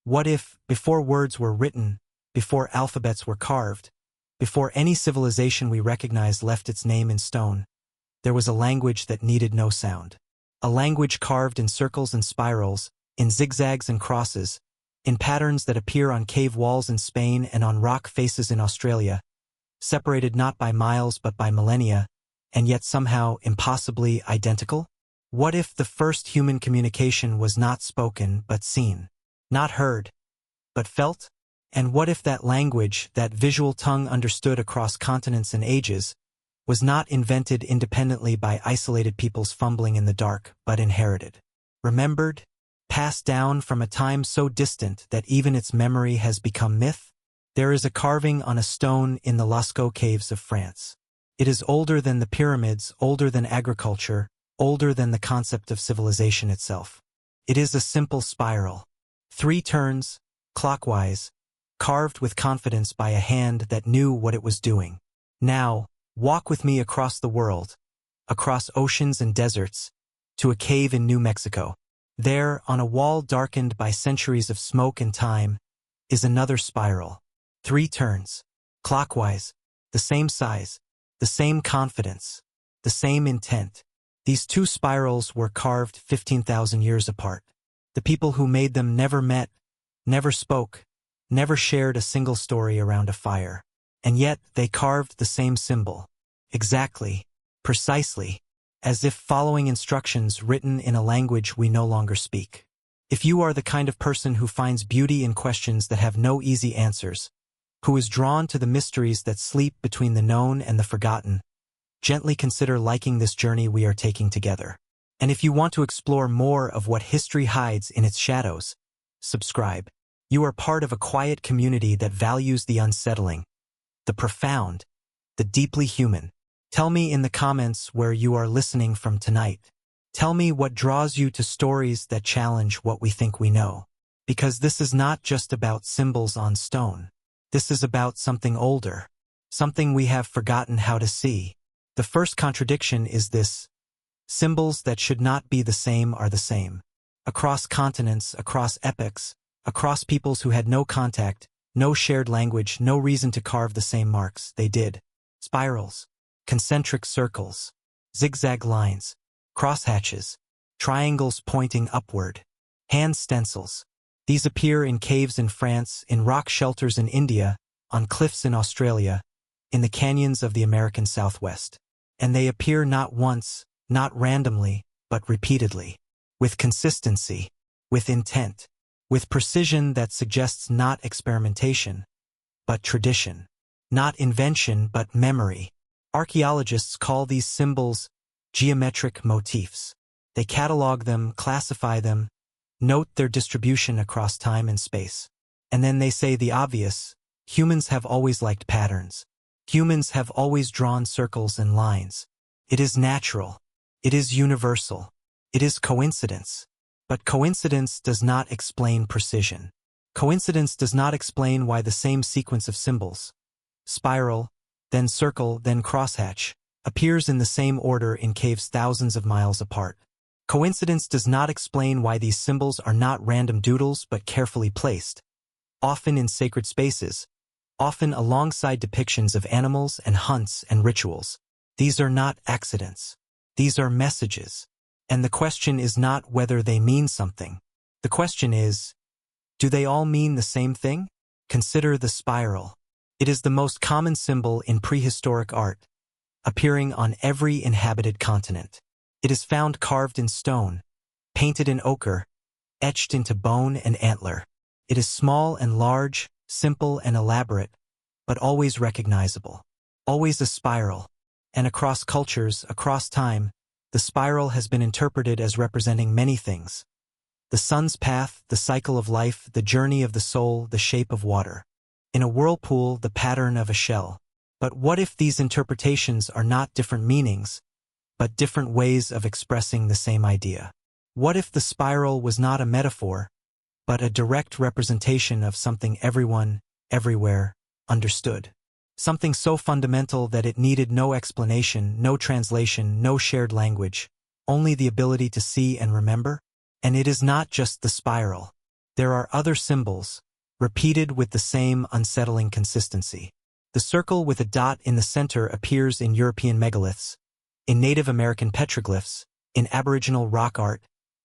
What if, before words were written, before alphabets were carved, before any civilization we recognize left its name in stone, there was a language that needed no sound? A language carved in circles and spirals, in zigzags and crosses, in patterns that appear on cave walls in Spain and on rock faces in Australia, separated not by miles but by millennia, and yet somehow impossibly identical? What if the first human communication was not spoken but seen, not heard, but felt? And what if that language, that visual tongue understood across continents and ages, was not invented independently by isolated peoples fumbling in the dark, but inherited, remembered, passed down from a time so distant that even its memory has become myth? There is a carving on a stone in the Lascaux caves of France. It is older than the pyramids, older than agriculture, older than the concept of civilization itself. It is a simple spiral. 3 turns, clockwise, carved with confidence by a hand that knew what it was doing. Now, walk with me across the world, across oceans and deserts, to a cave in New Mexico. There, on a wall darkened by centuries of smoke and time, is another spiral. 3 turns, clockwise, the same size, the same confidence, the same intent. These 2 spirals were carved 15,000 years apart. The people who made them never met, never spoke, never shared a single story around a fire. And yet they carved the same symbol. Exactly, precisely, as if following instructions written in a language we no longer speak. If you are the kind of person who finds beauty in questions that have no easy answers, who is drawn to the mysteries that sleep between the known and the forgotten, gently consider liking this journey we are taking together. And if you want to explore more of what history hides in its shadows, subscribe. You are part of a quiet community that values the unsettling, the profound, the deeply human. Tell me in the comments where you are listening from tonight. Tell me what draws you to stories that challenge what we think we know. Because this is not just about symbols on stone. This is about something older, something we have forgotten how to see. The first contradiction is this: symbols that should not be the same are the same. Across continents, across epochs, across peoples who had no contact, no shared language, no reason to carve the same marks, they did. Spirals, concentric circles, zigzag lines, crosshatches, triangles pointing upward, hand stencils. These appear in caves in France, in rock shelters in India, on cliffs in Australia, in the canyons of the American Southwest. And they appear not once, not randomly, but repeatedly, with consistency, with intent, with precision that suggests not experimentation, but tradition, not invention but memory. Archaeologists call these symbols geometric motifs. They catalog them, classify them, note their distribution across time and space. And then they say the obvious: humans have always liked patterns. Humans have always drawn circles and lines. It is natural. It is universal. It is coincidence. But coincidence does not explain precision. Coincidence does not explain why the same sequence of symbols, spiral, then circle, then crosshatch, appears in the same order in caves thousands of miles apart. Coincidence does not explain why these symbols are not random doodles but carefully placed, often in sacred spaces, often alongside depictions of animals and hunts and rituals. These are not accidents. These are messages. And the question is not whether they mean something. The question is, do they all mean the same thing? Consider the spiral. It is the most common symbol in prehistoric art, appearing on every inhabited continent. It is found carved in stone, painted in ochre, etched into bone and antler. It is small and large, simple and elaborate, but always recognizable. Always a spiral. And across cultures, across time, the spiral has been interpreted as representing many things: the sun's path, the cycle of life, the journey of the soul, the shape of water. In a whirlpool, the pattern of a shell. But what if these interpretations are not different meanings, but different ways of expressing the same idea? What if the spiral was not a metaphor, but a direct representation of something everyone, everywhere, understood? Something so fundamental that it needed no explanation, no translation, no shared language, only the ability to see and remember? And it is not just the spiral. There are other symbols, repeated with the same unsettling consistency. The circle with a dot in the center appears in European megaliths, in Native American petroglyphs, in Aboriginal rock art,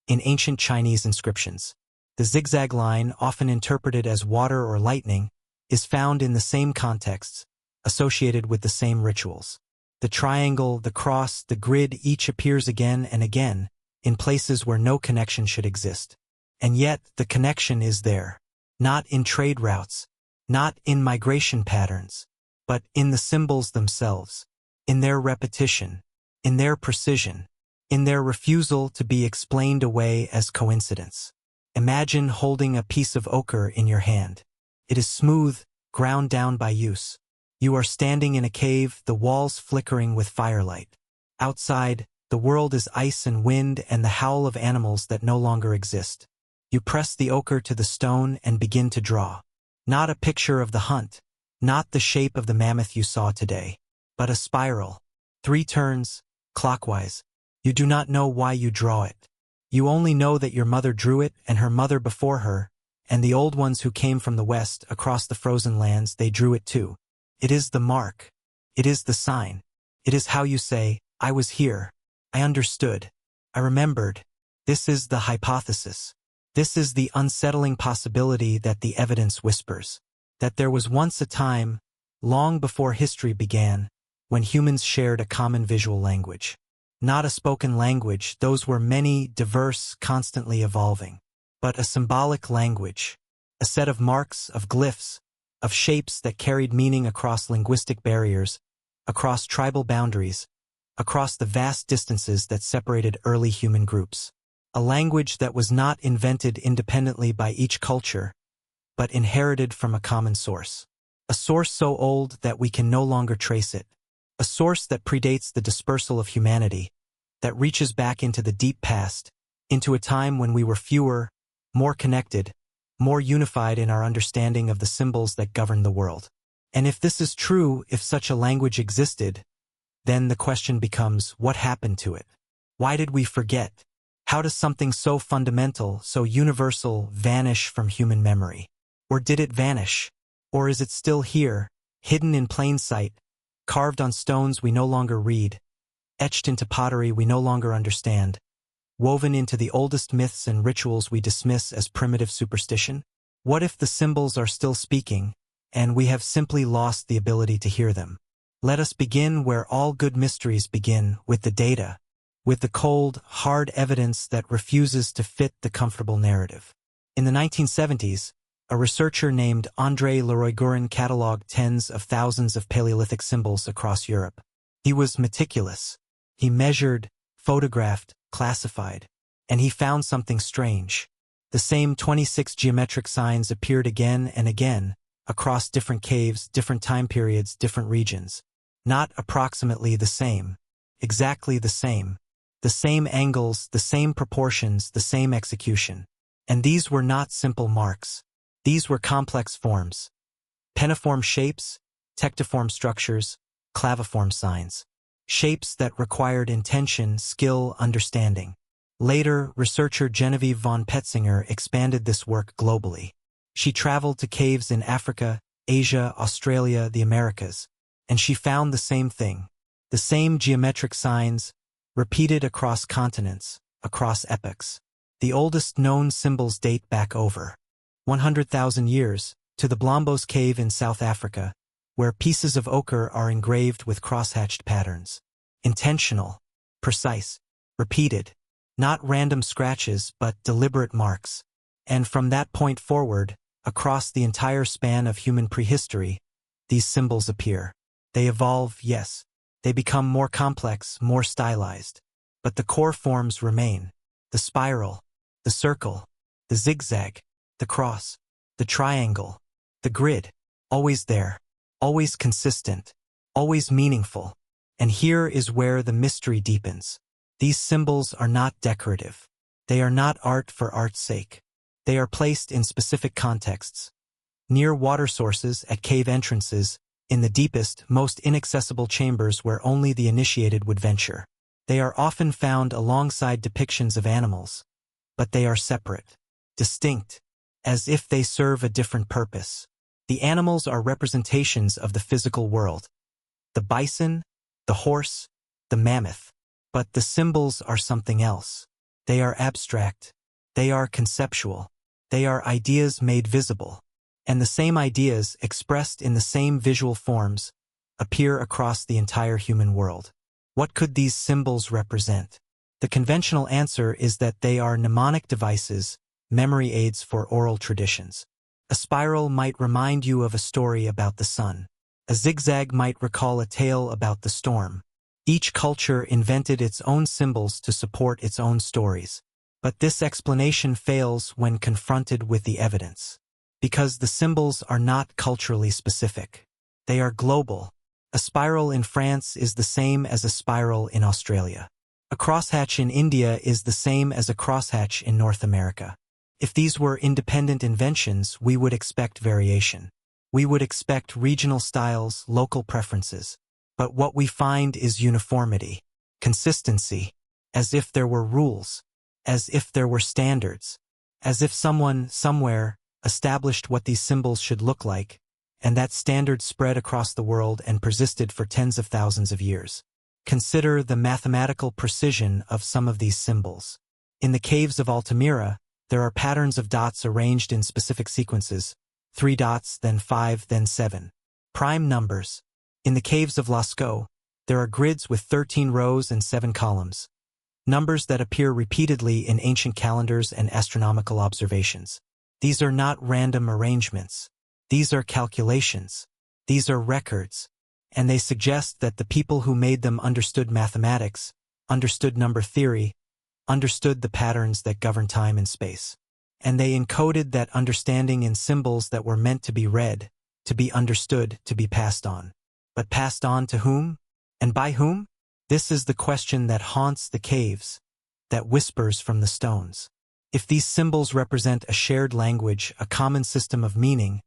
in ancient Chinese inscriptions. The zigzag line, often interpreted as water or lightning, is found in the same contexts, associated with the same rituals. The triangle, the cross, the grid each appears again and again, in places where no connection should exist. And yet, the connection is there. Not in trade routes, not in migration patterns, but in the symbols themselves, in their repetition, in their precision, in their refusal to be explained away as coincidence. Imagine holding a piece of ochre in your hand. It is smooth, ground down by use. You are standing in a cave, the walls flickering with firelight. Outside, the world is ice and wind and the howl of animals that no longer exist. You press the ochre to the stone and begin to draw. Not a picture of the hunt, not the shape of the mammoth you saw today, but a spiral. 3 turns, clockwise. You do not know why you draw it. You only know that your mother drew it and her mother before her, and the old ones who came from the west across the frozen lands, they drew it too. It is the mark. It is the sign. It is how you say, I was here. I understood. I remembered. This is the hypothesis. This is the unsettling possibility that the evidence whispers. That there was once a time, long before history began, when humans shared a common visual language. Not a spoken language, those were many, diverse, constantly evolving. But a symbolic language, a set of marks, of glyphs, of shapes that carried meaning across linguistic barriers, across tribal boundaries, across the vast distances that separated early human groups. A language that was not invented independently by each culture, but inherited from a common source. A source so old that we can no longer trace it. A source that predates the dispersal of humanity, that reaches back into the deep past, into a time when we were fewer, more connected, more unified in our understanding of the symbols that govern the world. And if this is true, if such a language existed, then the question becomes, what happened to it? Why did we forget? How does something so fundamental, so universal, vanish from human memory? Or did it vanish? Or is it still here, hidden in plain sight, carved on stones we no longer read, etched into pottery we no longer understand, woven into the oldest myths and rituals we dismiss as primitive superstition? What if the symbols are still speaking, and we have simply lost the ability to hear them? Let us begin where all good mysteries begin, with the data, with the cold, hard evidence that refuses to fit the comfortable narrative. In the 1970s, a researcher named André Leroy-Gurin cataloged tens of thousands of Paleolithic symbols across Europe. He was meticulous. He measured, photographed, classified, and he found something strange. The same 26 geometric signs appeared again and again, across different caves, different time periods, different regions. Not approximately the same, exactly the same. The same angles, the same proportions, the same execution. And these were not simple marks. These were complex forms. Penniform shapes, tectiform structures, claviform signs. Shapes that required intention, skill, understanding. Later, researcher Genevieve von Petzinger expanded this work globally. She traveled to caves in Africa, Asia, Australia, the Americas, and she found the same thing. The same geometric signs, repeated across continents, across epochs. The oldest known symbols date back over 100,000 years, to the Blombos Cave in South Africa, where pieces of ochre are engraved with crosshatched patterns. Intentional, precise, repeated, not random scratches but deliberate marks. And from that point forward, across the entire span of human prehistory, these symbols appear. They evolve, yes. They become more complex, more stylized. But the core forms remain. The spiral, the circle, the zigzag, the cross, the triangle, the grid, always there, always consistent, always meaningful. And here is where the mystery deepens. These symbols are not decorative. They are not art for art's sake. They are placed in specific contexts. Near water sources, at cave entrances, in the deepest, most inaccessible chambers where only the initiated would venture. They are often found alongside depictions of animals. But they are separate, distinct, as if they serve a different purpose. The animals are representations of the physical world. The bison, the horse, the mammoth. But the symbols are something else. They are abstract. They are conceptual. They are ideas made visible. And the same ideas, expressed in the same visual forms, appear across the entire human world. What could these symbols represent? The conventional answer is that they are mnemonic devices, memory aids for oral traditions. A spiral might remind you of a story about the sun. A zigzag might recall a tale about the storm. Each culture invented its own symbols to support its own stories. But this explanation fails when confronted with the evidence. Because the symbols are not culturally specific. They are global. A spiral in France is the same as a spiral in Australia. A crosshatch in India is the same as a crosshatch in North America. If these were independent inventions, we would expect variation. We would expect regional styles, local preferences. But what we find is uniformity, consistency, as if there were rules, as if there were standards, as if someone, somewhere, established what these symbols should look like, and that standard spread across the world and persisted for tens of thousands of years. Consider the mathematical precision of some of these symbols. In the caves of Altamira, there are patterns of dots arranged in specific sequences, 3 dots, then 5, then 7. Prime numbers. In the caves of Lascaux, there are grids with 13 rows and 7 columns. Numbers that appear repeatedly in ancient calendars and astronomical observations. These are not random arrangements. These are calculations. These are records. And they suggest that the people who made them understood mathematics, understood number theory, understood the patterns that govern time and space. And they encoded that understanding in symbols that were meant to be read, to be understood, to be passed on. But passed on to whom? And by whom? This is the question that haunts the caves, that whispers from the stones. If these symbols represent a shared language, a common system of meaning,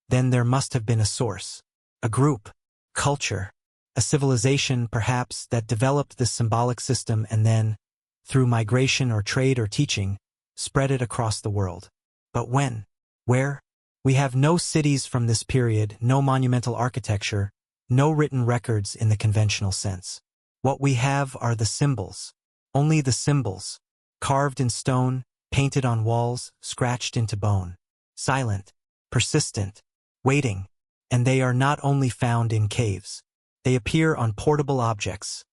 then there must have been a source, a group, culture, a civilization perhaps that developed this symbolic system and then, through migration or trade or teaching, spread it across the world. But when? Where? We have no cities from this period, no monumental architecture, no written records in the conventional sense. What we have are the symbols. Only the symbols. Carved in stone, painted on walls, scratched into bone. Silent, persistent, waiting. And they are not only found in caves. They appear on portable objects.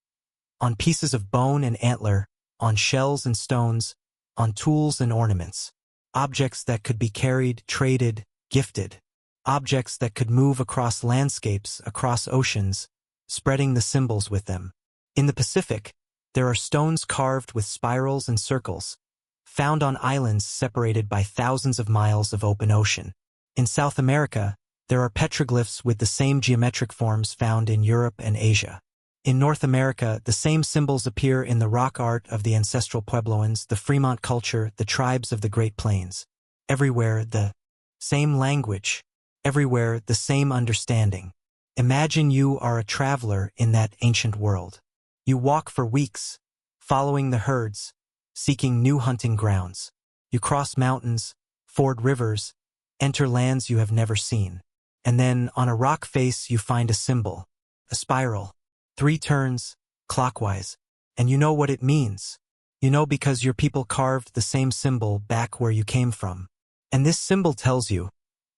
On pieces of bone and antler, on shells and stones, on tools and ornaments. Objects that could be carried, traded, gifted. Objects that could move across landscapes, across oceans, spreading the symbols with them. In the Pacific, there are stones carved with spirals and circles, found on islands separated by thousands of miles of open ocean. In South America, there are petroglyphs with the same geometric forms found in Europe and Asia. In North America, the same symbols appear in the rock art of the ancestral Puebloans, the Fremont culture, the tribes of the Great Plains. Everywhere, the same language. Everywhere, the same understanding. Imagine you are a traveler in that ancient world. You walk for weeks, following the herds, seeking new hunting grounds. You cross mountains, ford rivers, enter lands you have never seen. And then, on a rock face, you find a symbol, a spiral, 3 turns, clockwise. And you know what it means. You know because your people carved the same symbol back where you came from. And this symbol tells you,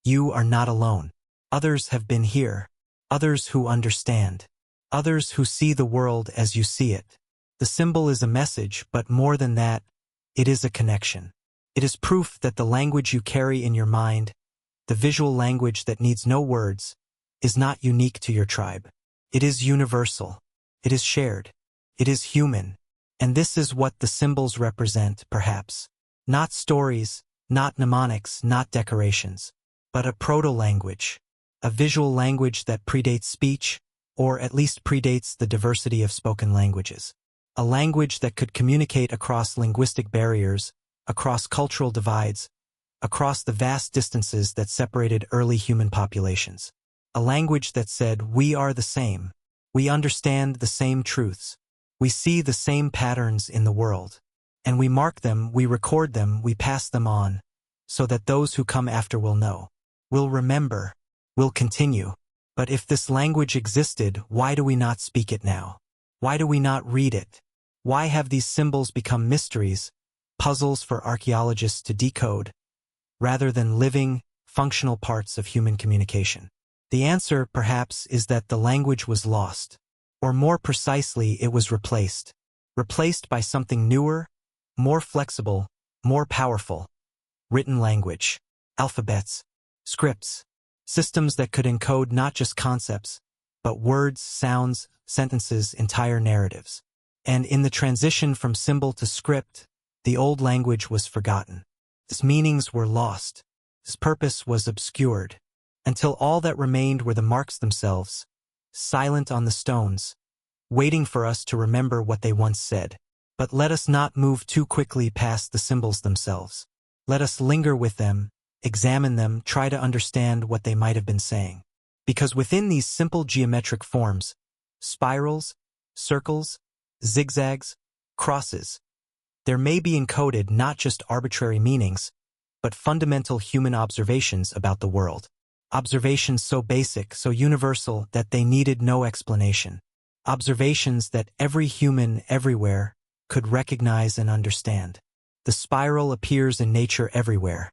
you are not alone. Others have been here. Others who understand. Others who see the world as you see it. The symbol is a message, but more than that, it is a connection. It is proof that the language you carry in your mind, the visual language that needs no words, is not unique to your tribe. It is universal. It is shared. It is human. And this is what the symbols represent, perhaps. Not stories, not mnemonics, not decorations, but a proto-language, a visual language that predates speech, or at least predates the diversity of spoken languages. A language that could communicate across linguistic barriers, across cultural divides, across the vast distances that separated early human populations. A language that said, we are the same. We understand the same truths. We see the same patterns in the world. And we mark them, we record them, we pass them on. so that those who come after will know, will remember, will continue. But if this language existed, why do we not speak it now? Why do we not read it? Why have these symbols become mysteries, puzzles for archaeologists to decode, rather than living, functional parts of human communication? The answer, perhaps, is that the language was lost, or more precisely, it was replaced by something newer, more flexible, more powerful. Written language, alphabets, scripts, systems that could encode not just concepts, but words, sounds, sentences, entire narratives. And in the transition from symbol to script, the old language was forgotten. Its meanings were lost. Its purpose was obscured, until all that remained were the marks themselves, silent on the stones, waiting for us to remember what they once said. But let us not move too quickly past the symbols themselves. Let us linger with them, examine them, try to understand what they might have been saying. Because within these simple geometric forms, spirals, circles, zigzags, crosses, there may be encoded not just arbitrary meanings, but fundamental human observations about the world. Observations so basic, so universal, that they needed no explanation. Observations that every human everywhere could recognize and understand. The spiral appears in nature everywhere.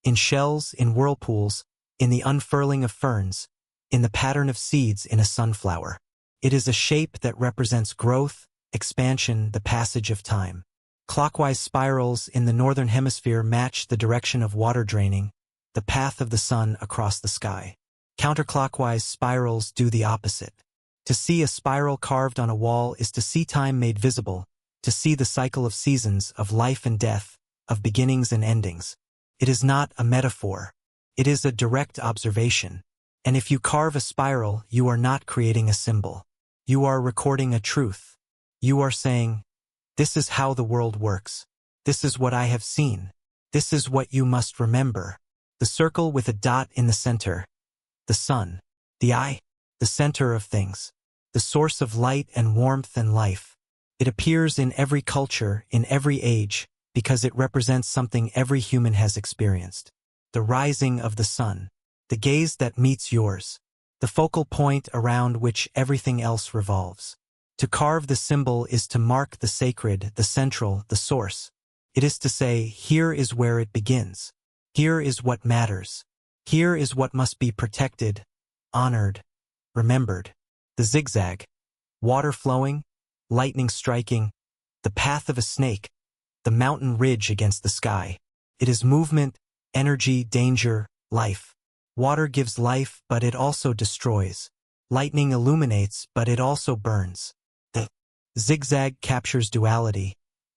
In shells, in whirlpools, in the unfurling of ferns, in the pattern of seeds in a sunflower. It is a shape that represents growth, expansion, the passage of time. Clockwise spirals in the northern hemisphere match the direction of water draining, the path of the sun across the sky. Counterclockwise spirals do the opposite. To see a spiral carved on a wall is to see time made visible, to see the cycle of seasons, of life and death, of beginnings and endings. It is not a metaphor. It is a direct observation. And if you carve a spiral, you are not creating a symbol. You are recording a truth. You are saying, this is how the world works. This is what I have seen. This is what you must remember. The circle with a dot in the center. The sun. The eye. The center of things. The source of light and warmth and life. It appears in every culture, in every age, because it represents something every human has experienced. The rising of the sun. The gaze that meets yours. The focal point around which everything else revolves. To carve the symbol is to mark the sacred, the central, the source. It is to say, here is where it begins. Here is what matters. Here is what must be protected, honored, remembered. The zigzag, water flowing, lightning striking, the path of a snake, the mountain ridge against the sky. It is movement, energy, danger, life. Water gives life, but it also destroys. Lightning illuminates, but it also burns. The zigzag captures duality,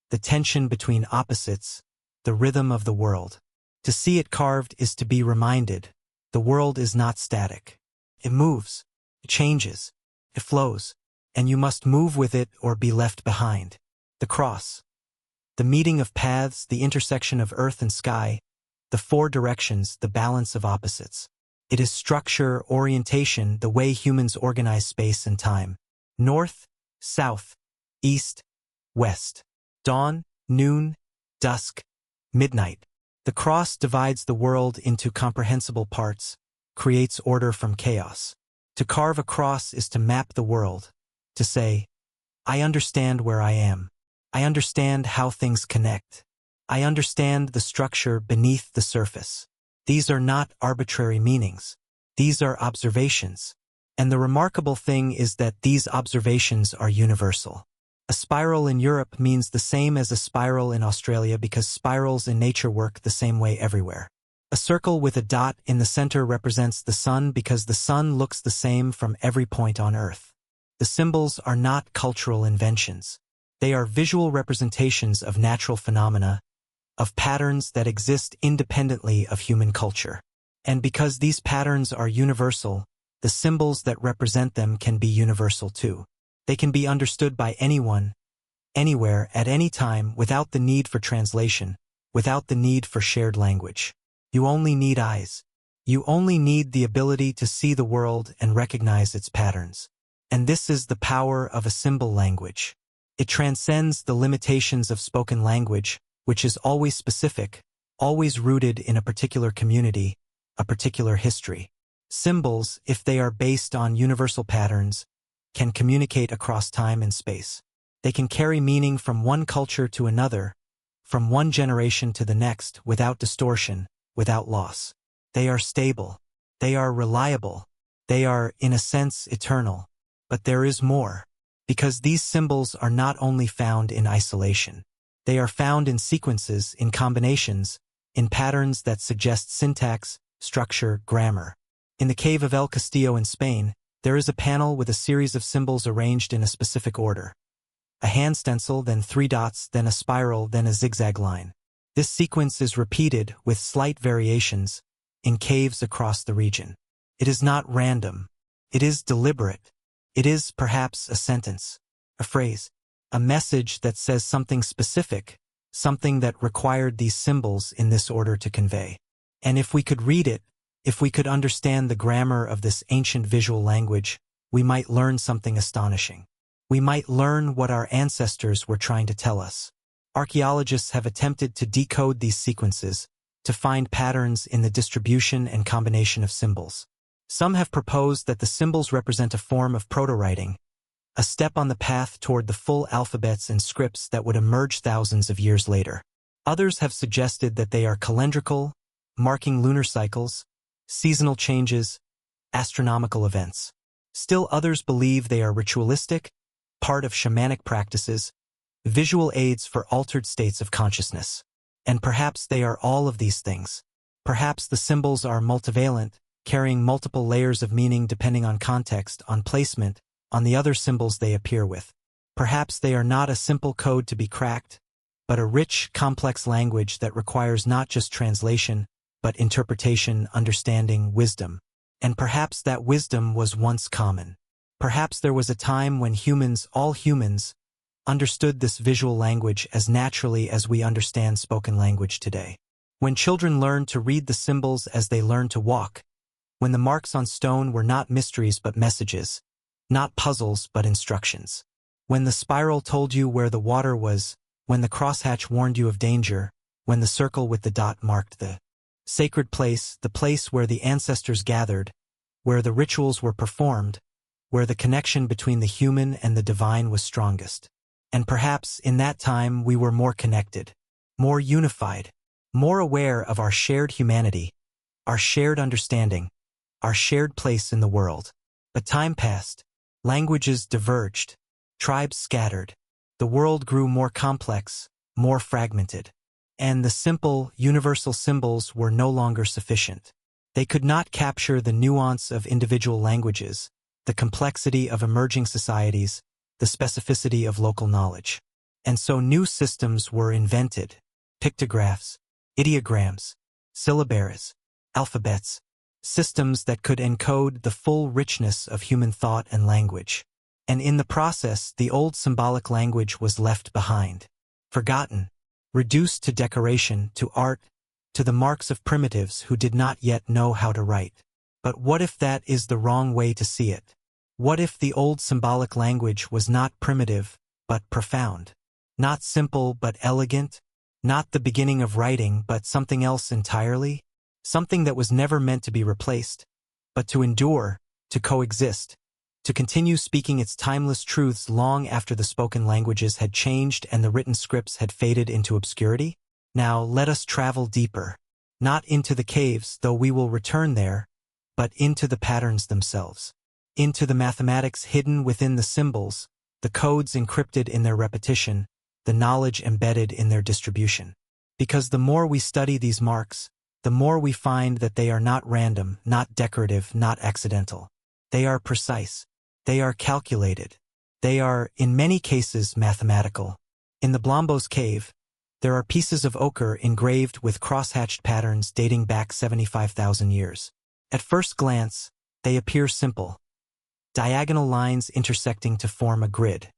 the tension between opposites, the rhythm of the world. To see it carved is to be reminded, the world is not static. It moves, it changes, it flows, and you must move with it or be left behind. The cross. The meeting of paths, the intersection of earth and sky, the four directions, the balance of opposites. It is structure, orientation, the way humans organize space and time. North, south, east, west. Dawn, noon, dusk, midnight. The cross divides the world into comprehensible parts, creates order from chaos. To carve a cross is to map the world, to say, I understand where I am. I understand how things connect. I understand the structure beneath the surface. These are not arbitrary meanings. These are observations. And the remarkable thing is that these observations are universal. A spiral in Europe means the same as a spiral in Australia because spirals in nature work the same way everywhere. A circle with a dot in the center represents the sun because the sun looks the same from every point on Earth. The symbols are not cultural inventions. They are visual representations of natural phenomena, of patterns that exist independently of human culture. And because these patterns are universal, the symbols that represent them can be universal too. They can be understood by anyone, anywhere, at any time, without the need for translation, without the need for shared language. You only need eyes. You only need the ability to see the world and recognize its patterns. And this is the power of a symbol language. It transcends the limitations of spoken language, which is always specific, always rooted in a particular community, a particular history. Symbols, if they are based on universal patterns, can communicate across time and space. They can carry meaning from one culture to another, from one generation to the next, without distortion, without loss. They are stable. They are reliable. They are, in a sense, eternal. But there is more. Because these symbols are not only found in isolation. They are found in sequences, in combinations, in patterns that suggest syntax, structure, grammar. In the cave of El Castillo in Spain, there is a panel with a series of symbols arranged in a specific order. A hand stencil, then 3 dots, then a spiral, then a zigzag line. This sequence is repeated, with slight variations, in caves across the region. It is not random. It is deliberate. It is, perhaps, a sentence, a phrase, a message that says something specific, something that required these symbols in this order to convey. And if we could read it, if we could understand the grammar of this ancient visual language, we might learn something astonishing. We might learn what our ancestors were trying to tell us. Archaeologists have attempted to decode these sequences, to find patterns in the distribution and combination of symbols. Some have proposed that the symbols represent a form of proto-writing, a step on the path toward the full alphabets and scripts that would emerge thousands of years later. Others have suggested that they are calendrical, marking lunar cycles, seasonal changes, astronomical events. Still others believe they are ritualistic, part of shamanic practices, visual aids for altered states of consciousness. And perhaps they are all of these things. Perhaps the symbols are multivalent, carrying multiple layers of meaning depending on context, on placement, on the other symbols they appear with. Perhaps they are not a simple code to be cracked, but a rich, complex language that requires not just translation, but interpretation, understanding, wisdom. And perhaps that wisdom was once common. Perhaps there was a time when humans, all humans, understood this visual language as naturally as we understand spoken language today. When children learned to read the symbols as they learned to walk, when the marks on stone were not mysteries but messages, not puzzles but instructions. When the spiral told you where the water was, when the crosshatch warned you of danger, when the circle with the dot marked the sacred place, the place where the ancestors gathered, where the rituals were performed, where the connection between the human and the divine was strongest. And perhaps in that time we were more connected, more unified, more aware of our shared humanity, our shared understanding, our shared place in the world. But time passed, languages diverged, tribes scattered, the world grew more complex, more fragmented. And the simple, universal symbols were no longer sufficient. They could not capture the nuance of individual languages, the complexity of emerging societies, the specificity of local knowledge. And so new systems were invented: pictographs, ideograms, syllabaries, alphabets, systems that could encode the full richness of human thought and language. And in the process, the old symbolic language was left behind, forgotten, reduced to decoration, to art, to the marks of primitives who did not yet know how to write. But what if that is the wrong way to see it? What if the old symbolic language was not primitive, but profound? Not simple, but elegant? Not the beginning of writing, but something else entirely? Something that was never meant to be replaced, but to endure, to coexist, to continue speaking its timeless truths long after the spoken languages had changed and the written scripts had faded into obscurity? Now let us travel deeper, not into the caves, though we will return there, but into the patterns themselves, into the mathematics hidden within the symbols, the codes encrypted in their repetition, the knowledge embedded in their distribution. Because the more we study these marks, the more we find that they are not random, not decorative, not accidental. They are precise. They are calculated. They are, in many cases, mathematical. In the Blombos cave, there are pieces of ochre engraved with crosshatched patterns dating back 75,000 years. At first glance, they appear simple, diagonal lines intersecting to form a grid.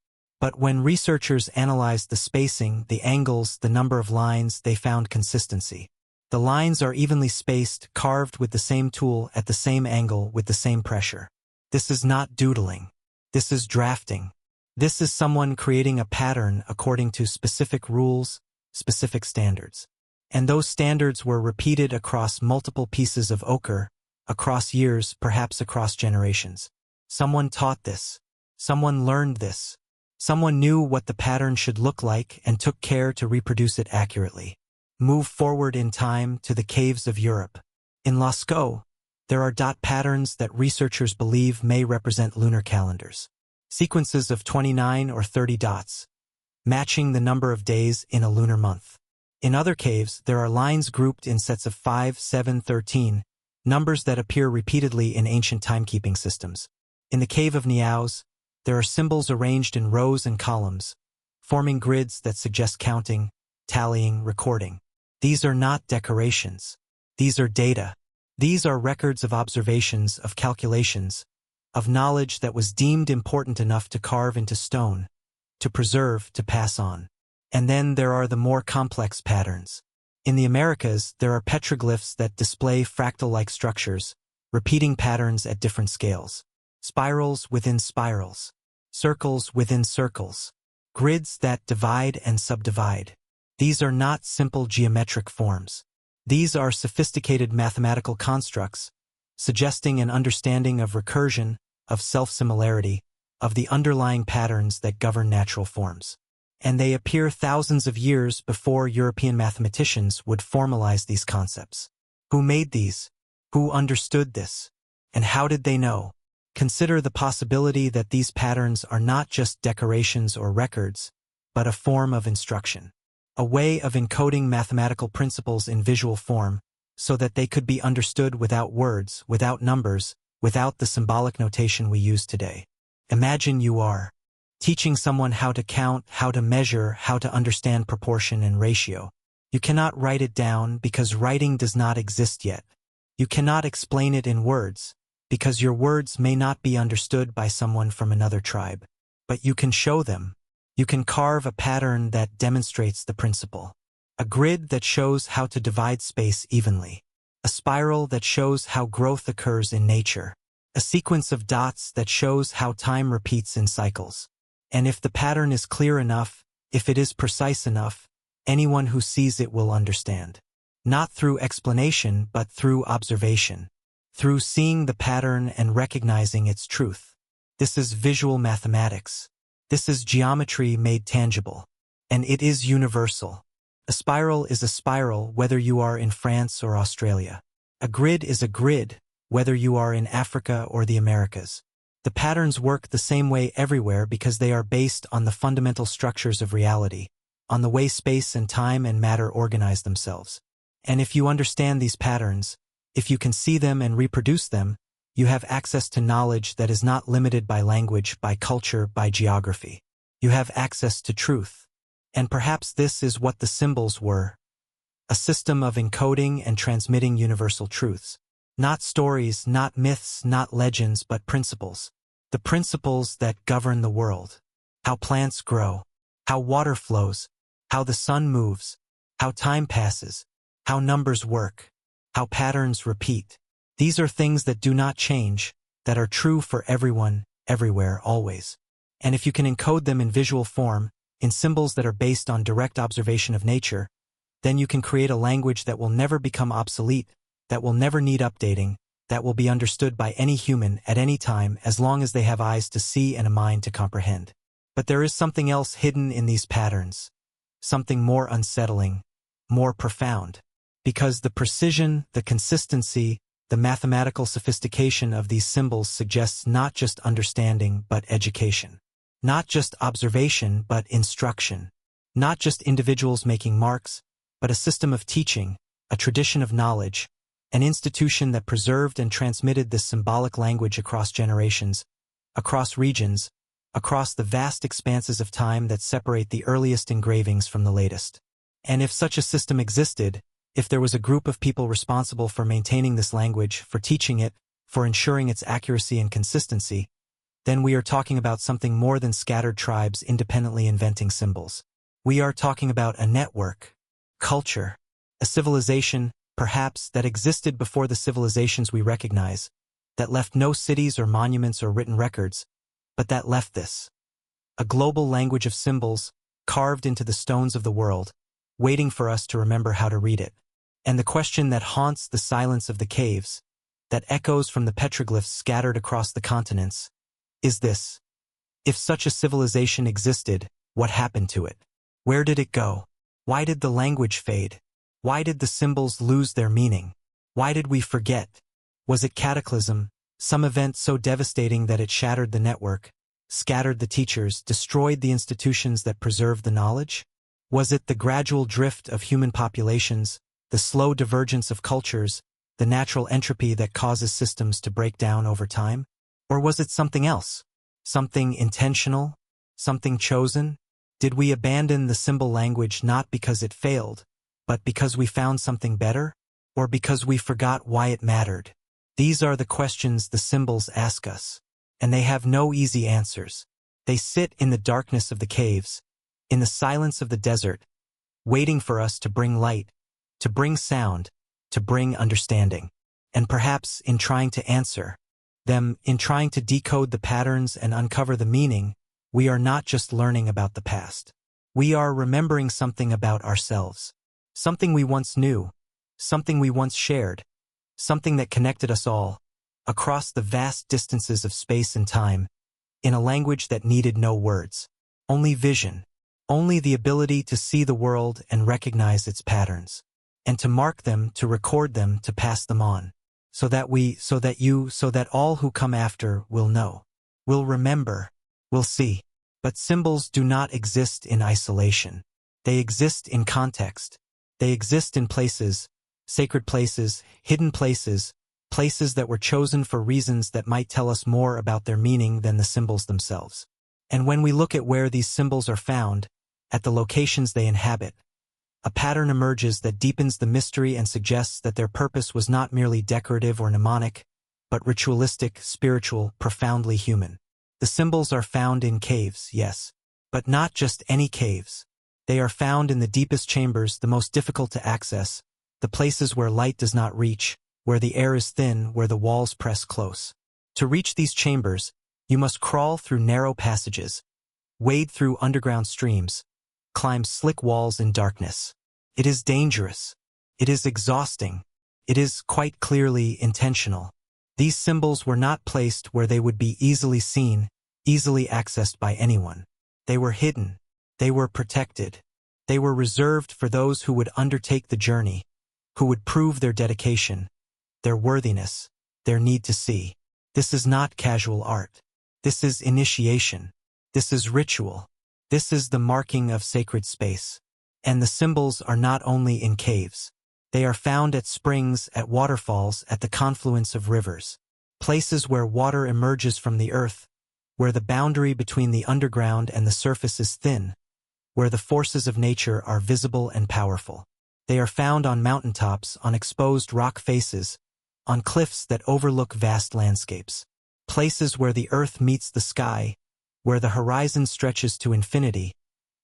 But when researchers analyzed the spacing, the angles, the number of lines, they found consistency. The lines are evenly spaced, carved with the same tool at the same angle with the same pressure. This is not doodling. This is drafting. This is someone creating a pattern according to specific rules, specific standards. And those standards were repeated across multiple pieces of ochre, across years, perhaps across generations. Someone taught this. Someone learned this. Someone knew what the pattern should look like and took care to reproduce it accurately. Move forward in time to the caves of Europe. In Lascaux, there are dot patterns that researchers believe may represent lunar calendars. Sequences of 29 or 30 dots, matching the number of days in a lunar month. In other caves, there are lines grouped in sets of 5, 7, 13, numbers that appear repeatedly in ancient timekeeping systems. In the cave of Niaouz, there are symbols arranged in rows and columns, forming grids that suggest counting, tallying, recording. These are not decorations. These are data. These are records of observations, of calculations, of knowledge that was deemed important enough to carve into stone, to preserve, to pass on. And then there are the more complex patterns. In the Americas, there are petroglyphs that display fractal-like structures, repeating patterns at different scales. Spirals within spirals. Circles within circles. Grids that divide and subdivide. These are not simple geometric forms. These are sophisticated mathematical constructs, suggesting an understanding of recursion, of self-similarity, of the underlying patterns that govern natural forms. And they appear thousands of years before European mathematicians would formalize these concepts. Who made these? Who understood this? And how did they know? Consider the possibility that these patterns are not just decorations or records, but a form of instruction. A way of encoding mathematical principles in visual form so that they could be understood without words, without numbers, without the symbolic notation we use today. Imagine you are teaching someone how to count, how to measure, how to understand proportion and ratio. You cannot write it down because writing does not exist yet. You cannot explain it in words because your words may not be understood by someone from another tribe. But you can show them. You can carve a pattern that demonstrates the principle. A grid that shows how to divide space evenly. A spiral that shows how growth occurs in nature. A sequence of dots that shows how time repeats in cycles. And if the pattern is clear enough, if it is precise enough, anyone who sees it will understand. Not through explanation, but through observation. Through seeing the pattern and recognizing its truth. This is visual mathematics. This is geometry made tangible. And it is universal. A spiral is a spiral whether you are in France or Australia. A grid is a grid whether you are in Africa or the Americas. The patterns work the same way everywhere because they are based on the fundamental structures of reality, on the way space and time and matter organize themselves. And if you understand these patterns, if you can see them and reproduce them, you have access to knowledge that is not limited by language, by culture, by geography. You have access to truth. And perhaps this is what the symbols were. A system of encoding and transmitting universal truths. Not stories, not myths, not legends, but principles. The principles that govern the world. How plants grow. How water flows. How the sun moves. How time passes. How numbers work. How patterns repeat. These are things that do not change, that are true for everyone, everywhere, always. And if you can encode them in visual form, in symbols that are based on direct observation of nature, then you can create a language that will never become obsolete, that will never need updating, that will be understood by any human at any time as long as they have eyes to see and a mind to comprehend. But there is something else hidden in these patterns, something more unsettling, more profound. Because the precision, the consistency, the mathematical sophistication of these symbols suggests not just understanding but education. Not just observation but instruction. Not just individuals making marks, but a system of teaching, a tradition of knowledge, an institution that preserved and transmitted this symbolic language across generations, across regions, across the vast expanses of time that separate the earliest engravings from the latest. And if such a system existed, if there was a group of people responsible for maintaining this language, for teaching it, for ensuring its accuracy and consistency, then we are talking about something more than scattered tribes independently inventing symbols. We are talking about a network, culture, a civilization, perhaps, that existed before the civilizations we recognize, that left no cities or monuments or written records, but that left this. A global language of symbols, carved into the stones of the world, waiting for us to remember how to read it. And the question that haunts the silence of the caves, that echoes from the petroglyphs scattered across the continents, is this: if such a civilization existed, what happened to it? Where did it go? Why did the language fade? Why did the symbols lose their meaning? Why did we forget? Was it cataclysm, some event so devastating that it shattered the network, scattered the teachers, destroyed the institutions that preserved the knowledge? Was it the gradual drift of human populations, the slow divergence of cultures, the natural entropy that causes systems to break down over time? Or was it something else? Something intentional? Something chosen? Did we abandon the symbol language not because it failed, but because we found something better? Or because we forgot why it mattered? These are the questions the symbols ask us, and they have no easy answers. They sit in the darkness of the caves, in the silence of the desert, waiting for us to bring light, to bring sound, to bring understanding. And perhaps in trying to answer them, in trying to decode the patterns and uncover the meaning, we are not just learning about the past. We are remembering something about ourselves. Something we once knew, something we once shared, something that connected us all, across the vast distances of space and time, in a language that needed no words, only vision, only the ability to see the world and recognize its patterns, and to mark them, to record them, to pass them on, so that all who come after will know, will remember, will see. But symbols do not exist in isolation. They exist in context. They exist in places, sacred places, hidden places, places that were chosen for reasons that might tell us more about their meaning than the symbols themselves. And when we look at where these symbols are found, at the locations they inhabit, a pattern emerges that deepens the mystery and suggests that their purpose was not merely decorative or mnemonic, but ritualistic, spiritual, profoundly human. The symbols are found in caves, yes, but not just any caves. They are found in the deepest chambers, the most difficult to access, the places where light does not reach, where the air is thin, where the walls press close. To reach these chambers, you must crawl through narrow passages, wade through underground streams, climb slick walls in darkness. It is dangerous. It is exhausting. It is quite clearly intentional. These symbols were not placed where they would be easily seen, easily accessed by anyone. They were hidden. They were protected. They were reserved for those who would undertake the journey, who would prove their dedication, their worthiness, their need to see. This is not casual art. This is initiation. This is ritual. This is the marking of sacred space. And the symbols are not only in caves. They are found at springs, at waterfalls, at the confluence of rivers. Places where water emerges from the earth, where the boundary between the underground and the surface is thin, where the forces of nature are visible and powerful. They are found on mountaintops, on exposed rock faces, on cliffs that overlook vast landscapes. Places where the earth meets the sky, where the horizon stretches to infinity,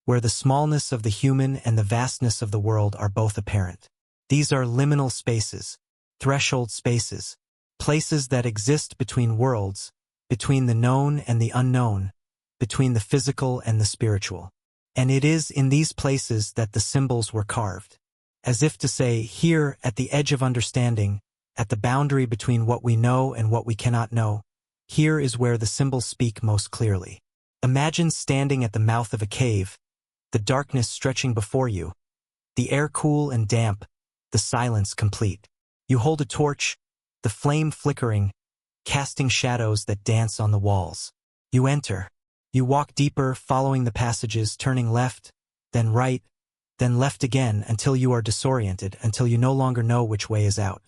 where the smallness of the human and the vastness of the world are both apparent. These are liminal spaces, threshold spaces, places that exist between worlds, between the known and the unknown, between the physical and the spiritual. And it is in these places that the symbols were carved, as if to say, here, at the edge of understanding, at the boundary between what we know and what we cannot know, here is where the symbols speak most clearly. Imagine standing at the mouth of a cave, the darkness stretching before you, the air cool and damp, the silence complete. You hold a torch, the flame flickering, casting shadows that dance on the walls. You enter. You walk deeper, following the passages, turning left, then right, then left again until you are disoriented, until you no longer know which way is out.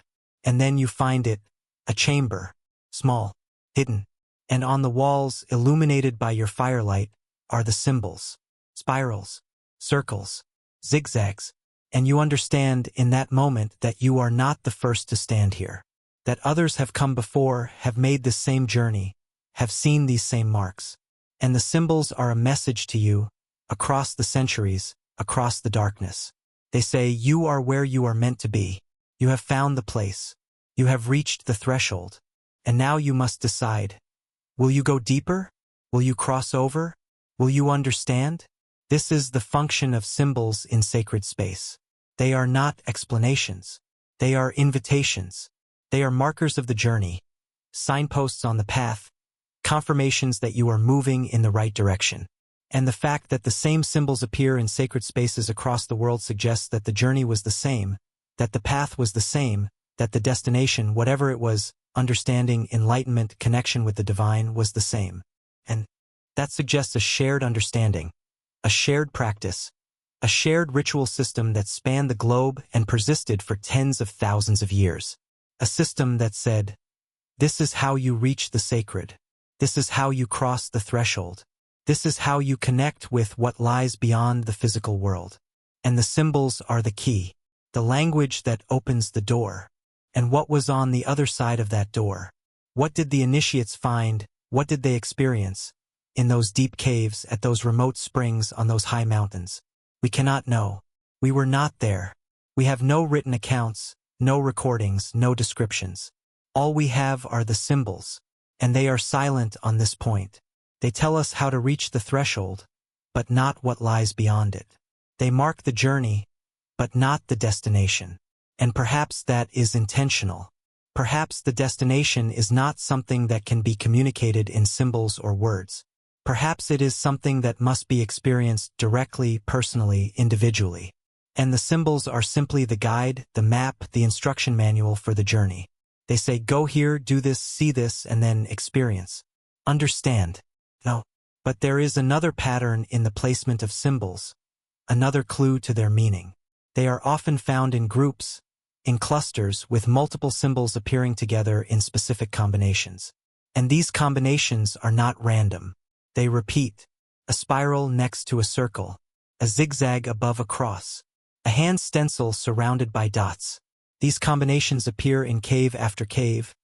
And then you find it, a chamber, small, hidden. And on the walls, illuminated by your firelight, are the symbols, spirals, circles, zigzags. And you understand in that moment that you are not the first to stand here, that others have come before, have made this same journey, have seen these same marks. And the symbols are a message to you, across the centuries, across the darkness. They say, you are where you are meant to be. You have found the place. You have reached the threshold. And now you must decide. Will you go deeper? Will you cross over? Will you understand? This is the function of symbols in sacred space. They are not explanations. They are invitations. They are markers of the journey, signposts on the path, confirmations that you are moving in the right direction. And the fact that the same symbols appear in sacred spaces across the world suggests that the journey was the same, that the path was the same, that the destination, whatever it was, understanding, enlightenment, connection with the divine, was the same. And that suggests a shared understanding, a shared practice, a shared ritual system that spanned the globe and persisted for tens of thousands of years. A system that said, this is how you reach the sacred. This is how you cross the threshold. This is how you connect with what lies beyond the physical world. And the symbols are the key, the language that opens the door. And what was on the other side of that door? What did the initiates find? What did they experience? In those deep caves, at those remote springs, on those high mountains. We cannot know. We were not there. We have no written accounts, no recordings, no descriptions. All we have are the symbols, and they are silent on this point. They tell us how to reach the threshold, but not what lies beyond it. They mark the journey, but not the destination. And perhaps that is intentional. Perhaps the destination is not something that can be communicated in symbols or words. Perhaps it is something that must be experienced directly, personally, individually. And the symbols are simply the guide, the map, the instruction manual for the journey. They say, go here, do this, see this, and then experience. Understand. No. But there is another pattern in the placement of symbols, another clue to their meaning. They are often found in groups, in clusters, with multiple symbols appearing together in specific combinations. And these combinations are not random. They repeat. A spiral next to a circle, a zigzag above a cross, a hand stencil surrounded by dots. These combinations appear in cave after cave,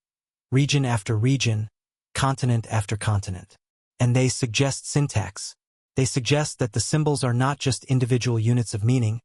region after region, continent after continent. And they suggest syntax. They suggest that the symbols are not just individual units of meaning,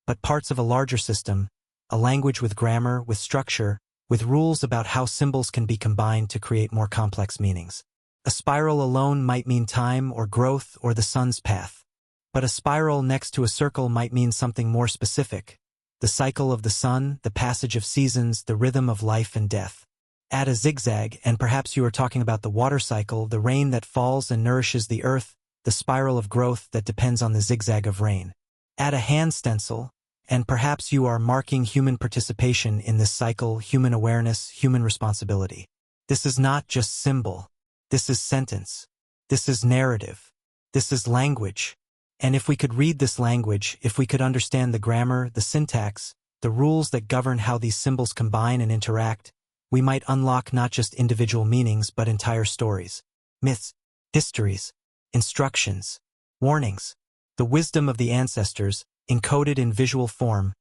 but parts of a larger system, a language with grammar, with structure, with rules about how symbols can be combined to create more complex meanings. A spiral alone might mean time or growth or the sun's path. But a spiral next to a circle might mean something more specific. The cycle of the sun, the passage of seasons, the rhythm of life and death. Add a zigzag, and perhaps you are talking about the water cycle, the rain that falls and nourishes the earth, the spiral of growth that depends on the zigzag of rain. Add a hand stencil, and perhaps you are marking human participation in this cycle, human awareness, human responsibility. This is not just symbol. This is sentence. This is narrative. This is language. And if we could read this language, if we could understand the grammar, the syntax, the rules that govern how these symbols combine and interact, we might unlock not just individual meanings but entire stories, myths, histories, instructions, warnings, the wisdom of the ancestors, encoded in visual form,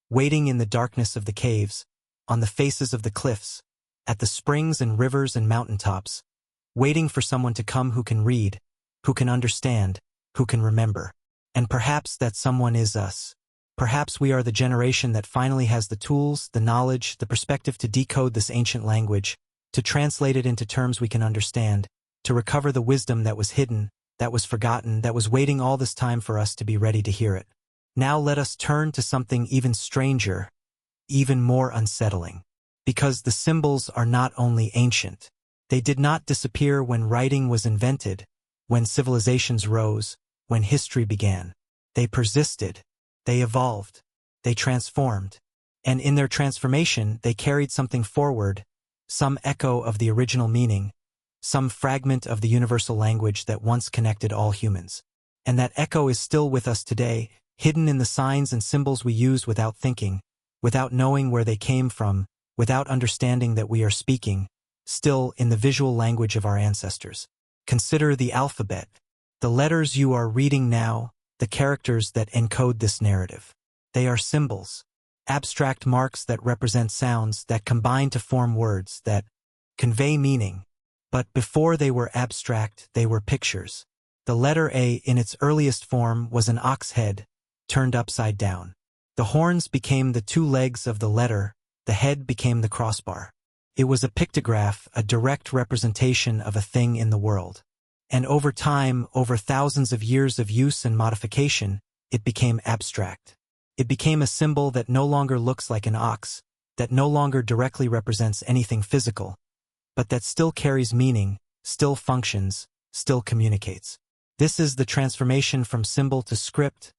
waiting in the darkness of the caves, on the faces of the cliffs, at the springs and rivers and mountaintops, waiting for someone to come who can read, who can understand, who can remember. And perhaps that someone is us. Perhaps we are the generation that finally has the tools, the knowledge, the perspective to decode this ancient language, to translate it into terms we can understand, to recover the wisdom that was hidden, that was forgotten, that was waiting all this time for us to be ready to hear it. Now let us turn to something even stranger, even more unsettling. Because the symbols are not only ancient. They did not disappear when writing was invented, when civilizations rose, when history began. They persisted. They evolved. They transformed. And in their transformation, they carried something forward, some echo of the original meaning, some fragment of the universal language that once connected all humans. And that echo is still with us today, hidden in the signs and symbols we use without thinking, without knowing where they came from, without understanding that we are speaking, still in the visual language of our ancestors. Consider the alphabet. The letters you are reading now, the characters that encode this narrative. They are symbols, abstract marks that represent sounds, that combine to form words, that convey meaning. But before they were abstract, they were pictures. The letter A in its earliest form was an ox head, turned upside down. The horns became the two legs of the letter, the head became the crossbar. It was a pictograph, a direct representation of a thing in the world. And over time, over thousands of years of use and modification, it became abstract. It became a symbol that no longer looks like an ox, that no longer directly represents anything physical, but that still carries meaning, still functions, still communicates. This is the transformation from symbol to script,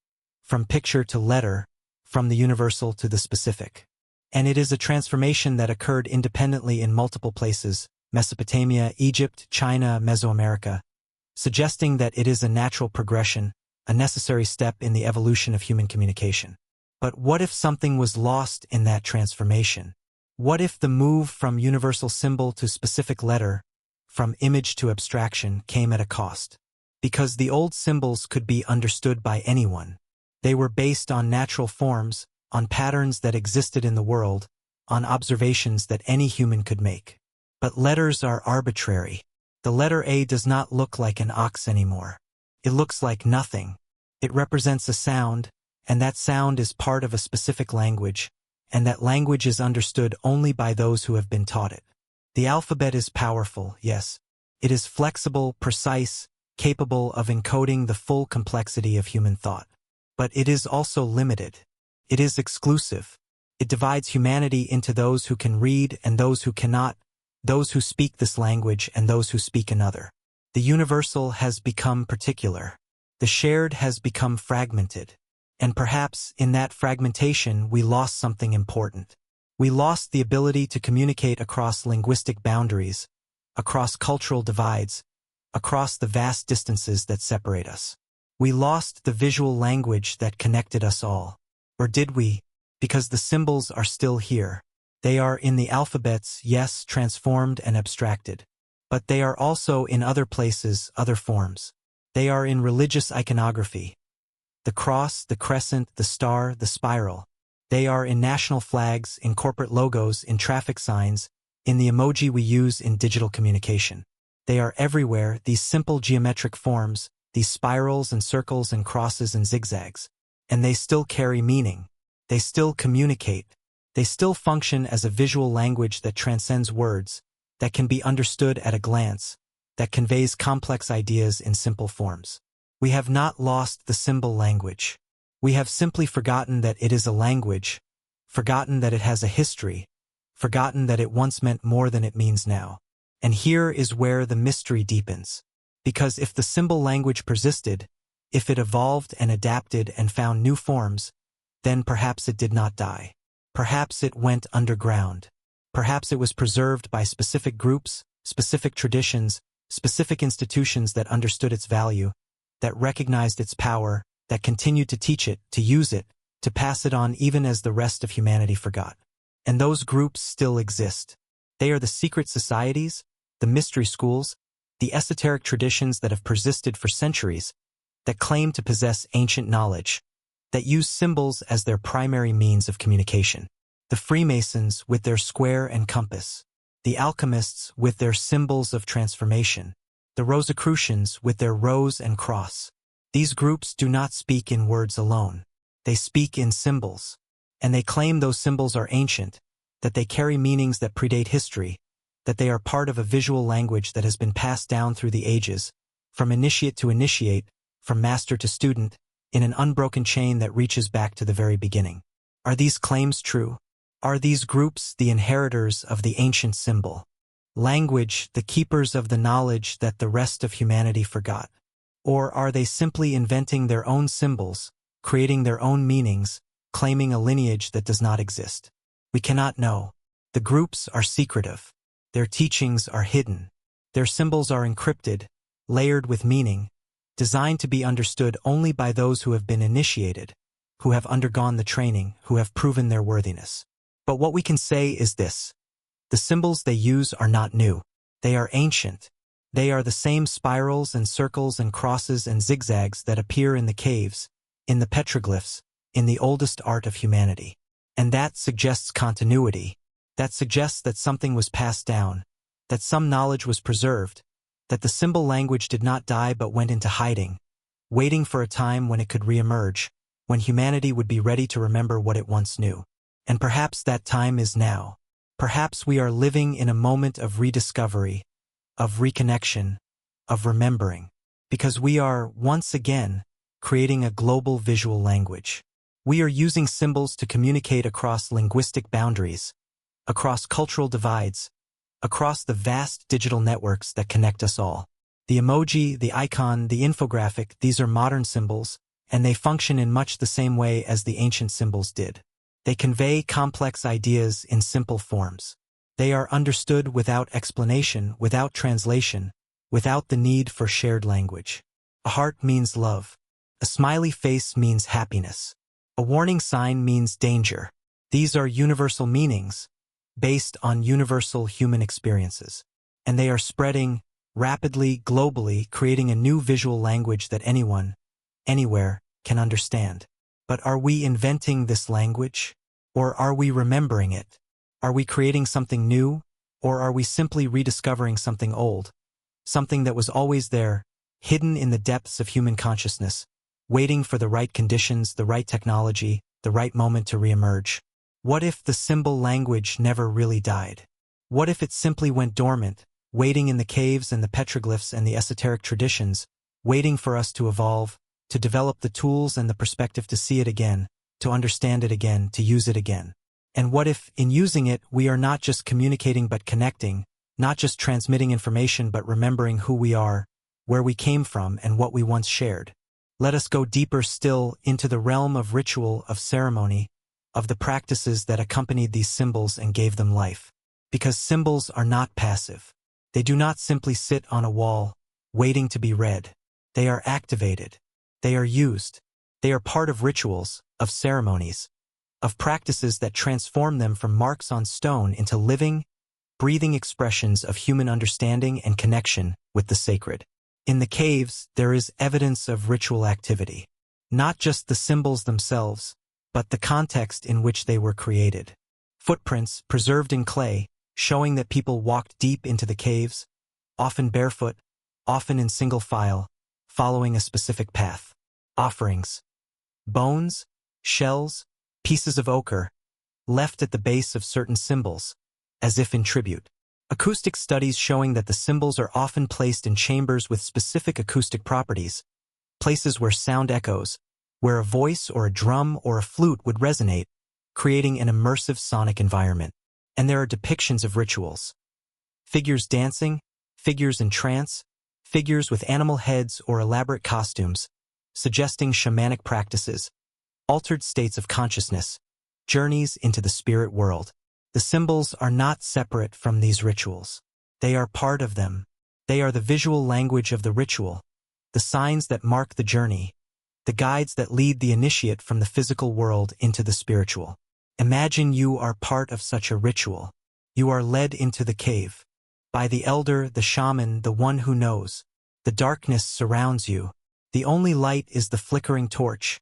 from picture to letter, from the universal to the specific. And it is a transformation that occurred independently in multiple places: Mesopotamia, Egypt, China, Mesoamerica, suggesting that it is a natural progression, a necessary step in the evolution of human communication. But what if something was lost in that transformation? What if the move from universal symbol to specific letter, from image to abstraction, came at a cost? Because the old symbols could be understood by anyone. They were based on natural forms, on patterns that existed in the world, on observations that any human could make. But letters are arbitrary. The letter A does not look like an ox anymore. It looks like nothing. It represents a sound, and that sound is part of a specific language, and that language is understood only by those who have been taught it. The alphabet is powerful, yes. It is flexible, precise, capable of encoding the full complexity of human thought. But it is also limited. It is exclusive. It divides humanity into those who can read and those who cannot, those who speak this language and those who speak another. The universal has become particular. The shared has become fragmented. And perhaps in that fragmentation we lost something important. We lost the ability to communicate across linguistic boundaries, across cultural divides, across the vast distances that separate us. We lost the visual language that connected us all. Or did we? Because the symbols are still here. They are in the alphabets, yes, transformed and abstracted. But they are also in other places, other forms. They are in religious iconography. The cross, the crescent, the star, the spiral. They are in national flags, in corporate logos, in traffic signs, in the emoji we use in digital communication. They are everywhere, these simple geometric forms, these spirals and circles and crosses and zigzags. And they still carry meaning. They still communicate. They still function as a visual language that transcends words, that can be understood at a glance, that conveys complex ideas in simple forms. We have not lost the symbol language. We have simply forgotten that it is a language, forgotten that it has a history, forgotten that it once meant more than it means now. And here is where the mystery deepens. Because if the symbol language persisted, if it evolved and adapted and found new forms, then perhaps it did not die. Perhaps it went underground. Perhaps it was preserved by specific groups, specific traditions, specific institutions that understood its value, that recognized its power, that continued to teach it, to use it, to pass it on even as the rest of humanity forgot. And those groups still exist. They are the secret societies, the mystery schools, the esoteric traditions that have persisted for centuries, that claim to possess ancient knowledge, that use symbols as their primary means of communication. The Freemasons with their square and compass, the alchemists with their symbols of transformation, the Rosicrucians with their rose and cross. These groups do not speak in words alone. They speak in symbols. And they claim those symbols are ancient, that they carry meanings that predate history, that they are part of a visual language that has been passed down through the ages, from initiate to initiate, from master to student, in an unbroken chain that reaches back to the very beginning. Are these claims true? Are these groups the inheritors of the ancient symbol? Language, the keepers of the knowledge that the rest of humanity forgot? Or are they simply inventing their own symbols, creating their own meanings, claiming a lineage that does not exist? We cannot know. The groups are secretive. Their teachings are hidden. Their symbols are encrypted, layered with meaning, designed to be understood only by those who have been initiated, who have undergone the training, who have proven their worthiness. But what we can say is this: the symbols they use are not new. They are ancient. They are the same spirals and circles and crosses and zigzags that appear in the caves, in the petroglyphs, in the oldest art of humanity. And that suggests continuity. That suggests that something was passed down, that some knowledge was preserved, that the symbol language did not die but went into hiding, waiting for a time when it could reemerge, when humanity would be ready to remember what it once knew. And perhaps that time is now. Perhaps we are living in a moment of rediscovery, of reconnection, of remembering. Because we are, once again, creating a global visual language. We are using symbols to communicate across linguistic boundaries, across cultural divides, across the vast digital networks that connect us all. The emoji, the icon, the infographic, these are modern symbols, and they function in much the same way as the ancient symbols did. They convey complex ideas in simple forms. They are understood without explanation, without translation, without the need for shared language. A heart means love. A smiley face means happiness. A warning sign means danger. These are universal meanings, based on universal human experiences. And they are spreading rapidly, globally, creating a new visual language that anyone, anywhere, can understand. But are we inventing this language? Or are we remembering it? Are we creating something new? Or are we simply rediscovering something old? Something that was always there, hidden in the depths of human consciousness, waiting for the right conditions, the right technology, the right moment to reemerge. What if the symbol language never really died? What if it simply went dormant, waiting in the caves and the petroglyphs and the esoteric traditions, waiting for us to evolve, to develop the tools and the perspective to see it again, to understand it again, to use it again? And what if, in using it, we are not just communicating but connecting, not just transmitting information but remembering who we are, where we came from, and what we once shared? Let us go deeper still into the realm of ritual, of ceremony, of the practices that accompanied these symbols and gave them life. Because symbols are not passive. They do not simply sit on a wall, waiting to be read. They are activated. They are used. They are part of rituals, of ceremonies, of practices that transform them from marks on stone into living, breathing expressions of human understanding and connection with the sacred. In the caves, there is evidence of ritual activity. Not just the symbols themselves, but the context in which they were created. Footprints, preserved in clay, showing that people walked deep into the caves, often barefoot, often in single file, following a specific path. Offerings. Bones, shells, pieces of ochre, left at the base of certain symbols, as if in tribute. Acoustic studies showing that the symbols are often placed in chambers with specific acoustic properties, places where sound echoes, where a voice or a drum or a flute would resonate, creating an immersive sonic environment. And there are depictions of rituals. Figures dancing, figures in trance, figures with animal heads or elaborate costumes, suggesting shamanic practices, altered states of consciousness, journeys into the spirit world. The symbols are not separate from these rituals. They are part of them. They are the visual language of the ritual, the signs that mark the journey, the guides that lead the initiate from the physical world into the spiritual. Imagine you are part of such a ritual. You are led into the cave. By the elder, the shaman, the one who knows. The darkness surrounds you. The only light is the flickering torch,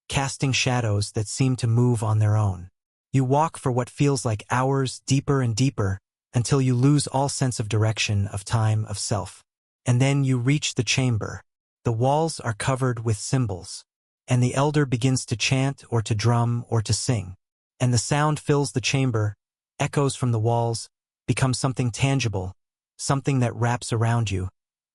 casting shadows that seem to move on their own. You walk for what feels like hours, deeper and deeper, until you lose all sense of direction, of time, of self. And then you reach the chamber. The walls are covered with symbols, and the elder begins to chant or to drum or to sing. And the sound fills the chamber, echoes from the walls, becomes something tangible, something that wraps around you,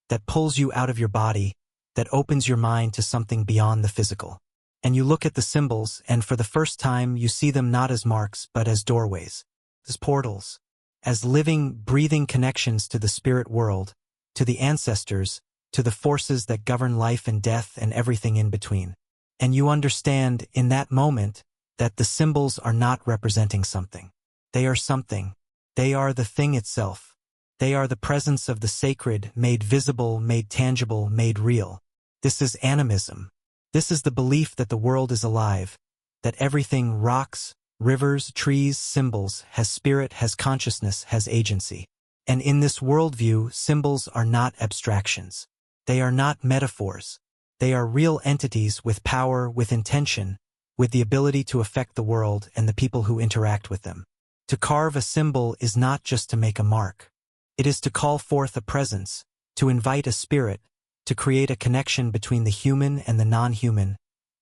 that pulls you out of your body, that opens your mind to something beyond the physical. And you look at the symbols, and for the first time you see them not as marks but as doorways, as portals, as living, breathing connections to the spirit world, to the ancestors, to the forces that govern life and death and everything in between. And you understand, in that moment, that the symbols are not representing something. They are something. They are the thing itself. They are the presence of the sacred, made visible, made tangible, made real. This is animism. This is the belief that the world is alive, that everything, rocks, rivers, trees, symbols, has spirit, has consciousness, has agency. And in this worldview, symbols are not abstractions. They are not metaphors. They are real entities with power, with intention, with the ability to affect the world and the people who interact with them. To carve a symbol is not just to make a mark. It is to call forth a presence, to invite a spirit, to create a connection between the human and the non-human,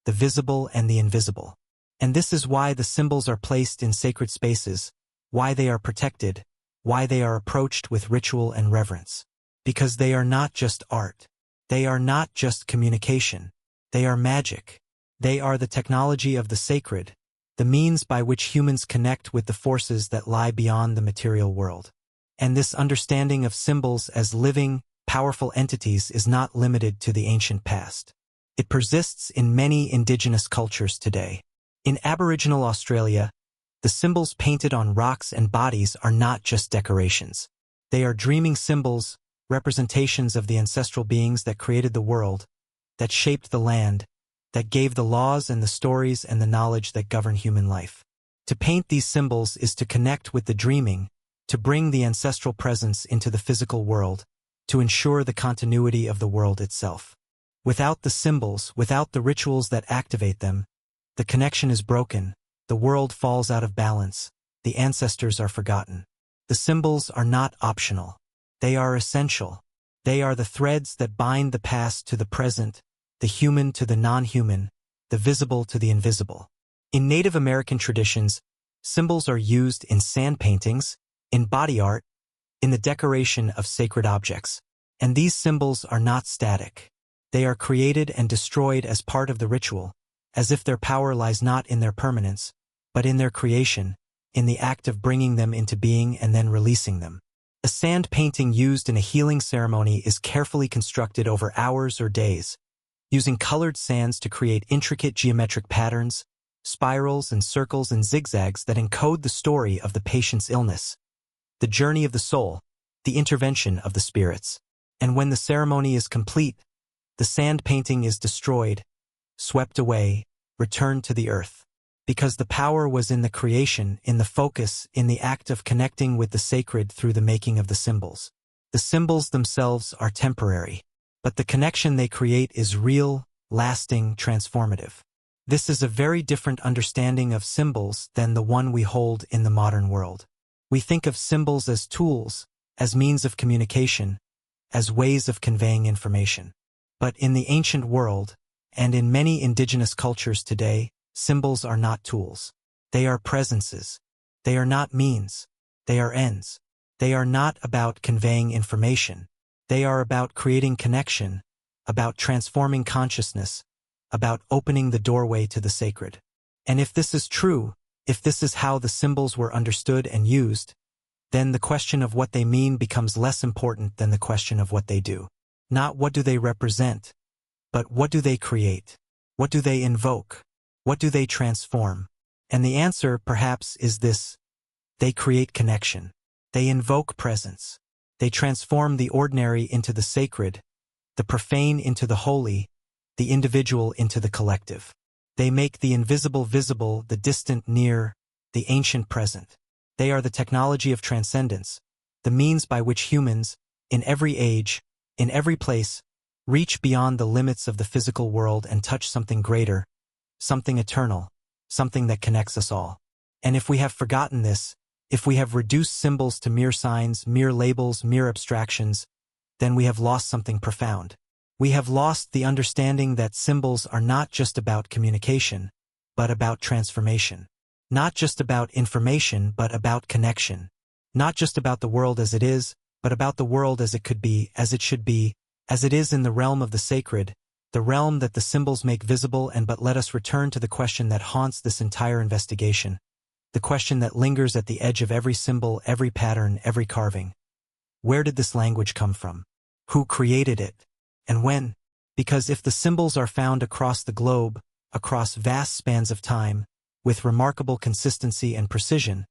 the visible and the invisible. And this is why the symbols are placed in sacred spaces, why they are protected, why they are approached with ritual and reverence. because they are not just art. They are not just communication. They are magic. They are the technology of the sacred, the means by which humans connect with the forces that lie beyond the material world. And this understanding of symbols as living, powerful entities is not limited to the ancient past. It persists in many indigenous cultures today. In Aboriginal Australia, the symbols painted on rocks and bodies are not just decorations. They are dreaming symbols, representations of the ancestral beings that created the world, that shaped the land, that gave the laws and the stories and the knowledge that govern human life. To paint these symbols is to connect with the dreaming, to bring the ancestral presence into the physical world, to ensure the continuity of the world itself. Without the symbols, without the rituals that activate them, the connection is broken, the world falls out of balance, the ancestors are forgotten. The symbols are not optional. They are essential. They are the threads that bind the past to the present, the human to the non-human, the visible to the invisible. In Native American traditions, symbols are used in sand paintings, in body art, in the decoration of sacred objects. And these symbols are not static. They are created and destroyed as part of the ritual, as if their power lies not in their permanence, but in their creation, in the act of bringing them into being and then releasing them. A sand painting used in a healing ceremony is carefully constructed over hours or days, using colored sands to create intricate geometric patterns, spirals and circles and zigzags that encode the story of the patient's illness, the journey of the soul, the intervention of the spirits. And when the ceremony is complete, the sand painting is destroyed, swept away, returned to the earth. Because the power was in the creation, in the focus, in the act of connecting with the sacred through the making of the symbols. The symbols themselves are temporary, but the connection they create is real, lasting, transformative. This is a very different understanding of symbols than the one we hold in the modern world. We think of symbols as tools, as means of communication, as ways of conveying information. But in the ancient world, and in many indigenous cultures today, symbols are not tools. They are presences. They are not means. They are ends. They are not about conveying information. They are about creating connection, about transforming consciousness, about opening the doorway to the sacred. And if this is true, if this is how the symbols were understood and used, then the question of what they mean becomes less important than the question of what they do. Not what do they represent, but what do they create? What do they invoke? What do they transform? And the answer, perhaps, is this: they create connection. They invoke presence. They transform the ordinary into the sacred, the profane into the holy, the individual into the collective. They make the invisible visible, the distant near, the ancient present. They are the technology of transcendence, the means by which humans, in every age, in every place, reach beyond the limits of the physical world and touch something greater, something eternal, something that connects us all. And if we have forgotten this, if we have reduced symbols to mere signs, mere labels, mere abstractions, then we have lost something profound. We have lost the understanding that symbols are not just about communication, but about transformation. Not just about information, but about connection. Not just about the world as it is, but about the world as it could be, as it should be, as it is in the realm of the sacred, the realm that the symbols make visible. And but let us return to the question that haunts this entire investigation, the question that lingers at the edge of every symbol, every pattern, every carving. Where did this language come from? Who created it? And when? Because if the symbols are found across the globe, across vast spans of time, with remarkable consistency and precision,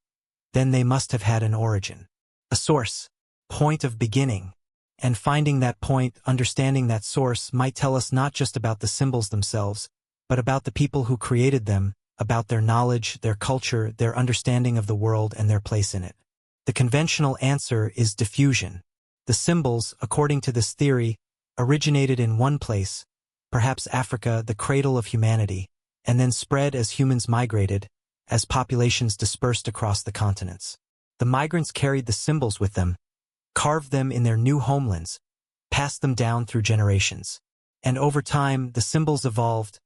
then they must have had an origin, a source, point of beginning. And finding that point, understanding that source, might tell us not just about the symbols themselves, but about the people who created them, about their knowledge, their culture, their understanding of the world and their place in it. The conventional answer is diffusion. The symbols, according to this theory, originated in one place, perhaps Africa, the cradle of humanity, and then spread as humans migrated, as populations dispersed across the continents. The migrants carried the symbols with them, carved them in their new homelands, passed them down through generations. And over time, the symbols evolved,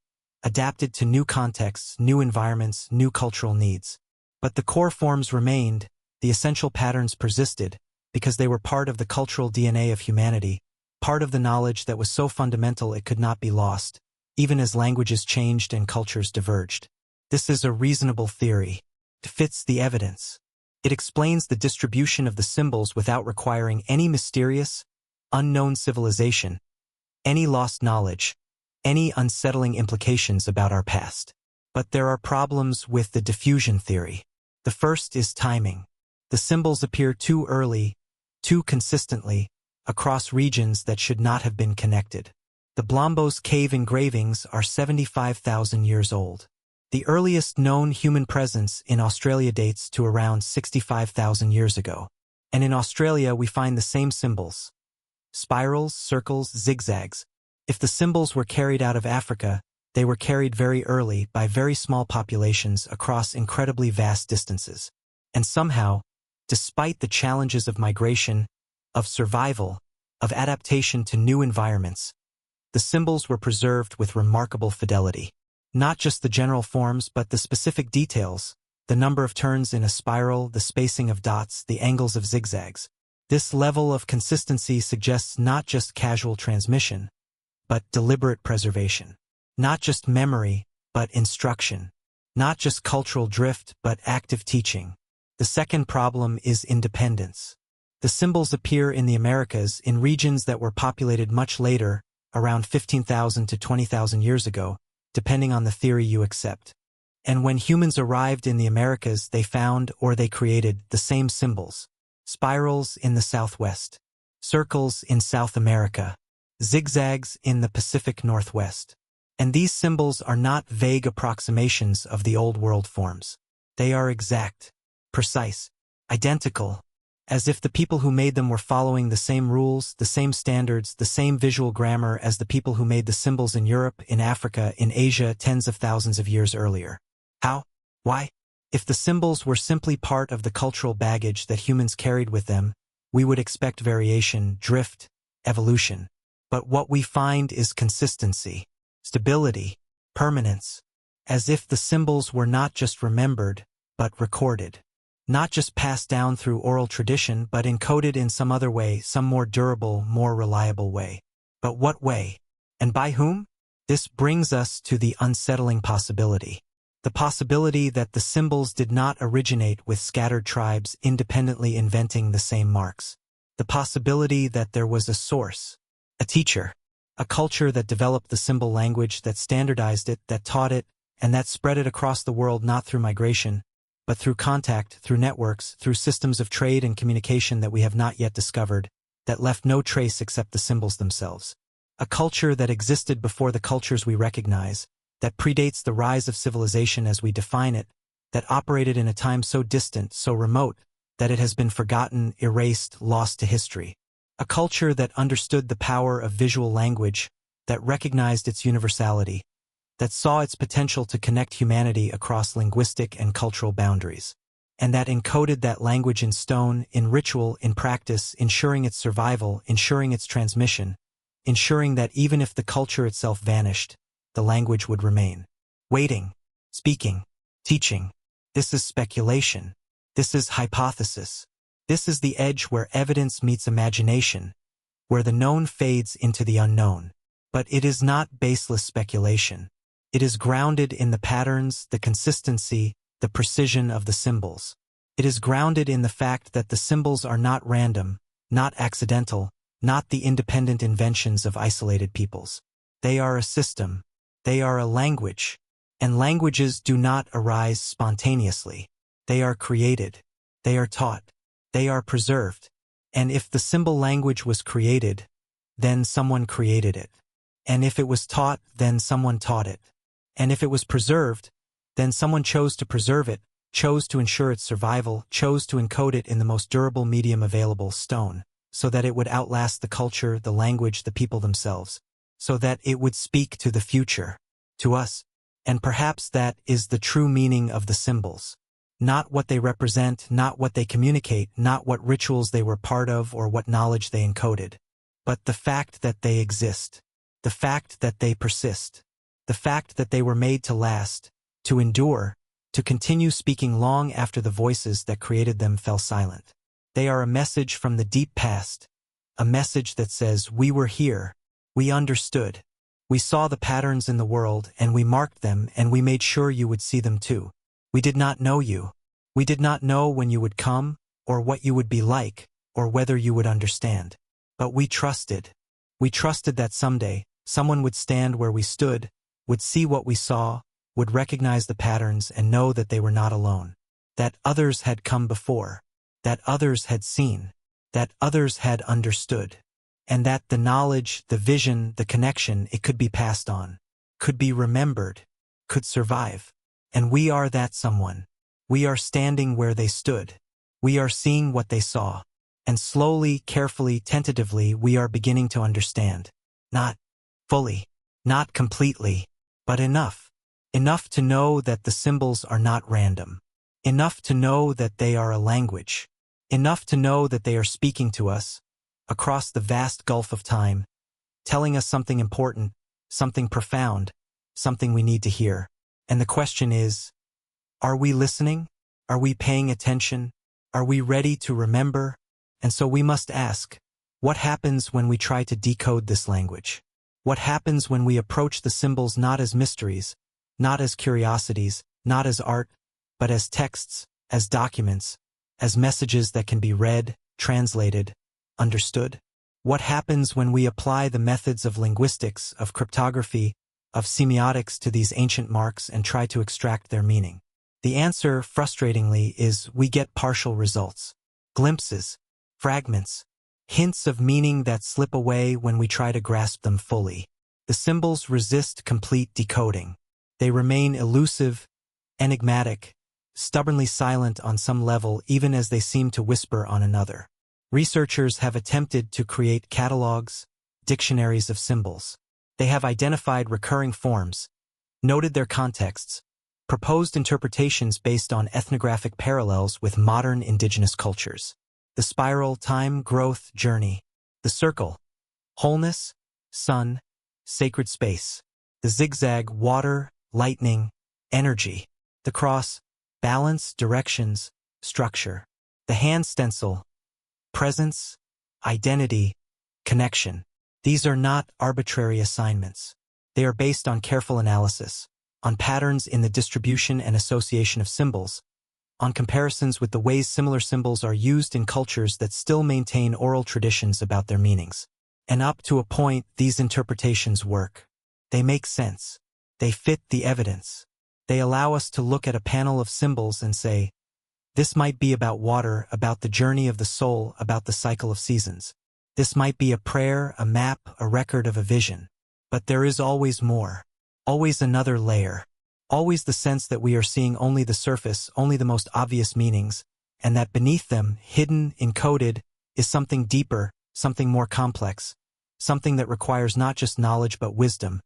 adapted to new contexts, new environments, new cultural needs. But the core forms remained, the essential patterns persisted, because they were part of the cultural DNA of humanity, part of the knowledge that was so fundamental it could not be lost, even as languages changed and cultures diverged. This is a reasonable theory. It fits the evidence. It explains the distribution of the symbols without requiring any mysterious, unknown civilization, any lost knowledge, any unsettling implications about our past. But there are problems with the diffusion theory. The first is timing. The symbols appear too early, too consistently, across regions that should not have been connected. The Blombos cave engravings are 75,000 years old. The earliest known human presence in Australia dates to around 65,000 years ago. And in Australia we find the same symbols: spirals, circles, zigzags. If the symbols were carried out of Africa, they were carried very early by very small populations across incredibly vast distances. And somehow, despite the challenges of migration, of survival, of adaptation to new environments, the symbols were preserved with remarkable fidelity. Not just the general forms but the specific details, the number of turns in a spiral, the spacing of dots, the angles of zigzags. This level of consistency suggests not just casual transmission, but deliberate preservation. Not just memory, but instruction. Not just cultural drift, but active teaching. The second problem is independence. The symbols appear in the Americas in regions that were populated much later, around 15,000 to 20,000 years ago, depending on the theory you accept. And when humans arrived in the Americas, they found or they created the same symbols. Spirals in the Southwest, circles in South America, zigzags in the Pacific Northwest. And these symbols are not vague approximations of the Old World forms. They are exact, precise, identical, as if the people who made them were following the same rules, the same standards, the same visual grammar as the people who made the symbols in Europe, in Africa, in Asia tens of thousands of years earlier. How? Why? If the symbols were simply part of the cultural baggage that humans carried with them, we would expect variation, drift, evolution. But what we find is consistency, stability, permanence, as if the symbols were not just remembered, but recorded. Not just passed down through oral tradition, but encoded in some other way, some more durable, more reliable way. But what way? And by whom? This brings us to the unsettling possibility. The possibility that the symbols did not originate with scattered tribes independently inventing the same marks. The possibility that there was a source, a teacher, a culture that developed the symbol language, that standardized it, that taught it, and that spread it across the world not through migration, but through contact, through networks, through systems of trade and communication that we have not yet discovered, that left no trace except the symbols themselves. A culture that existed before the cultures we recognize, that predates the rise of civilization as we define it, that operated in a time so distant, so remote, that it has been forgotten, erased, lost to history. A culture that understood the power of visual language, that recognized its universality, that saw its potential to connect humanity across linguistic and cultural boundaries, and that encoded that language in stone, in ritual, in practice, ensuring its survival, ensuring its transmission, ensuring that even if the culture itself vanished, the language would remain. Waiting, speaking, teaching. This is speculation. This is hypothesis. This is the edge where evidence meets imagination, where the known fades into the unknown. But it is not baseless speculation. It is grounded in the patterns, the consistency, the precision of the symbols. It is grounded in the fact that the symbols are not random, not accidental, not the independent inventions of isolated peoples. They are a system. They are a language. And languages do not arise spontaneously. They are created. They are taught. They are preserved. And if the symbol language was created, then someone created it. And if it was taught, then someone taught it. And if it was preserved, then someone chose to preserve it, chose to ensure its survival, chose to encode it in the most durable medium available, stone, so that it would outlast the culture, the language, the people themselves, so that it would speak to the future, to us. And perhaps that is the true meaning of the symbols. Not what they represent, not what they communicate, not what rituals they were part of or what knowledge they encoded, but the fact that they exist, the fact that they persist. The fact that they were made to last, to endure, to continue speaking long after the voices that created them fell silent. They are a message from the deep past, a message that says, we were here, we understood. We saw the patterns in the world and we marked them and we made sure you would see them too. We did not know you. We did not know when you would come, or what you would be like, or whether you would understand. But we trusted. We trusted that someday, someone would stand where we stood, would see what we saw, would recognize the patterns and know that they were not alone. That others had come before. That others had seen. That others had understood. And that the knowledge, the vision, the connection, it could be passed on, could be remembered, could survive. And we are that someone. We are standing where they stood. We are seeing what they saw. And slowly, carefully, tentatively, we are beginning to understand. Not fully, not completely, but enough. Enough to know that the symbols are not random. Enough to know that they are a language. Enough to know that they are speaking to us, across the vast gulf of time, telling us something important, something profound, something we need to hear. And the question is, are we listening? Are we paying attention? Are we ready to remember? And so we must ask, what happens when we try to decode this language? What happens when we approach the symbols not as mysteries, not as curiosities, not as art, but as texts, as documents, as messages that can be read, translated, understood? What happens when we apply the methods of linguistics, of cryptography, of semiotics to these ancient marks and try to extract their meaning? The answer, frustratingly, is we get partial results. Glimpses, fragments, hints of meaning that slip away when we try to grasp them fully. The symbols resist complete decoding. They remain elusive, enigmatic, stubbornly silent on some level even as they seem to whisper on another. Researchers have attempted to create catalogs, dictionaries of symbols. They have identified recurring forms, noted their contexts, proposed interpretations based on ethnographic parallels with modern indigenous cultures. The spiral, time, growth, journey. The circle, wholeness, sun, sacred space. The zigzag, water, lightning, energy. The cross, balance, directions, structure. The hand stencil, presence, identity, connection. These are not arbitrary assignments. They are based on careful analysis, on patterns in the distribution and association of symbols, on comparisons with the ways similar symbols are used in cultures that still maintain oral traditions about their meanings. And up to a point, these interpretations work. They make sense. They fit the evidence. They allow us to look at a panel of symbols and say, this might be about water, about the journey of the soul, about the cycle of seasons. This might be a prayer, a map, a record of a vision. But there is always more. Always another layer. Always the sense that we are seeing only the surface, only the most obvious meanings, and that beneath them, hidden, encoded, is something deeper, something more complex, something that requires not just knowledge but wisdom,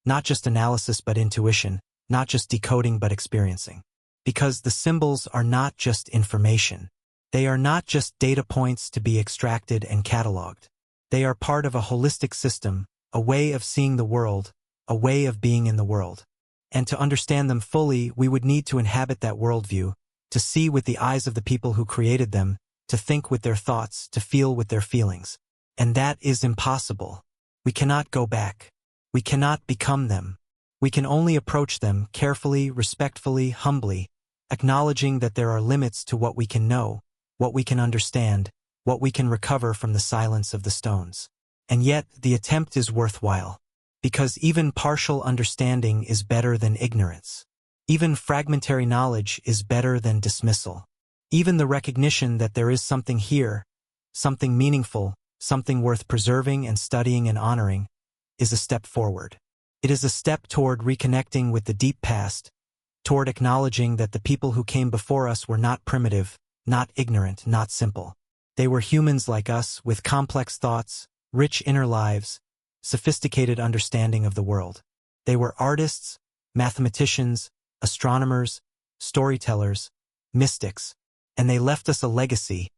not just analysis but intuition, not just decoding but experiencing. Because the symbols are not just information. They are not just data points to be extracted and cataloged. They are part of a holistic system, a way of seeing the world, a way of being in the world. And to understand them fully, we would need to inhabit that worldview, to see with the eyes of the people who created them, to think with their thoughts, to feel with their feelings. And that is impossible. We cannot go back. We cannot become them. We can only approach them carefully, respectfully, humbly, acknowledging that there are limits to what we can know, what we can understand, what we can recover from the silence of the stones. And yet, the attempt is worthwhile. Because even partial understanding is better than ignorance. Even fragmentary knowledge is better than dismissal. Even the recognition that there is something here, something meaningful, something worth preserving and studying and honoring, is a step forward. It is a step toward reconnecting with the deep past, toward acknowledging that the people who came before us were not primitive, not ignorant, not simple. They were humans like us, with complex thoughts, rich inner lives, sophisticated understanding of the world. They were artists, mathematicians, astronomers, storytellers, mystics, and they left us a legacy,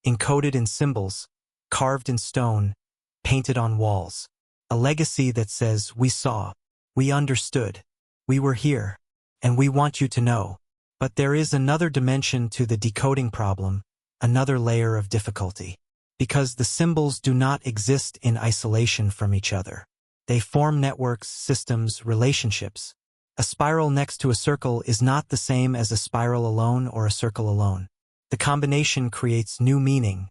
encoded in symbols, carved in stone, painted on walls. A legacy that says, we saw, we understood, we were here, and we want you to know. But there is another dimension to the decoding problem, another layer of difficulty. Because the symbols do not exist in isolation from each other. They form networks, systems, relationships. A spiral next to a circle is not the same as a spiral alone or a circle alone. The combination creates new meaning,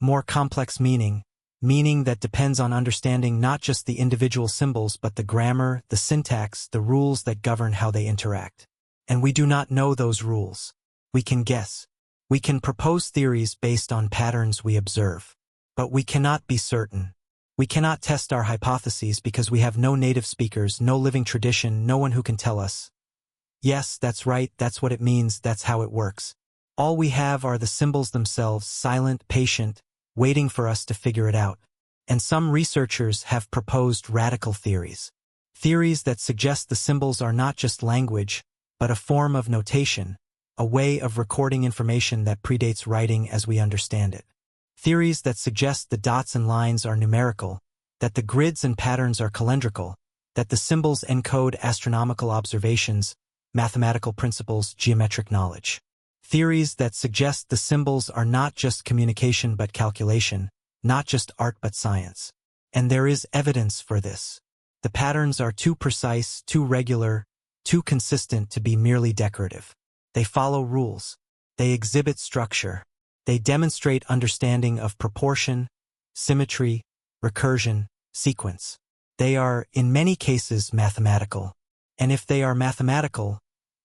more complex meaning, meaning that depends on understanding not just the individual symbols but the grammar, the syntax, the rules that govern how they interact. And we do not know those rules. We can guess. We can propose theories based on patterns we observe. But we cannot be certain. We cannot test our hypotheses because we have no native speakers, no living tradition, no one who can tell us, yes, that's right, that's what it means, that's how it works. All we have are the symbols themselves, silent, patient, waiting for us to figure it out. And some researchers have proposed radical theories. Theories that suggest the symbols are not just language, but a form of notation, a way of recording information that predates writing as we understand it. Theories that suggest the dots and lines are numerical, that the grids and patterns are calendrical, that the symbols encode astronomical observations, mathematical principles, geometric knowledge. Theories that suggest the symbols are not just communication but calculation, not just art but science. And there is evidence for this. The patterns are too precise, too regular, too consistent to be merely decorative. They follow rules. They exhibit structure. They demonstrate understanding of proportion, symmetry, recursion, sequence. They are, in many cases, mathematical. And if they are mathematical,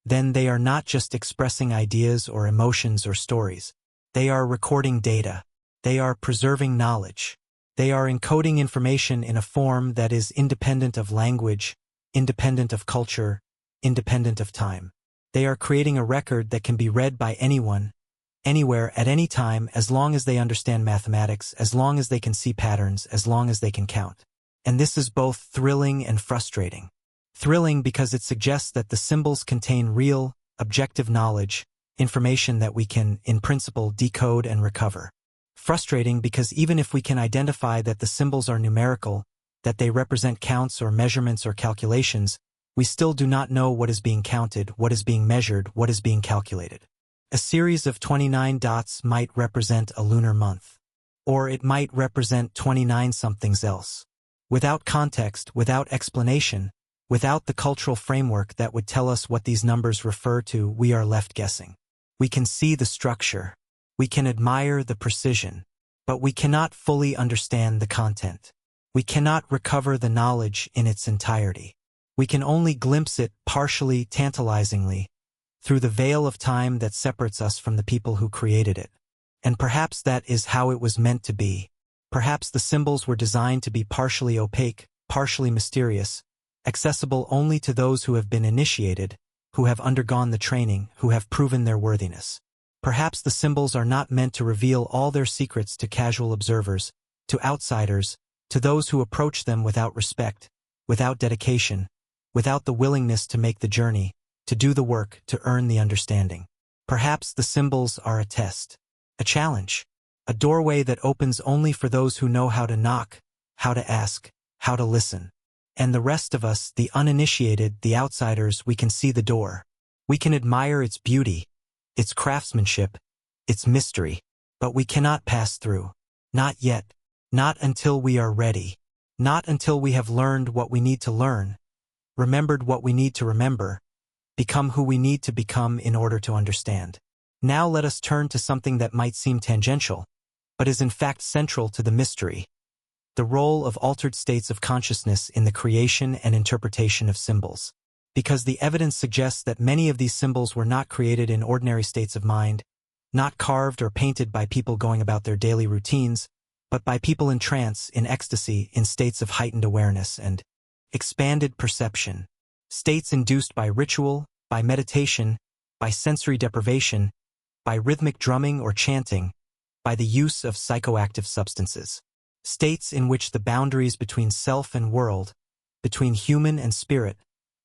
then they are not just expressing ideas or emotions or stories. They are recording data. They are preserving knowledge. They are encoding information in a form that is independent of language, independent of culture, independent of time. They are creating a record that can be read by anyone, anywhere at any time, as long as they understand mathematics, as long as they can see patterns, as long as they can count. And this is both thrilling and frustrating. Thrilling because it suggests that the symbols contain real, objective knowledge, information that we can, in principle, decode and recover. Frustrating because even if we can identify that the symbols are numerical, that they represent counts or measurements or calculations, we still do not know what is being counted, what is being measured, what is being calculated. A series of 29 dots might represent a lunar month. Or it might represent 29 somethings else. Without context, without explanation, without the cultural framework that would tell us what these numbers refer to, we are left guessing. We can see the structure. We can admire the precision. But we cannot fully understand the content. We cannot recover the knowledge in its entirety. We can only glimpse it partially, tantalizingly, through the veil of time that separates us from the people who created it. And perhaps that is how it was meant to be. Perhaps the symbols were designed to be partially opaque, partially mysterious, accessible only to those who have been initiated, who have undergone the training, who have proven their worthiness. Perhaps the symbols are not meant to reveal all their secrets to casual observers, to outsiders, to those who approach them without respect, without dedication, without the willingness to make the journey, to do the work, to earn the understanding. Perhaps the symbols are a test, a challenge, a doorway that opens only for those who know how to knock, how to ask, how to listen. And the rest of us, the uninitiated, the outsiders, we can see the door. We can admire its beauty, its craftsmanship, its mystery, but we cannot pass through. Not yet. Not until we are ready. Not until we have learned what we need to learn, remembered what we need to remember, become who we need to become in order to understand. Now let us turn to something that might seem tangential, but is in fact central to the mystery: the role of altered states of consciousness in the creation and interpretation of symbols. Because the evidence suggests that many of these symbols were not created in ordinary states of mind, not carved or painted by people going about their daily routines, but by people in trance, in ecstasy, in states of heightened awareness and expanded perception. States induced by ritual, by meditation, by sensory deprivation, by rhythmic drumming or chanting, by the use of psychoactive substances. States in which the boundaries between self and world, between human and spirit,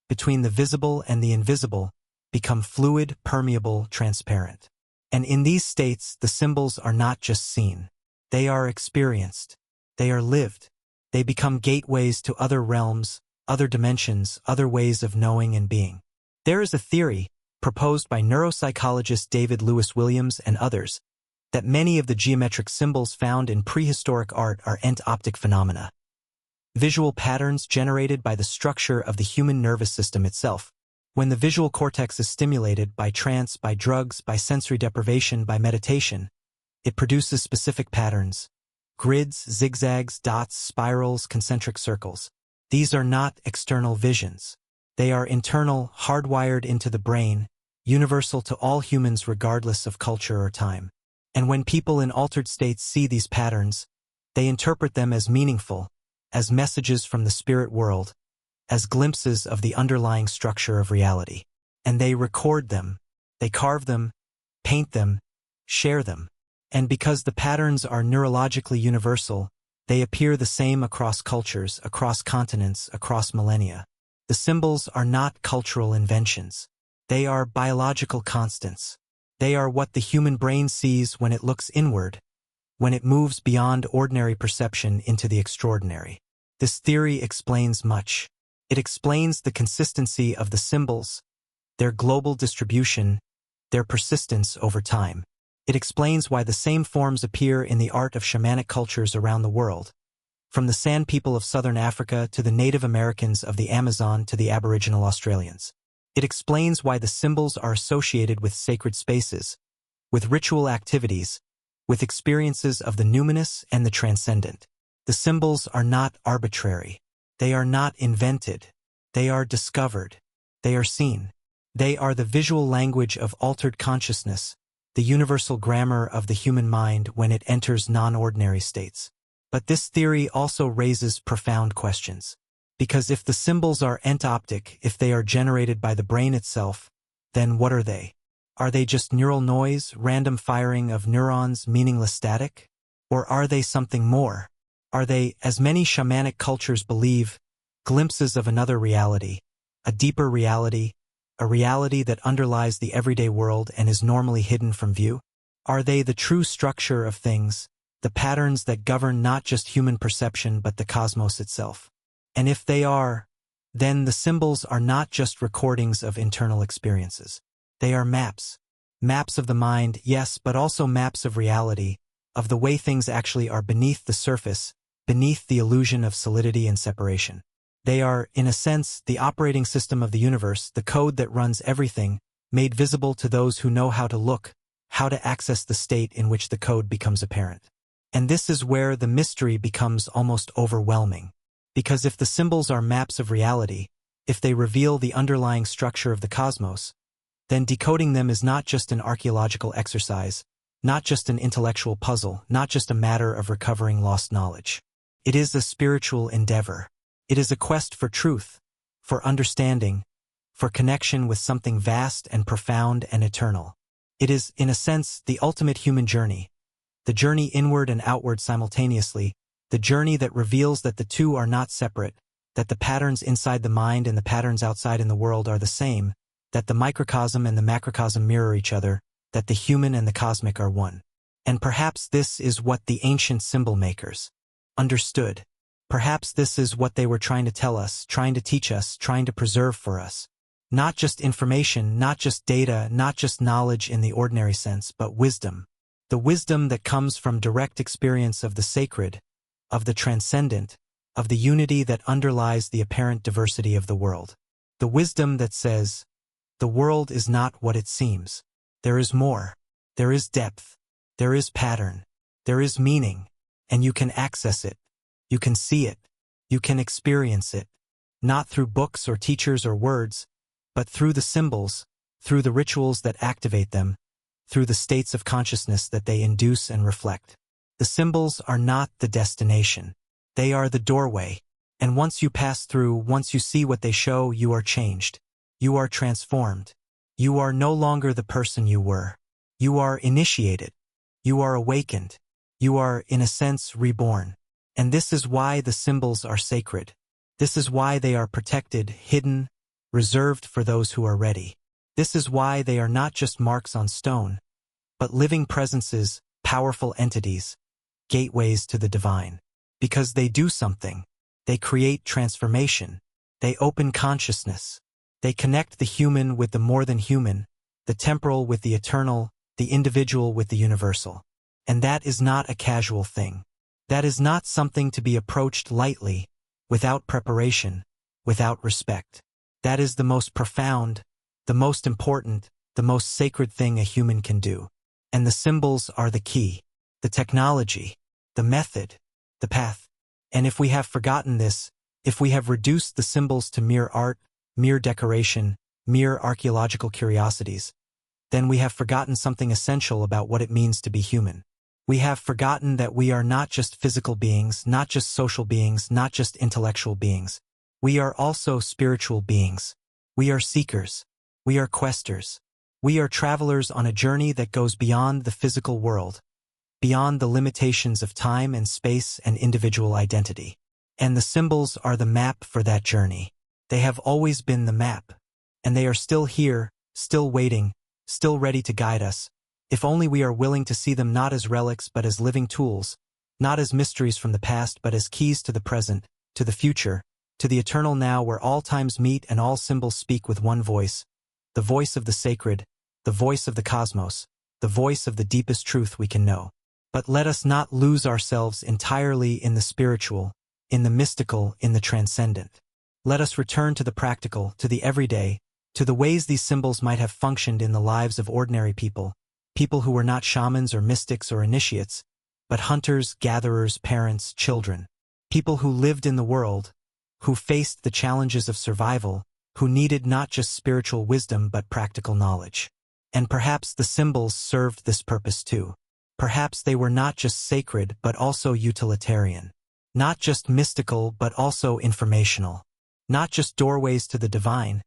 between the visible and the invisible, become fluid, permeable, transparent. And in these states, the symbols are not just seen. They are experienced. They are lived. They become gateways to other realms, other dimensions, other ways of knowing and being. There is a theory, proposed by neuropsychologist David Lewis Williams and others, that many of the geometric symbols found in prehistoric art are ent-optic phenomena, visual patterns generated by the structure of the human nervous system itself. When the visual cortex is stimulated by trance, by drugs, by sensory deprivation, by meditation, it produces specific patterns: grids, zigzags, dots, spirals, concentric circles. These are not external visions. They are internal, hardwired into the brain, universal to all humans regardless of culture or time. And when people in altered states see these patterns, they interpret them as meaningful, as messages from the spirit world, as glimpses of the underlying structure of reality. And they record them, they carve them, paint them, share them. And because the patterns are neurologically universal, they appear the same across cultures, across continents, across millennia. The symbols are not cultural inventions. They are biological constants. They are what the human brain sees when it looks inward, when it moves beyond ordinary perception into the extraordinary. This theory explains much. It explains the consistency of the symbols, their global distribution, their persistence over time. It explains why the same forms appear in the art of shamanic cultures around the world, from the San people of southern Africa to the Native Americans of the Amazon to the Aboriginal Australians. It explains why the symbols are associated with sacred spaces, with ritual activities, with experiences of the numinous and the transcendent. The symbols are not arbitrary. They are not invented. They are discovered. They are seen. They are the visual language of altered consciousness, the universal grammar of the human mind when it enters non-ordinary states. But this theory also raises profound questions. Because if the symbols are ent-optic, if they are generated by the brain itself, then what are they? Are they just neural noise, random firing of neurons, meaningless static? Or are they something more? Are they, as many shamanic cultures believe, glimpses of another reality, a deeper reality, a reality that underlies the everyday world and is normally hidden from view? Are they the true structure of things, the patterns that govern not just human perception but the cosmos itself? And if they are, then the symbols are not just recordings of internal experiences. They are maps. Maps of the mind, yes, but also maps of reality, of the way things actually are beneath the surface, beneath the illusion of solidity and separation. They are, in a sense, the operating system of the universe, the code that runs everything, made visible to those who know how to look, how to access the state in which the code becomes apparent. And this is where the mystery becomes almost overwhelming. Because if the symbols are maps of reality, if they reveal the underlying structure of the cosmos, then decoding them is not just an archaeological exercise, not just an intellectual puzzle, not just a matter of recovering lost knowledge. It is a spiritual endeavor. It is a quest for truth, for understanding, for connection with something vast and profound and eternal. It is, in a sense, the ultimate human journey, the journey inward and outward simultaneously, the journey that reveals that the two are not separate, that the patterns inside the mind and the patterns outside in the world are the same, that the microcosm and the macrocosm mirror each other, that the human and the cosmic are one. And perhaps this is what the ancient symbol makers understood. Perhaps this is what they were trying to tell us, trying to teach us, trying to preserve for us. Not just information, not just data, not just knowledge in the ordinary sense, but wisdom. The wisdom that comes from direct experience of the sacred, of the transcendent, of the unity that underlies the apparent diversity of the world. The wisdom that says, the world is not what it seems. There is more. There is depth. There is pattern. There is meaning. And you can access it. You can see it. You can experience it. Not through books or teachers or words, but through the symbols, through the rituals that activate them, through the states of consciousness that they induce and reflect. The symbols are not the destination. They are the doorway. And once you pass through, once you see what they show, you are changed. You are transformed. You are no longer the person you were. You are initiated. You are awakened. You are, in a sense, reborn. And this is why the symbols are sacred. This is why they are protected, hidden, reserved for those who are ready. This is why they are not just marks on stone, but living presences, powerful entities, gateways to the divine. Because they do something. They create transformation. They open consciousness. They connect the human with the more than human, the temporal with the eternal, the individual with the universal. And that is not a casual thing. That is not something to be approached lightly, without preparation, without respect. That is the most profound, the most important, the most sacred thing a human can do. And the symbols are the key, the technology, the method, the path. And if we have forgotten this, if we have reduced the symbols to mere art, mere decoration, mere archaeological curiosities, then we have forgotten something essential about what it means to be human. We have forgotten that we are not just physical beings, not just social beings, not just intellectual beings. We are also spiritual beings. We are seekers. We are questers. We are travelers on a journey that goes beyond the physical world, beyond the limitations of time and space and individual identity. And the symbols are the map for that journey. They have always been the map. And they are still here, still waiting, still ready to guide us, if only we are willing to see them not as relics but as living tools, not as mysteries from the past but as keys to the present, to the future, to the eternal now where all times meet and all symbols speak with one voice, the voice of the sacred, the voice of the cosmos, the voice of the deepest truth we can know. But let us not lose ourselves entirely in the spiritual, in the mystical, in the transcendent. Let us return to the practical, to the everyday, to the ways these symbols might have functioned in the lives of ordinary people, people who were not shamans or mystics or initiates, but hunters, gatherers, parents, children, people who lived in the world, who faced the challenges of survival, who needed not just spiritual wisdom but practical knowledge. And perhaps the symbols served this purpose too. Perhaps they were not just sacred but also utilitarian, not just mystical but also informational, not just doorways to the divine,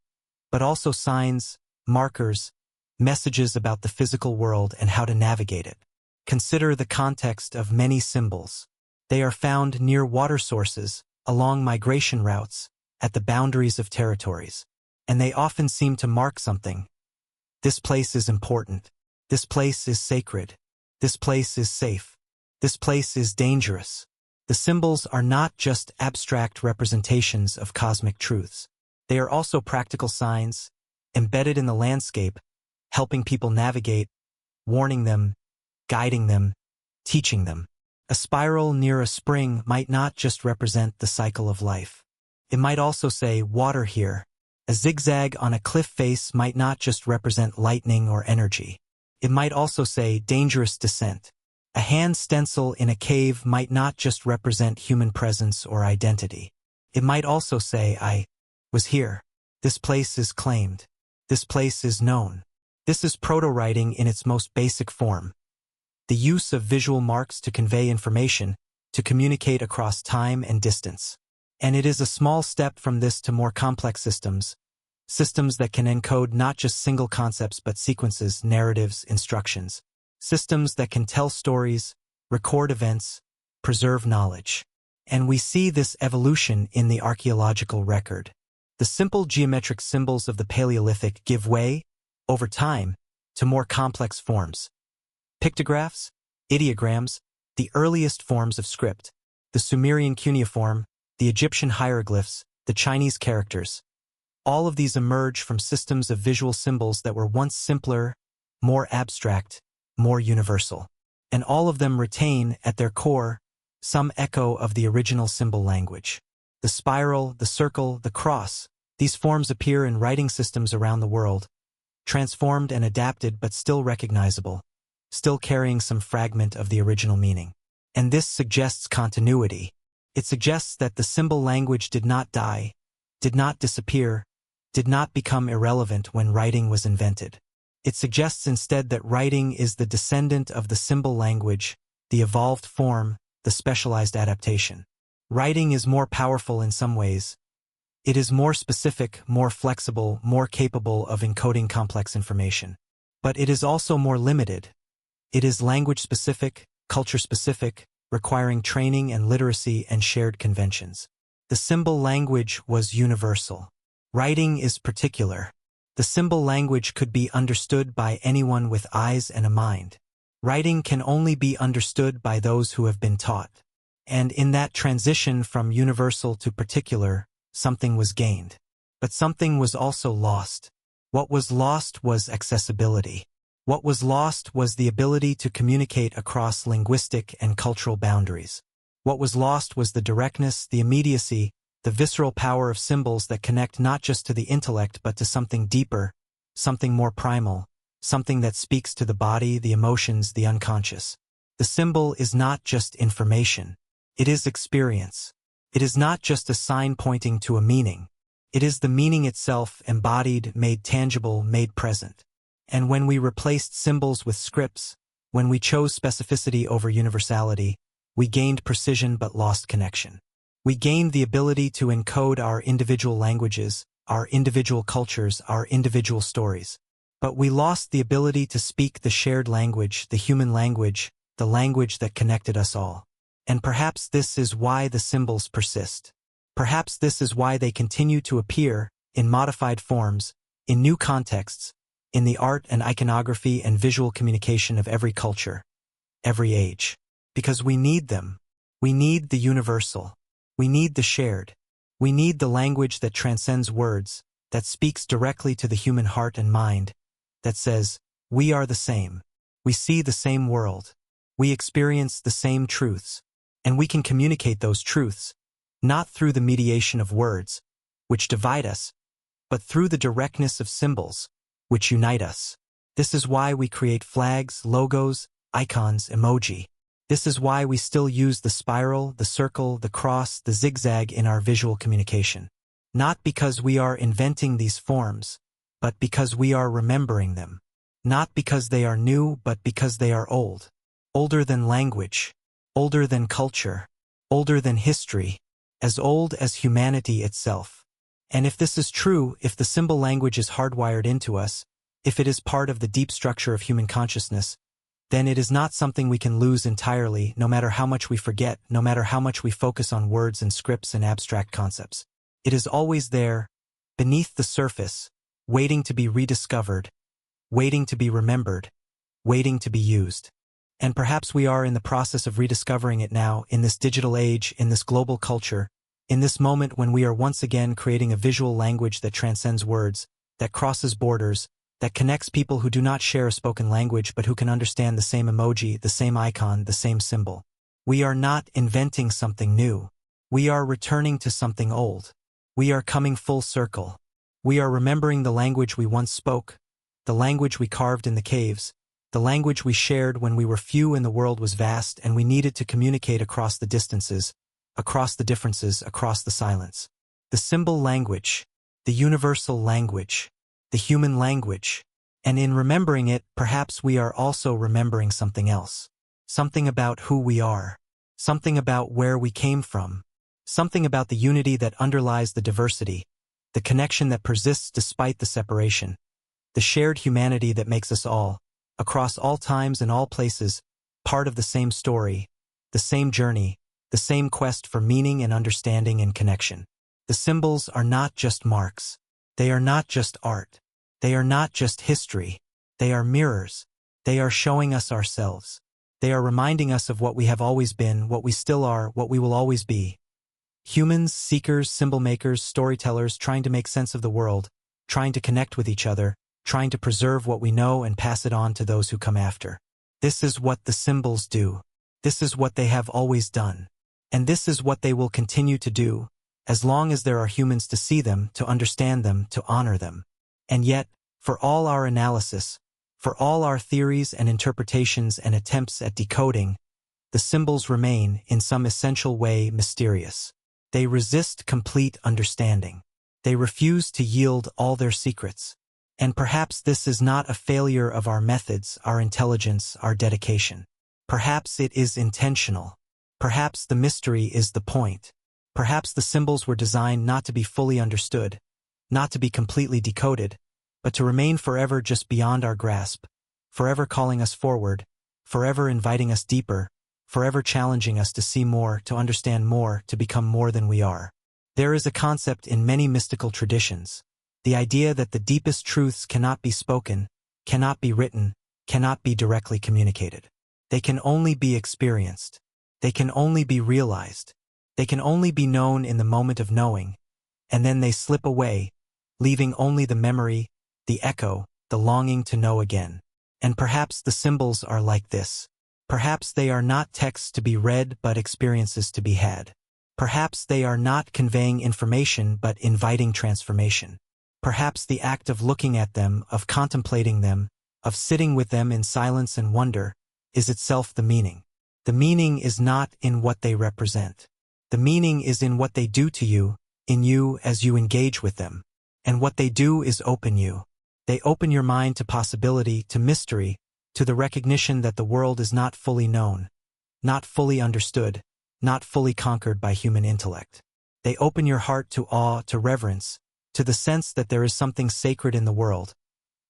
but also signs, markers, messages about the physical world and how to navigate it. Consider the context of many symbols. They are found near water sources, along migration routes, at the boundaries of territories. And they often seem to mark something. This place is important. This place is sacred. This place is safe. This place is dangerous. The symbols are not just abstract representations of cosmic truths. They are also practical signs, embedded in the landscape, helping people navigate, warning them, guiding them, teaching them. A spiral near a spring might not just represent the cycle of life. It might also say, water here. A zigzag on a cliff face might not just represent lightning or energy. It might also say, dangerous descent. A hand stencil in a cave might not just represent human presence or identity. It might also say, I was here. This place is claimed. This place is known. This is proto-writing in its most basic form. The use of visual marks to convey information, to communicate across time and distance. And it is a small step from this to more complex systems that can encode not just single concepts but sequences, narratives, instructions. Systems that can tell stories, record events, preserve knowledge. And we see this evolution in the archaeological record. The simple geometric symbols of the Paleolithic give way, over time, to more complex forms. Pictographs, ideograms, the earliest forms of script, the Sumerian cuneiform, the Egyptian hieroglyphs, the Chinese characters. All of these emerge from systems of visual symbols that were once simpler, more abstract, more universal. And all of them retain, at their core, some echo of the original symbol language. The spiral, the circle, the cross, these forms appear in writing systems around the world, transformed and adapted but still recognizable, still carrying some fragment of the original meaning. And this suggests continuity. It suggests that the symbol language did not die, did not disappear, did not become irrelevant when writing was invented. It suggests instead that writing is the descendant of the symbol language, the evolved form, the specialized adaptation. Writing is more powerful in some ways. It is more specific, more flexible, more capable of encoding complex information. But it is also more limited. It is language-specific, culture-specific, requiring training and literacy and shared conventions. The symbol language was universal. Writing is particular. The symbol language could be understood by anyone with eyes and a mind. Writing can only be understood by those who have been taught. And in that transition from universal to particular, something was gained. But something was also lost. What was lost was accessibility. What was lost was the ability to communicate across linguistic and cultural boundaries. What was lost was the directness, the immediacy, the visceral power of symbols that connect not just to the intellect but to something deeper, something more primal, something that speaks to the body, the emotions, the unconscious. The symbol is not just information. It is experience. It is not just a sign pointing to a meaning. It is the meaning itself embodied, made tangible, made present. And when we replaced symbols with scripts, when we chose specificity over universality, we gained precision but lost connection. We gained the ability to encode our individual languages, our individual cultures, our individual stories. But we lost the ability to speak the shared language, the human language, the language that connected us all. And perhaps this is why the symbols persist. Perhaps this is why they continue to appear, in modified forms, in new contexts, in the art and iconography and visual communication of every culture, every age. Because we need them. We need the universal. We need the shared. We need the language that transcends words, that speaks directly to the human heart and mind, that says, we are the same. We see the same world. We experience the same truths. And we can communicate those truths, not through the mediation of words, which divide us, but through the directness of symbols, which unite us. This is why we create flags, logos, icons, emoji. This is why we still use the spiral, the circle, the cross, the zigzag in our visual communication. Not because we are inventing these forms, but because we are remembering them. Not because they are new, but because they are old. Older than language, older than culture, older than history, as old as humanity itself. And if this is true, if the symbol language is hardwired into us, if it is part of the deep structure of human consciousness, then it is not something we can lose entirely, no matter how much we forget, no matter how much we focus on words and scripts and abstract concepts. It is always there, beneath the surface, waiting to be rediscovered, waiting to be remembered, waiting to be used. And perhaps we are in the process of rediscovering it now, in this digital age, in this global culture, in this moment when we are once again creating a visual language that transcends words, that crosses borders, that connects people who do not share a spoken language but who can understand the same emoji, the same icon, the same symbol. We are not inventing something new. We are returning to something old. We are coming full circle. We are remembering the language we once spoke, the language we carved in the caves, the language we shared when we were few and the world was vast and we needed to communicate across the distances, across the differences, across the silence. The symbol language, the universal language, the human language. And in remembering it, perhaps we are also remembering something else. Something about who we are. Something about where we came from. Something about the unity that underlies the diversity, the connection that persists despite the separation, the shared humanity that makes us all, across all times and all places, part of the same story, the same journey, the same quest for meaning and understanding and connection. The symbols are not just marks. They are not just art. They are not just history. They are mirrors. They are showing us ourselves. They are reminding us of what we have always been, what we still are, what we will always be. Humans, seekers, symbol makers, storytellers trying to make sense of the world, trying to connect with each other, trying to preserve what we know and pass it on to those who come after. This is what the symbols do. This is what they have always done. And this is what they will continue to do, as long as there are humans to see them, to understand them, to honor them. And yet, for all our analysis, for all our theories and interpretations and attempts at decoding, the symbols remain, in some essential way, mysterious. They resist complete understanding. They refuse to yield all their secrets. And perhaps this is not a failure of our methods, our intelligence, our dedication. Perhaps it is intentional. Perhaps the mystery is the point. Perhaps the symbols were designed not to be fully understood, not to be completely decoded, but to remain forever just beyond our grasp, forever calling us forward, forever inviting us deeper, forever challenging us to see more, to understand more, to become more than we are. There is a concept in many mystical traditions, the idea that the deepest truths cannot be spoken, cannot be written, cannot be directly communicated. They can only be experienced. They can only be realized. They can only be known in the moment of knowing, and then they slip away, leaving only the memory, the echo, the longing to know again. And perhaps the symbols are like this. Perhaps they are not texts to be read but experiences to be had. Perhaps they are not conveying information but inviting transformation. Perhaps the act of looking at them, of contemplating them, of sitting with them in silence and wonder, is itself the meaning. The meaning is not in what they represent. The meaning is in what they do to you, in you as you engage with them. And what they do is open you. They open your mind to possibility, to mystery, to the recognition that the world is not fully known, not fully understood, not fully conquered by human intellect. They open your heart to awe, to reverence, to the sense that there is something sacred in the world,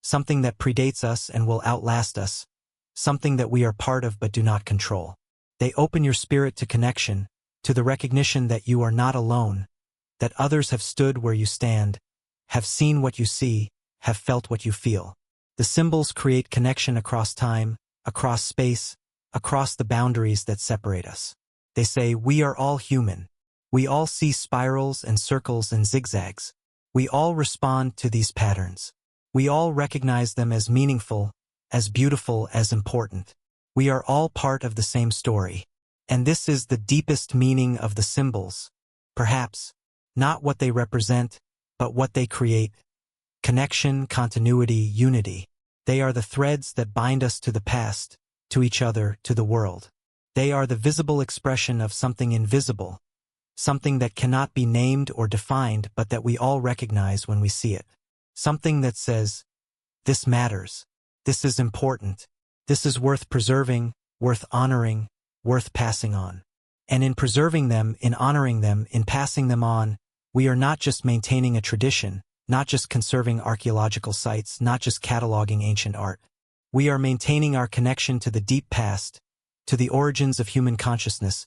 something that predates us and will outlast us, something that we are part of but do not control. They open your spirit to connection, to the recognition that you are not alone, that others have stood where you stand, have seen what you see, have felt what you feel. The symbols create connection across time, across space, across the boundaries that separate us. They say, we are all human. We all see spirals and circles and zigzags. We all respond to these patterns. We all recognize them as meaningful, as beautiful, as important. We are all part of the same story. And this is the deepest meaning of the symbols. Perhaps, not what they represent, but what they create. Connection, continuity, unity. They are the threads that bind us to the past, to each other, to the world. They are the visible expression of something invisible, something that cannot be named or defined but that we all recognize when we see it. Something that says, this matters, this is important, this is worth preserving, worth honoring, worth passing on. And in preserving them, in honoring them, in passing them on, we are not just maintaining a tradition, not just conserving archaeological sites, not just cataloging ancient art. We are maintaining our connection to the deep past, to the origins of human consciousness,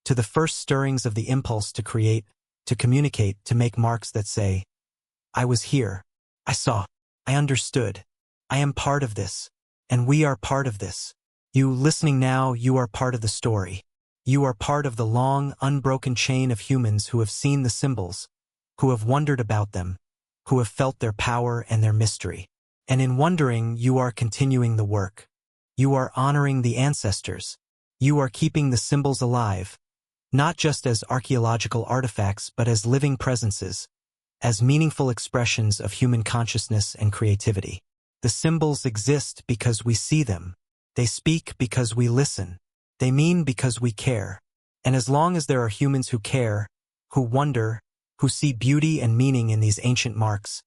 to the first stirrings of the impulse to create, to communicate, to make marks that say, I was here, I saw, I understood, I am part of this, and we are part of this. You listening now, you are part of the story. You are part of the long, unbroken chain of humans who have seen the symbols, who have wondered about them, who have felt their power and their mystery. And in wondering, you are continuing the work. You are honoring the ancestors. You are keeping the symbols alive, not just as archaeological artifacts but as living presences, as meaningful expressions of human consciousness and creativity. The symbols exist because we see them. They speak because we listen. They mean because we care. And as long as there are humans who care, who wonder, who see beauty and meaning in these ancient marks,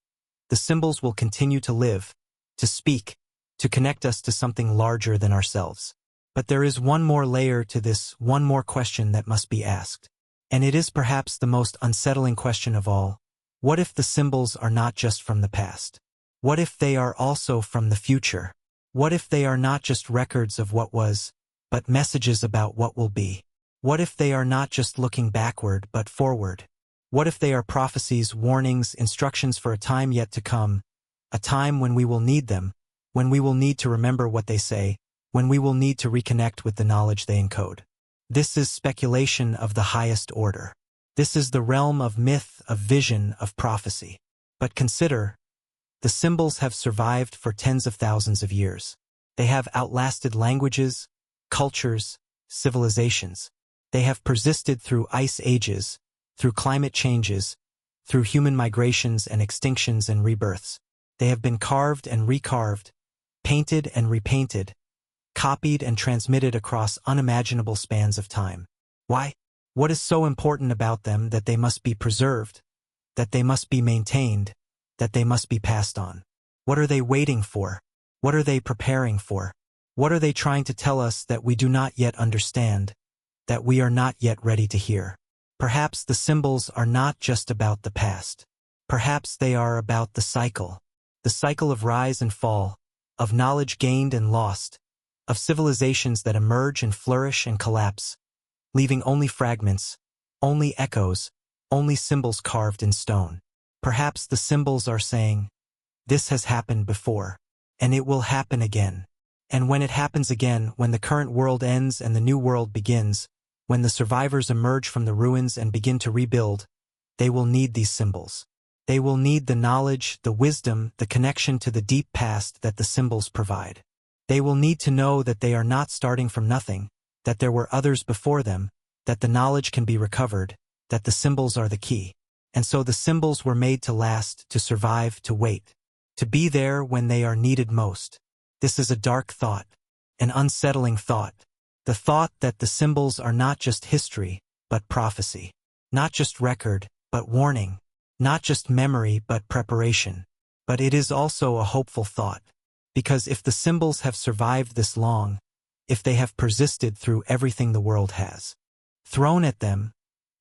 the symbols will continue to live, to speak, to connect us to something larger than ourselves. But there is one more layer to this, one more question that must be asked. And it is perhaps the most unsettling question of all. What if the symbols are not just from the past? What if they are also from the future? What if they are not just records of what was, but messages about what will be? What if they are not just looking backward but forward? What if they are prophecies, warnings, instructions for a time yet to come, a time when we will need them, when we will need to remember what they say, when we will need to reconnect with the knowledge they encode? This is speculation of the highest order. This is the realm of myth, of vision, of prophecy. But consider, the symbols have survived for tens of thousands of years. They have outlasted languages, cultures, civilizations. They have persisted through ice ages, through climate changes, through human migrations and extinctions and rebirths. They have been carved and recarved, painted and repainted, copied and transmitted across unimaginable spans of time. Why? What is so important about them that they must be preserved, that they must be maintained, that they must be passed on? What are they waiting for? What are they preparing for? What are they trying to tell us that we do not yet understand, that we are not yet ready to hear? Perhaps the symbols are not just about the past. Perhaps they are about the cycle of rise and fall, of knowledge gained and lost, of civilizations that emerge and flourish and collapse, leaving only fragments, only echoes, only symbols carved in stone. Perhaps the symbols are saying, this has happened before, and it will happen again. And when it happens again, when the current world ends and the new world begins, when the survivors emerge from the ruins and begin to rebuild, they will need these symbols. They will need the knowledge, the wisdom, the connection to the deep past that the symbols provide. They will need to know that they are not starting from nothing, that there were others before them, that the knowledge can be recovered, that the symbols are the key. And so the symbols were made to last, to survive, to wait, to be there when they are needed most. This is a dark thought, an unsettling thought, the thought that the symbols are not just history, but prophecy, not just record, but warning, not just memory, but preparation. But it is also a hopeful thought, because if the symbols have survived this long, if they have persisted through everything the world has thrown at them,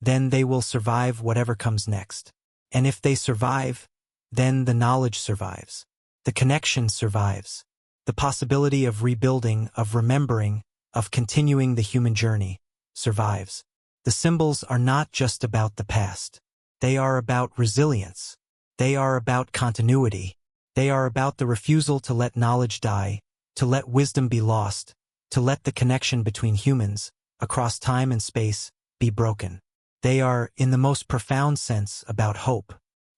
then they will survive whatever comes next. And if they survive, then the knowledge survives. The connection survives. The possibility of rebuilding, of remembering, of continuing the human journey survives. The symbols are not just about the past. They are about resilience. They are about continuity. They are about the refusal to let knowledge die, to let wisdom be lost, to let the connection between humans, across time and space, be broken. They are, in the most profound sense, about hope,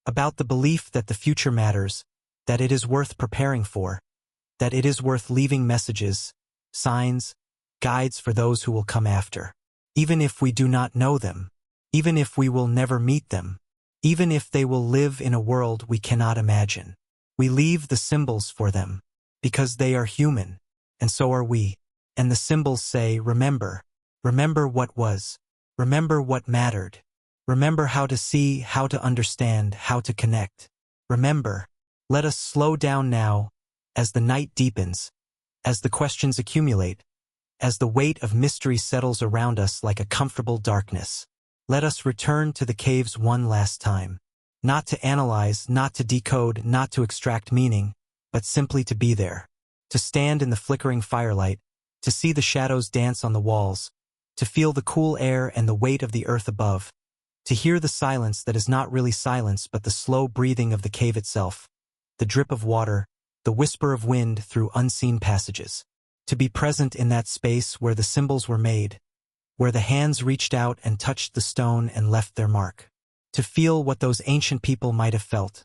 about the belief that the future matters, that it is worth preparing for, that it is worth leaving messages, signs, guides for those who will come after. Even if we do not know them, even if we will never meet them, even if they will live in a world we cannot imagine, we leave the symbols for them, because they are human, and so are we. And the symbols say, remember, remember what was. Remember what mattered. Remember how to see, how to understand, how to connect. Remember. Let us slow down now, as the night deepens, as the questions accumulate, as the weight of mystery settles around us like a comfortable darkness. Let us return to the caves one last time. Not to analyze, not to decode, not to extract meaning, but simply to be there. To stand in the flickering firelight, to see the shadows dance on the walls, to feel the cool air and the weight of the earth above, to hear the silence that is not really silence but the slow breathing of the cave itself, the drip of water, the whisper of wind through unseen passages. To be present in that space where the symbols were made, where the hands reached out and touched the stone and left their mark. To feel what those ancient people might have felt.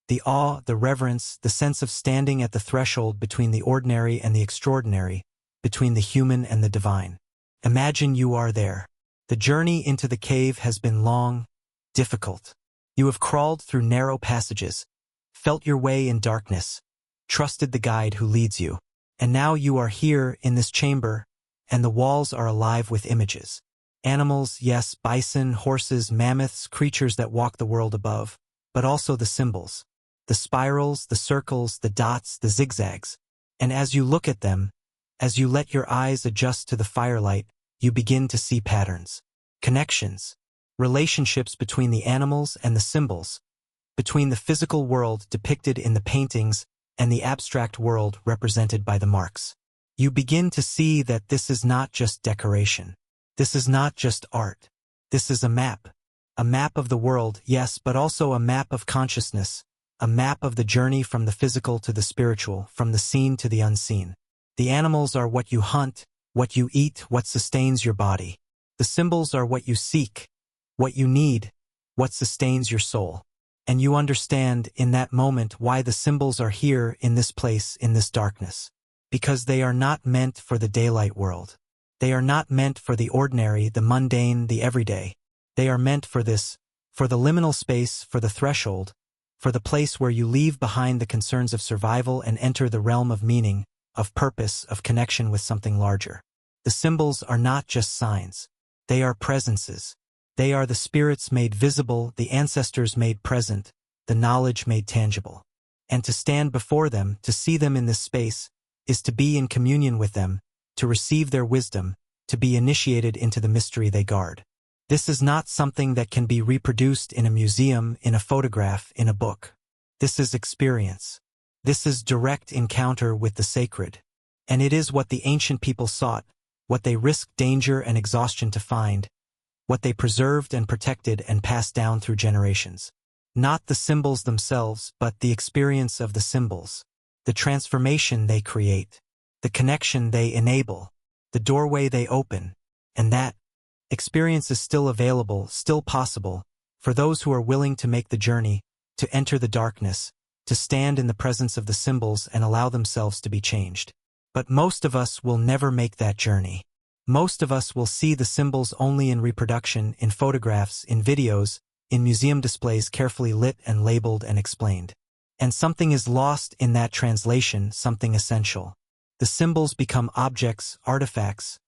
The awe, the reverence, the sense of standing at the threshold between the ordinary and the extraordinary, between the human and the divine. Imagine you are there. The journey into the cave has been long, difficult. You have crawled through narrow passages, felt your way in darkness, trusted the guide who leads you. And now you are here in this chamber, and the walls are alive with images. Animals, yes, bison, horses, mammoths, creatures that walk the world above, but also the symbols, the spirals, the circles, the dots, the zigzags. And as you look at them, as you let your eyes adjust to the firelight, you begin to see patterns, connections, relationships between the animals and the symbols, between the physical world depicted in the paintings and the abstract world represented by the marks. You begin to see that this is not just decoration. This is not just art. This is a map of the world, yes, but also a map of consciousness, a map of the journey from the physical to the spiritual, from the seen to the unseen. The animals are what you hunt, what you eat, what sustains your body. The symbols are what you seek, what you need, what sustains your soul. And you understand in that moment why the symbols are here in this place, in this darkness. Because they are not meant for the daylight world. They are not meant for the ordinary, the mundane, the everyday. They are meant for this, for the liminal space, for the threshold, for the place where you leave behind the concerns of survival and enter the realm of meaning, of purpose, of connection with something larger. The symbols are not just signs. They are presences. They are the spirits made visible, the ancestors made present, the knowledge made tangible. And to stand before them, to see them in this space, is to be in communion with them, to receive their wisdom, to be initiated into the mystery they guard. This is not something that can be reproduced in a museum, in a photograph, in a book. This is experience. This is direct encounter with the sacred. And it is what the ancient people sought, what they risked danger and exhaustion to find, what they preserved and protected and passed down through generations. Not the symbols themselves, but the experience of the symbols, the transformation they create, the connection they enable, the doorway they open, and that experience is still available, still possible, for those who are willing to make the journey, to enter the darkness, to stand in the presence of the symbols and allow themselves to be changed. But most of us will never make that journey. Most of us will see the symbols only in reproduction, in photographs, in videos, in museum displays carefully lit and labeled and explained. And something is lost in that translation, something essential. The symbols become objects, artifacts,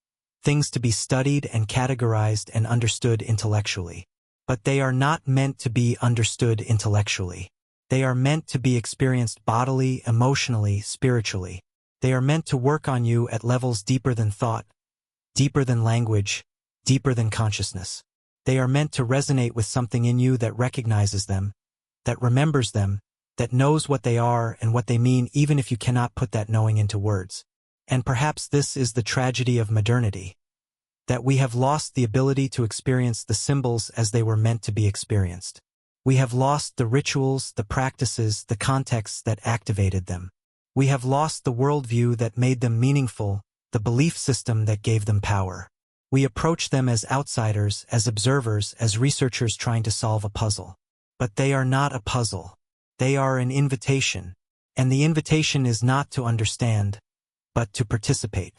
things to be studied and categorized and understood intellectually. But they are not meant to be understood intellectually. They are meant to be experienced bodily, emotionally, spiritually. They are meant to work on you at levels deeper than thought, deeper than language, deeper than consciousness. They are meant to resonate with something in you that recognizes them, that remembers them, that knows what they are and what they mean even if you cannot put that knowing into words. And perhaps this is the tragedy of modernity, that we have lost the ability to experience the symbols as they were meant to be experienced. We have lost the rituals, the practices, the contexts that activated them. We have lost the worldview that made them meaningful, the belief system that gave them power. We approach them as outsiders, as observers, as researchers trying to solve a puzzle. But they are not a puzzle. They are an invitation. And the invitation is not to understand, but to participate.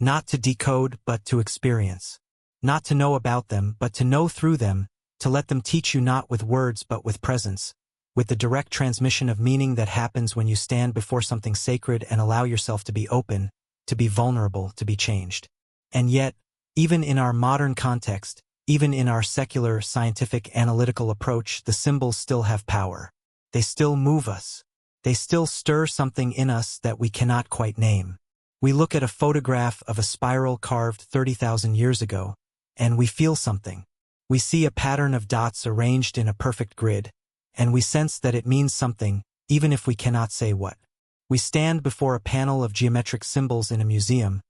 Not to decode, but to experience. Not to know about them, but to know through them, to let them teach you not with words but with presence, with the direct transmission of meaning that happens when you stand before something sacred and allow yourself to be open, to be vulnerable, to be changed. And yet, even in our modern context, even in our secular, scientific, analytical approach, the symbols still have power. They still move us. They still stir something in us that we cannot quite name. We look at a photograph of a spiral carved 30,000 years ago, and we feel something. We see a pattern of dots arranged in a perfect grid, and we sense that it means something, even if we cannot say what. We stand before a panel of geometric symbols in a museum,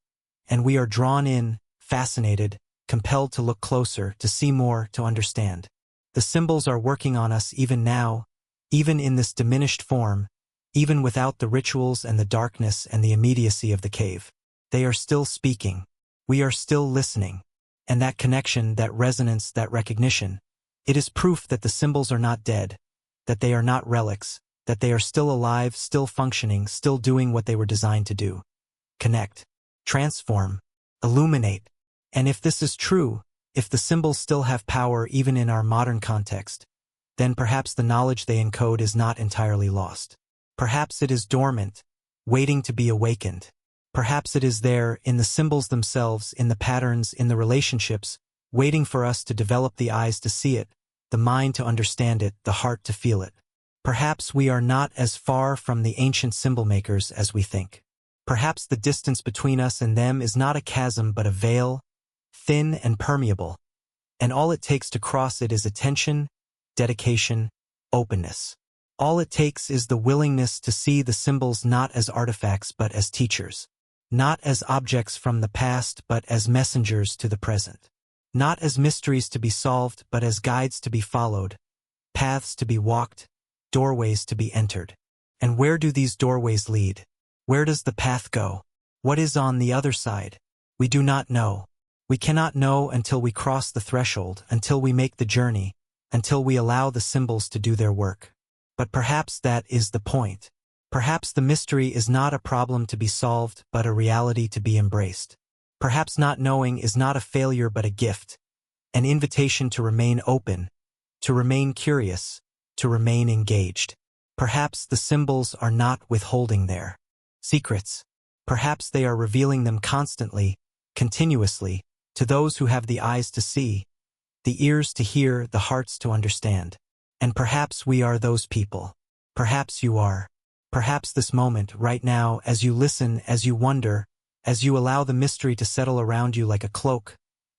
and we are drawn in, fascinated, compelled to look closer, to see more, to understand. The symbols are working on us even now, even in this diminished form, even without the rituals and the darkness and the immediacy of the cave. They are still speaking. We are still listening. And that connection, that resonance, that recognition, it is proof that the symbols are not dead, that they are not relics, that they are still alive, still functioning, still doing what they were designed to do. Connect, transform, illuminate. And if this is true, if the symbols still have power even in our modern context, then perhaps the knowledge they encode is not entirely lost. Perhaps it is dormant, waiting to be awakened. Perhaps it is there, in the symbols themselves, in the patterns, in the relationships, waiting for us to develop the eyes to see it, the mind to understand it, the heart to feel it. Perhaps we are not as far from the ancient symbol makers as we think. Perhaps the distance between us and them is not a chasm but a veil, thin and permeable, and all it takes to cross it is attention, dedication, openness. All it takes is the willingness to see the symbols not as artifacts but as teachers, not as objects from the past but as messengers to the present, not as mysteries to be solved but as guides to be followed, paths to be walked, doorways to be entered. And where do these doorways lead? Where does the path go? What is on the other side? We do not know. We cannot know until we cross the threshold, until we make the journey, until we allow the symbols to do their work. But perhaps that is the point. Perhaps the mystery is not a problem to be solved, but a reality to be embraced. Perhaps not knowing is not a failure but a gift, an invitation to remain open, to remain curious, to remain engaged. Perhaps the symbols are not withholding their secrets. Perhaps they are revealing them constantly, continuously, to those who have the eyes to see, the ears to hear, the hearts to understand. And perhaps we are those people. Perhaps you are. Perhaps this moment, right now, as you listen, as you wonder, as you allow the mystery to settle around you like a cloak,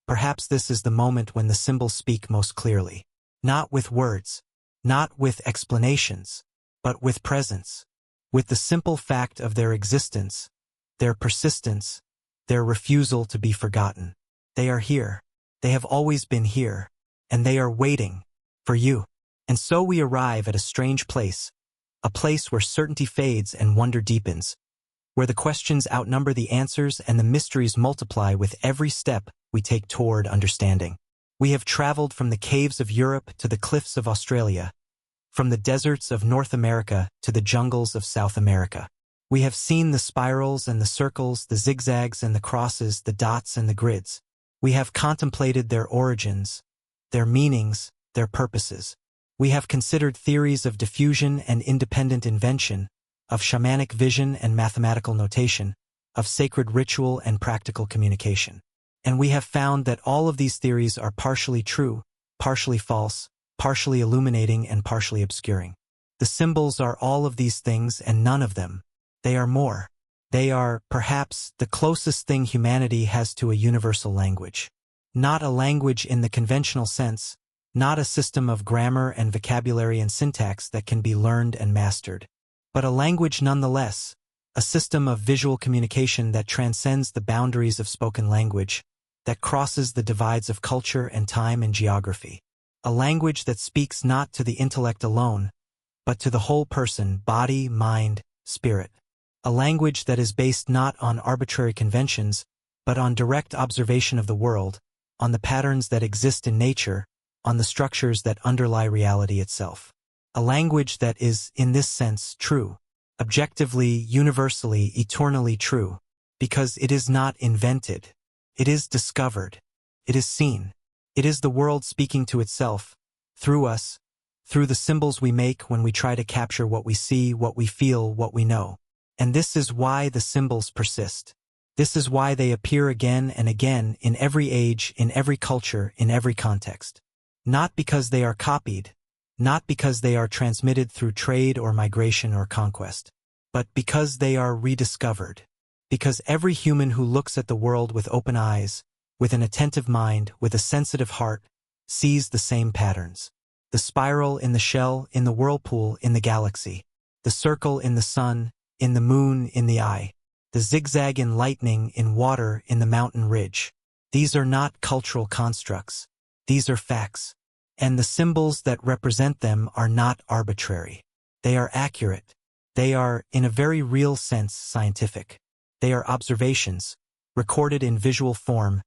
perhaps this is the moment when the symbols speak most clearly. Not with words, not with explanations, but with presence. With the simple fact of their existence, their persistence, their refusal to be forgotten. They are here. They have always been here. And they are waiting for you. And so we arrive at a strange place, a place where certainty fades and wonder deepens, where the questions outnumber the answers and the mysteries multiply with every step we take toward understanding. We have traveled from the caves of Europe to the cliffs of Australia, from the deserts of North America to the jungles of South America. We have seen the spirals and the circles, the zigzags and the crosses, the dots and the grids. We have contemplated their origins, their meanings, their purposes. We have considered theories of diffusion and independent invention, of shamanic vision and mathematical notation, of sacred ritual and practical communication. And we have found that all of these theories are partially true, partially false, partially illuminating and partially obscuring. The symbols are all of these things and none of them. They are more. They are, perhaps, the closest thing humanity has to a universal language. Not a language in the conventional sense, not a system of grammar and vocabulary and syntax that can be learned and mastered, but a language nonetheless, a system of visual communication that transcends the boundaries of spoken language, that crosses the divides of culture and time and geography. A language that speaks not to the intellect alone, but to the whole person, body, mind, spirit. A language that is based not on arbitrary conventions, but on direct observation of the world, on the patterns that exist in nature, on the structures that underlie reality itself. A language that is, in this sense, true, objectively, universally, eternally true, because it is not invented. It is discovered. It is seen. It is the world speaking to itself, through us, through the symbols we make when we try to capture what we see, what we feel, what we know. And this is why the symbols persist. This is why they appear again and again in every age, in every culture, in every context. Not because they are copied, not because they are transmitted through trade or migration or conquest, but because they are rediscovered. Because every human who looks at the world with open eyes, with an attentive mind, with a sensitive heart, sees the same patterns. The spiral in the shell, in the whirlpool, in the galaxy. The circle in the sun, in the moon, in the eye. The zigzag in lightning, in water, in the mountain ridge. These are not cultural constructs. These are facts. And the symbols that represent them are not arbitrary. They are accurate. They are, in a very real sense, scientific. They are observations, recorded in visual form,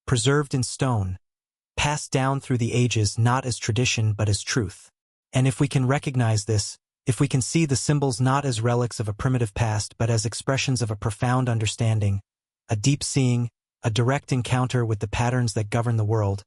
preserved in stone, passed down through the ages not as tradition but as truth. And if we can recognize this, if we can see the symbols not as relics of a primitive past but as expressions of a profound understanding, a deep seeing, a direct encounter with the patterns that govern the world,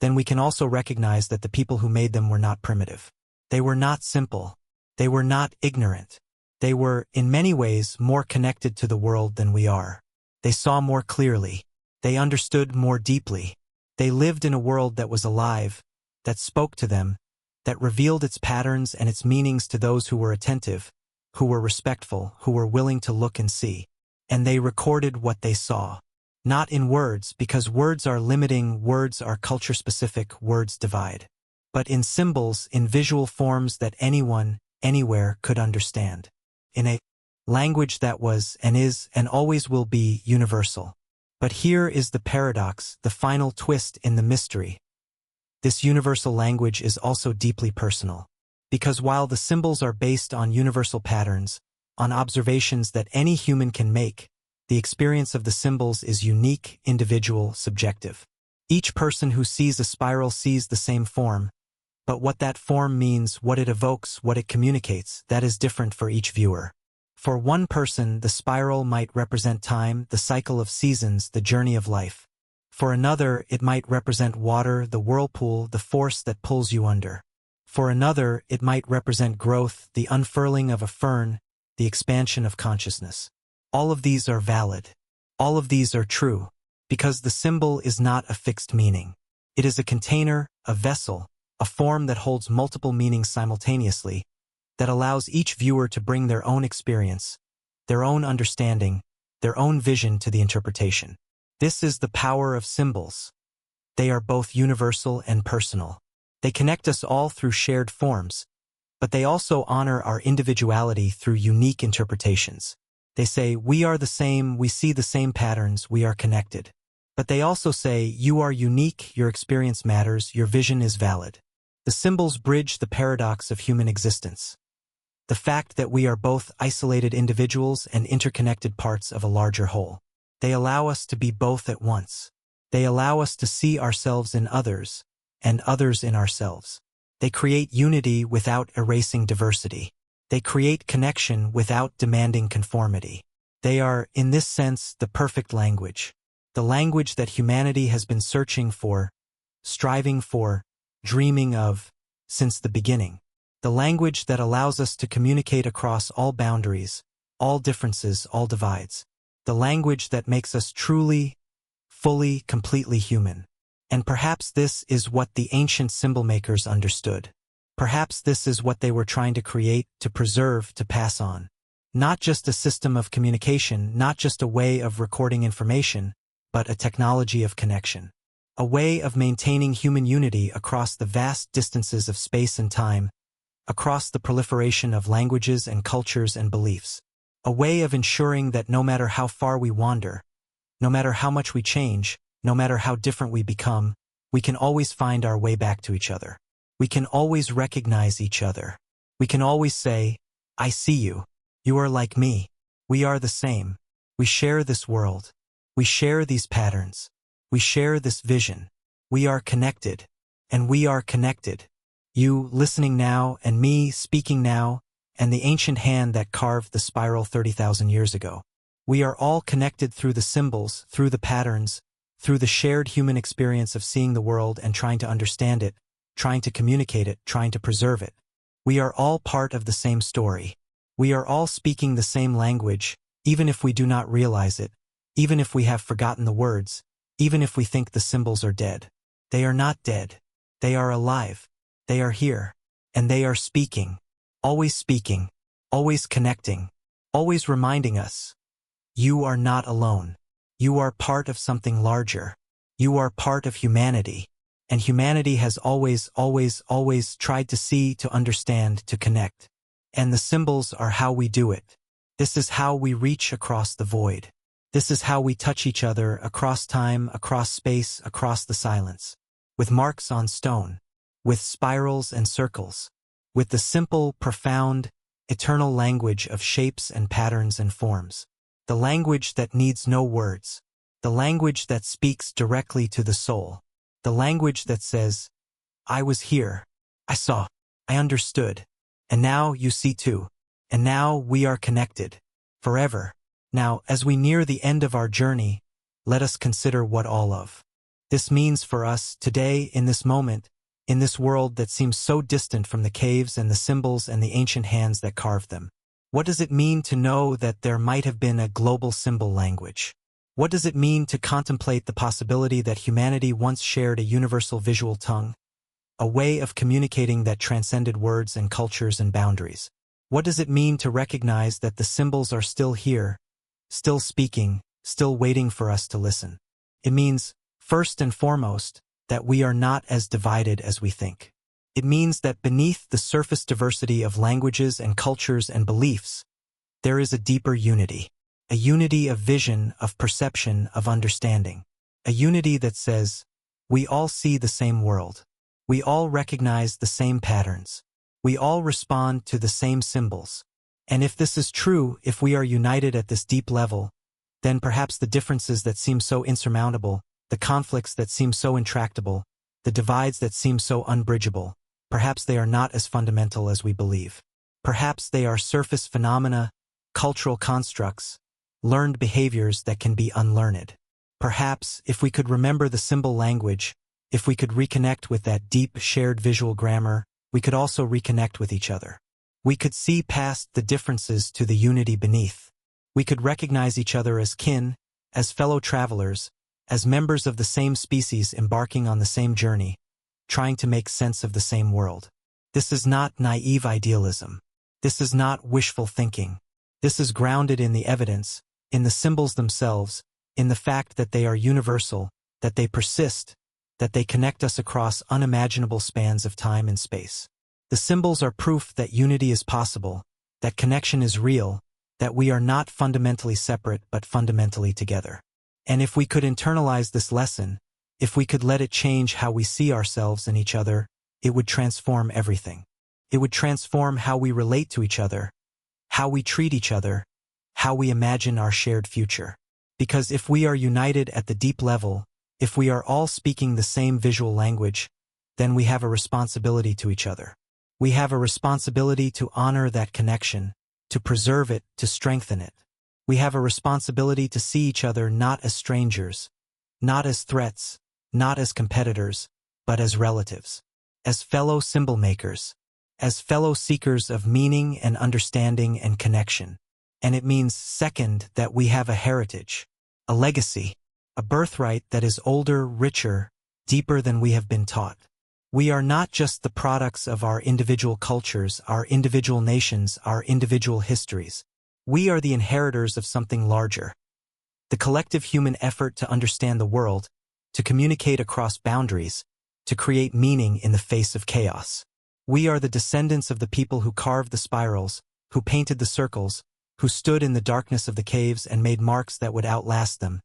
then we can also recognize that the people who made them were not primitive. They were not simple. They were not ignorant. They were, in many ways, more connected to the world than we are. They saw more clearly. They understood more deeply. They lived in a world that was alive, that spoke to them, that revealed its patterns and its meanings to those who were attentive, who were respectful, who were willing to look and see. And they recorded what they saw. Not in words, because words are limiting, words are culture-specific, words divide. But in symbols, in visual forms that anyone, anywhere could understand. In a language that was and is and always will be universal. But here is the paradox, the final twist in the mystery. This universal language is also deeply personal. Because while the symbols are based on universal patterns, on observations that any human can make, the experience of the symbols is unique, individual, subjective. Each person who sees a spiral sees the same form, but what that form means, what it evokes, what it communicates, that is different for each viewer. For one person, the spiral might represent time, the cycle of seasons, the journey of life. For another, it might represent water, the whirlpool, the force that pulls you under. For another, it might represent growth, the unfurling of a fern, the expansion of consciousness. All of these are valid. All of these are true, because the symbol is not a fixed meaning. It is a container, a vessel, a form that holds multiple meanings simultaneously, that allows each viewer to bring their own experience, their own understanding, their own vision to the interpretation. This is the power of symbols. They are both universal and personal. They connect us all through shared forms, but they also honor our individuality through unique interpretations. They say, we are the same, we see the same patterns, we are connected. But they also say, you are unique, your experience matters, your vision is valid. The symbols bridge the paradox of human existence. The fact that we are both isolated individuals and interconnected parts of a larger whole. They allow us to be both at once. They allow us to see ourselves in others, and others in ourselves. They create unity without erasing diversity. They create connection without demanding conformity. They are, in this sense, the perfect language. The language that humanity has been searching for, striving for, dreaming of, since the beginning. The language that allows us to communicate across all boundaries, all differences, all divides. The language that makes us truly, fully, completely human. And perhaps this is what the ancient symbol makers understood. Perhaps this is what they were trying to create, to preserve, to pass on. Not just a system of communication, not just a way of recording information, but a technology of connection. A way of maintaining human unity across the vast distances of space and time, across the proliferation of languages and cultures and beliefs. A way of ensuring that no matter how far we wander, no matter how much we change, no matter how different we become, we can always find our way back to each other. We can always recognize each other. We can always say, I see you. You are like me. We are the same. We share this world. We share these patterns. We share this vision. We are connected. And we are connected. You listening now, and me speaking now, and the ancient hand that carved the spiral 30,000 years ago. We are all connected through the symbols, through the patterns, through the shared human experience of seeing the world and trying to understand it, trying to communicate it, trying to preserve it. We are all part of the same story. We are all speaking the same language, even if we do not realize it, even if we have forgotten the words, even if we think the symbols are dead. They are not dead. They are alive. They are here. And they are speaking, always connecting, always reminding us. You are not alone. You are part of something larger. You are part of humanity. And humanity has always tried to see, to understand, to connect. And the symbols are how we do it. This is how we reach across the void. This is how we touch each other across time, across space, across the silence. With marks on stone. With spirals and circles. With the simple, profound, eternal language of shapes and patterns and forms. The language that needs no words. The language that speaks directly to the soul. The language that says, I was here. I saw. I understood. And now you see too. And now we are connected. Forever. Now, as we near the end of our journey, let us consider what all of this means for us today, in this moment, in this world that seems so distant from the caves and the symbols and the ancient hands that carved them. What does it mean to know that there might have been a global symbol language? What does it mean to contemplate the possibility that humanity once shared a universal visual tongue? A way of communicating that transcended words and cultures and boundaries. What does it mean to recognize that the symbols are still here, still speaking, still waiting for us to listen? It means, first and foremost, that we are not as divided as we think. It means that beneath the surface diversity of languages and cultures and beliefs, there is a deeper unity. A unity of vision, of perception, of understanding. A unity that says, we all see the same world. We all recognize the same patterns. We all respond to the same symbols. And if this is true, if we are united at this deep level, then perhaps the differences that seem so insurmountable, the conflicts that seem so intractable, the divides that seem so unbridgeable, perhaps they are not as fundamental as we believe. Perhaps they are surface phenomena, cultural constructs, learned behaviors that can be unlearned. Perhaps, if we could remember the symbol language, if we could reconnect with that deep, shared visual grammar, we could also reconnect with each other. We could see past the differences to the unity beneath. We could recognize each other as kin, as fellow travelers, as members of the same species embarking on the same journey, trying to make sense of the same world. This is not naive idealism. This is not wishful thinking. This is grounded in the evidence, in the symbols themselves, in the fact that they are universal, that they persist, that they connect us across unimaginable spans of time and space. The symbols are proof that unity is possible, that connection is real, that we are not fundamentally separate but fundamentally together. And if we could internalize this lesson, if we could let it change how we see ourselves and each other, it would transform everything. It would transform how we relate to each other, how we treat each other, how we imagine our shared future. Because if we are united at the deep level, if we are all speaking the same visual language, then we have a responsibility to each other. We have a responsibility to honor that connection, to preserve it, to strengthen it. We have a responsibility to see each other not as strangers, not as threats, not as competitors, but as relatives, as fellow symbol makers, as fellow seekers of meaning and understanding and connection. And it means, second, that we have a heritage, a legacy, a birthright that is older, richer, deeper than we have been taught. We are not just the products of our individual cultures, our individual nations, our individual histories. We are the inheritors of something larger. The collective human effort to understand the world, to communicate across boundaries, to create meaning in the face of chaos. We are the descendants of the people who carved the spirals, who painted the circles, who stood in the darkness of the caves and made marks that would outlast them,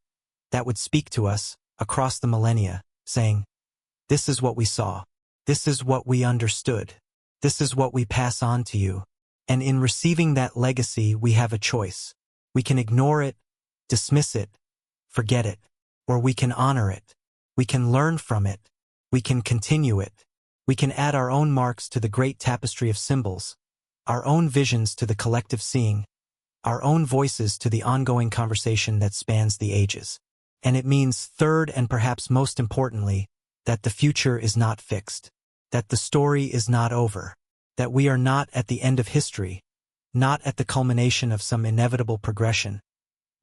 that would speak to us, across the millennia, saying, "This is what we saw. This is what we understood. This is what we pass on to you." And in receiving that legacy, we have a choice. We can ignore it, dismiss it, forget it, or we can honor it. We can learn from it. We can continue it. We can add our own marks to the great tapestry of symbols, our own visions to the collective seeing, our own voices to the ongoing conversation that spans the ages. And it means, third and perhaps most importantly, that the future is not fixed, that the story is not over, that we are not at the end of history, not at the culmination of some inevitable progression,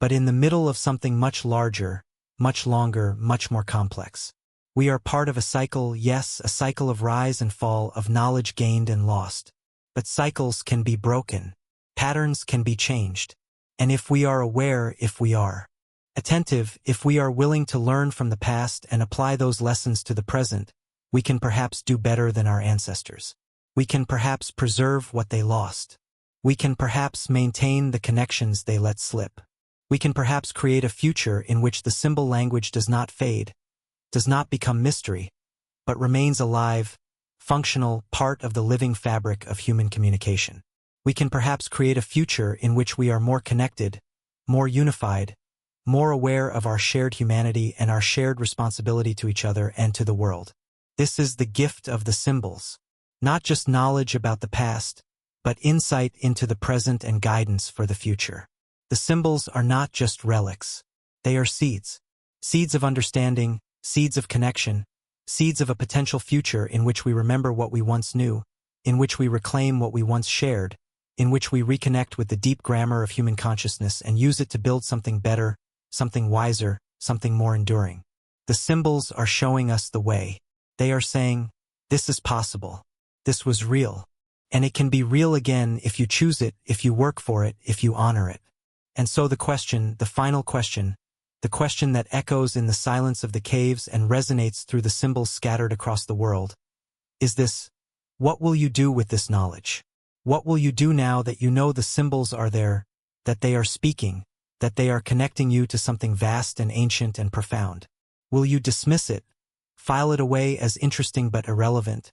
but in the middle of something much larger, much longer, much more complex. We are part of a cycle, yes, a cycle of rise and fall, of knowledge gained and lost. But cycles can be broken. Patterns can be changed. And if we are aware, if we are attentive, if we are willing to learn from the past and apply those lessons to the present, we can perhaps do better than our ancestors. We can perhaps preserve what they lost. We can perhaps maintain the connections they let slip. We can perhaps create a future in which the symbol language does not fade, does not become mystery, but remains alive, functional, part of the living fabric of human communication. We can perhaps create a future in which we are more connected, more unified, more aware of our shared humanity and our shared responsibility to each other and to the world. This is the gift of the symbols. Not just knowledge about the past, but insight into the present and guidance for the future. The symbols are not just relics. They are seeds. Seeds of understanding, seeds of connection, seeds of a potential future in which we remember what we once knew, in which we reclaim what we once shared, in which we reconnect with the deep grammar of human consciousness and use it to build something better, something wiser, something more enduring. The symbols are showing us the way. They are saying, this is possible. This was real. And it can be real again if you choose it, if you work for it, if you honor it. And so the question, the final question, the question that echoes in the silence of the caves and resonates through the symbols scattered across the world, is this: what will you do with this knowledge? What will you do now that you know the symbols are there, that they are speaking, that they are connecting you to something vast and ancient and profound? Will you dismiss it, file it away as interesting but irrelevant,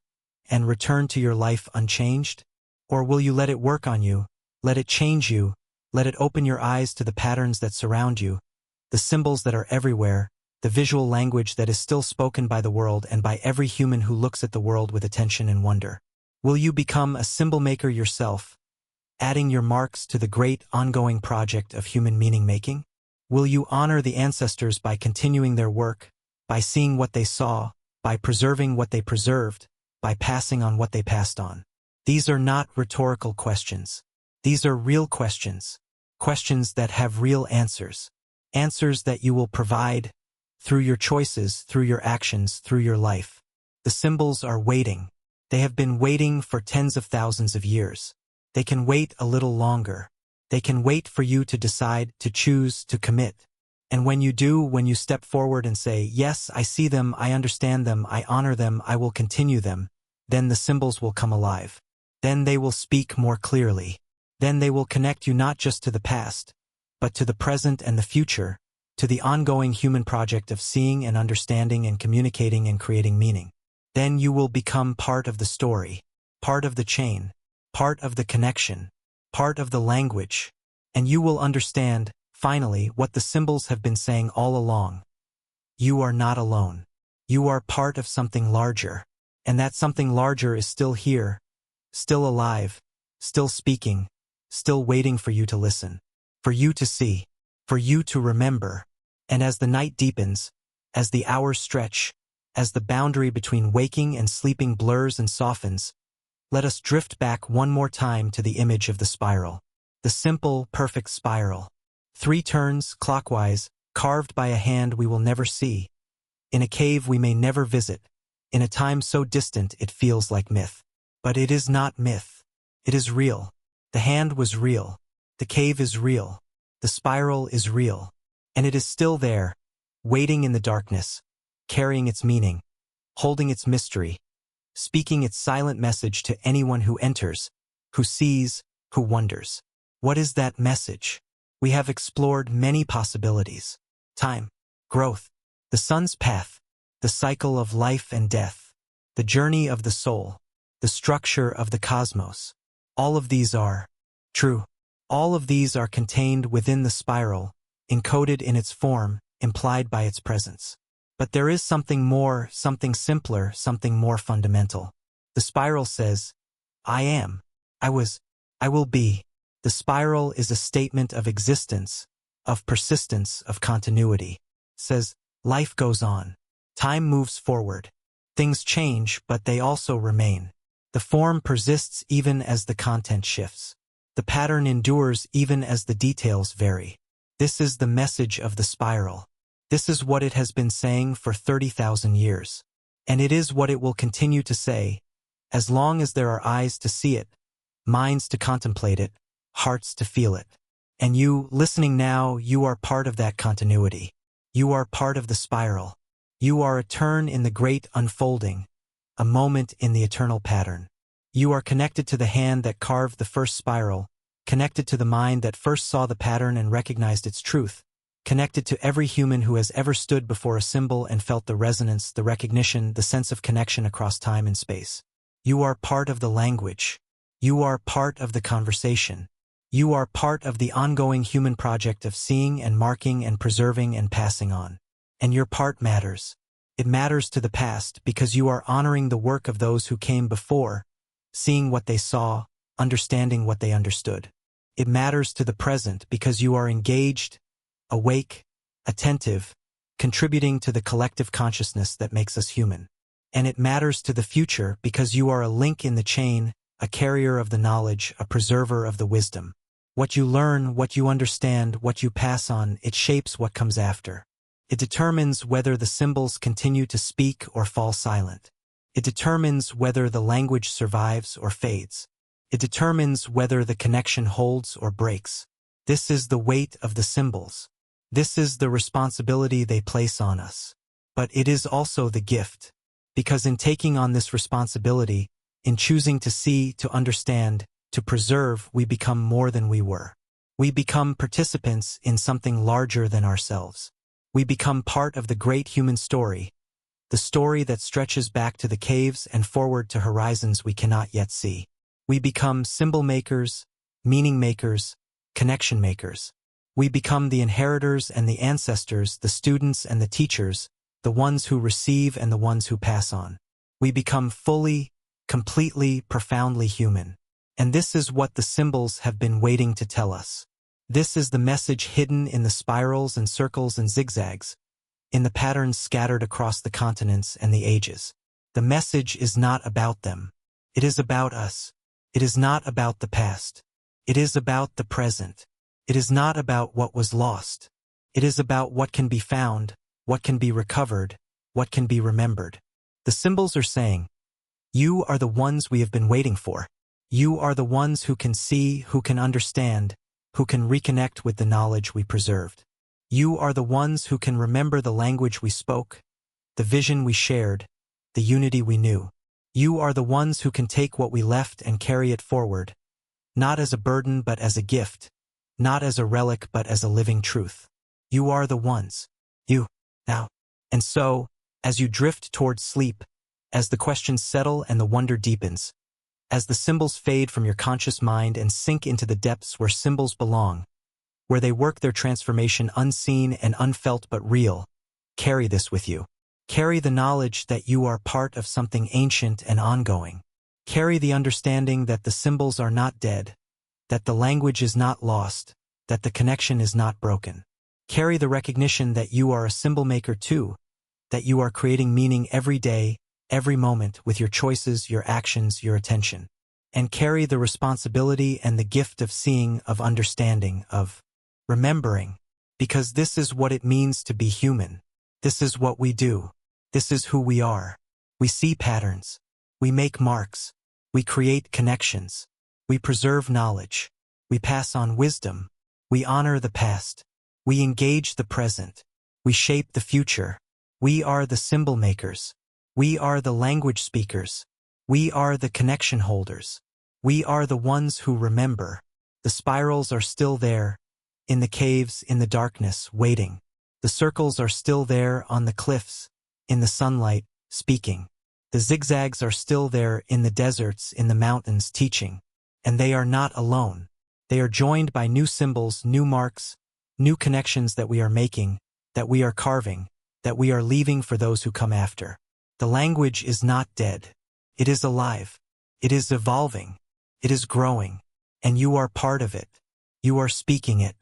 and return to your life unchanged? Or will you let it work on you, let it change you, let it open your eyes to the patterns that surround you, the symbols that are everywhere, the visual language that is still spoken by the world and by every human who looks at the world with attention and wonder? Will you become a symbol maker yourself, adding your marks to the great ongoing project of human meaning-making? Will you honor the ancestors by continuing their work, by seeing what they saw, by preserving what they preserved, by passing on what they passed on? These are not rhetorical questions. These are real questions, questions that have real answers, answers that you will provide through your choices, through your actions, through your life. The symbols are waiting. They have been waiting for tens of thousands of years. They can wait a little longer. They can wait for you to decide, to choose, to commit. And when you do, when you step forward and say, yes, I see them, I understand them, I honor them, I will continue them, then the symbols will come alive. Then they will speak more clearly. Then they will connect you not just to the past, but to the present and the future, to the ongoing human project of seeing and understanding and communicating and creating meaning. Then you will become part of the story, part of the chain, part of the connection, part of the language, and you will understand, finally, what the symbols have been saying all along. You are not alone. You are part of something larger, and that something larger is still here, still alive, still speaking, still waiting for you to listen, for you to see, for you to remember. And as the night deepens, as the hours stretch, as the boundary between waking and sleeping blurs and softens, let us drift back one more time to the image of the spiral. The simple, perfect spiral. 3 turns, clockwise, carved by a hand we will never see. In a cave we may never visit. In a time so distant it feels like myth. But it is not myth. It is real. The hand was real. The cave is real. The spiral is real. And it is still there, waiting in the darkness, carrying its meaning, holding its mystery, speaking its silent message to anyone who enters, who sees, who wonders. What is that message? We have explored many possibilities. Time, growth, the sun's path, the cycle of life and death, the journey of the soul, the structure of the cosmos. All of these are true. All of these are contained within the spiral, encoded in its form, implied by its presence. But there is something more, something simpler, something more fundamental. The spiral says, I am, I was, I will be. The spiral is a statement of existence, of persistence, of continuity. Says, life goes on. Time moves forward. Things change, but they also remain. The form persists even as the content shifts. The pattern endures even as the details vary. This is the message of the spiral. This is what it has been saying for 30,000 years. And it is what it will continue to say, as long as there are eyes to see it, minds to contemplate it, hearts to feel it. And you, listening now, you are part of that continuity. You are part of the spiral. You are a turn in the great unfolding, a moment in the eternal pattern. You are connected to the hand that carved the first spiral, connected to the mind that first saw the pattern and recognized its truth, connected to every human who has ever stood before a symbol and felt the resonance, the recognition, the sense of connection across time and space. You are part of the language. You are part of the conversation. You are part of the ongoing human project of seeing and marking and preserving and passing on. And your part matters. It matters to the past because you are honoring the work of those who came before, seeing what they saw, understanding what they understood. It matters to the present because you are engaged, awake, attentive, contributing to the collective consciousness that makes us human. And it matters to the future because you are a link in the chain, a carrier of the knowledge, a preserver of the wisdom. What you learn, what you understand, what you pass on, it shapes what comes after. It determines whether the symbols continue to speak or fall silent. It determines whether the language survives or fades. It determines whether the connection holds or breaks. This is the weight of the symbols. This is the responsibility they place on us. But it is also the gift. Because in taking on this responsibility, in choosing to see, to understand, to preserve, we become more than we were. We become participants in something larger than ourselves. We become part of the great human story, the story that stretches back to the caves and forward to horizons we cannot yet see. We become symbol makers, meaning makers, connection makers. We become the inheritors and the ancestors, the students and the teachers, the ones who receive and the ones who pass on. We become fully, completely, profoundly human. And this is what the symbols have been waiting to tell us. This is the message hidden in the spirals and circles and zigzags, in the patterns scattered across the continents and the ages. The message is not about them. It is about us. It is not about the past. It is about the present. It is not about what was lost. It is about what can be found, what can be recovered, what can be remembered. The symbols are saying, you are the ones we have been waiting for. You are the ones who can see, who can understand, who can reconnect with the knowledge we preserved. You are the ones who can remember the language we spoke, the vision we shared, the unity we knew. You are the ones who can take what we left and carry it forward, not as a burden but as a gift, not as a relic but as a living truth. You are the ones. You, now. And so, as you drift towards sleep, as the questions settle and the wonder deepens, as the symbols fade from your conscious mind and sink into the depths where symbols belong, where they work their transformation unseen and unfelt but real, carry this with you. Carry the knowledge that you are part of something ancient and ongoing. Carry the understanding that the symbols are not dead, that the language is not lost, that the connection is not broken. Carry the recognition that you are a symbol maker too, that you are creating meaning every day, every moment with your choices, your actions, your attention. And carry the responsibility and the gift of seeing, of understanding, of remembering, because this is what it means to be human. This is what we do. This is who we are. We see patterns. We make marks. We create connections. We preserve knowledge. We pass on wisdom. We honor the past. We engage the present. We shape the future. We are the symbol makers. We are the language speakers. We are the connection holders. We are the ones who remember. The spirals are still there, in the caves, in the darkness, waiting. The circles are still there on the cliffs, in the sunlight, speaking. The zigzags are still there in the deserts, in the mountains, teaching. And they are not alone. They are joined by new symbols, new marks, new connections that we are making, that we are carving, that we are leaving for those who come after. The language is not dead. It is alive. It is evolving. It is growing. And you are part of it. You are speaking it.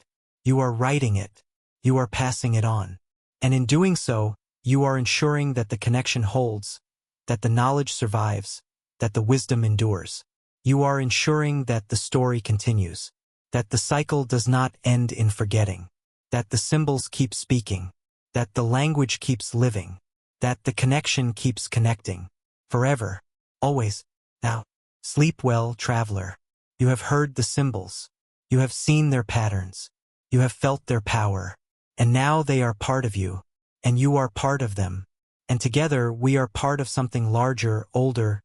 You are writing it. You are passing it on. And in doing so, you are ensuring that the connection holds, that the knowledge survives, that the wisdom endures. You are ensuring that the story continues, that the cycle does not end in forgetting, that the symbols keep speaking, that the language keeps living, that the connection keeps connecting, forever, always. Now, sleep well, traveler. You have heard the symbols. You have seen their patterns. You have felt their power. And now they are part of you, and you are part of them. And together we are part of something larger, older,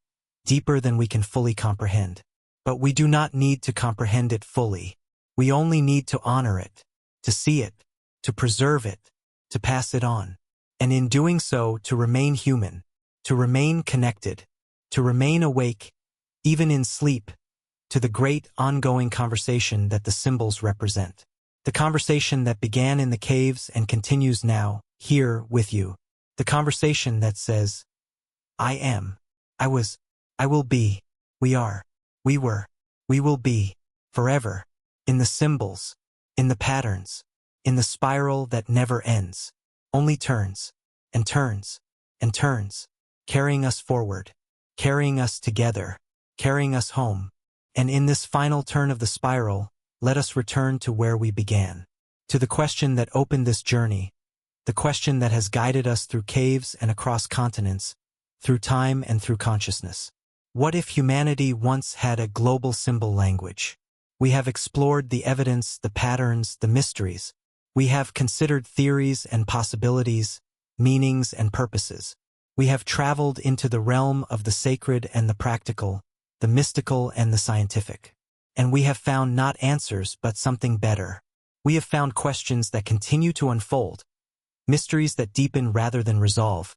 deeper than we can fully comprehend. But we do not need to comprehend it fully. We only need to honor it, to see it, to preserve it, to pass it on. And in doing so, to remain human, to remain connected, to remain awake, even in sleep, to the great ongoing conversation that the symbols represent. The conversation that began in the caves and continues now, here with you. The conversation that says, I am, I was, I will be, we are, we were, we will be, forever, in the symbols, in the patterns, in the spiral that never ends, only turns, and turns, and turns, carrying us forward, carrying us together, carrying us home. And in this final turn of the spiral, let us return to where we began, to the question that opened this journey, the question that has guided us through caves and across continents, through time and through consciousness. What if humanity once had a global symbol language? We have explored the evidence, the patterns, the mysteries. We have considered theories and possibilities, meanings and purposes. We have traveled into the realm of the sacred and the practical, the mystical and the scientific. And we have found not answers but something better. We have found questions that continue to unfold, mysteries that deepen rather than resolve,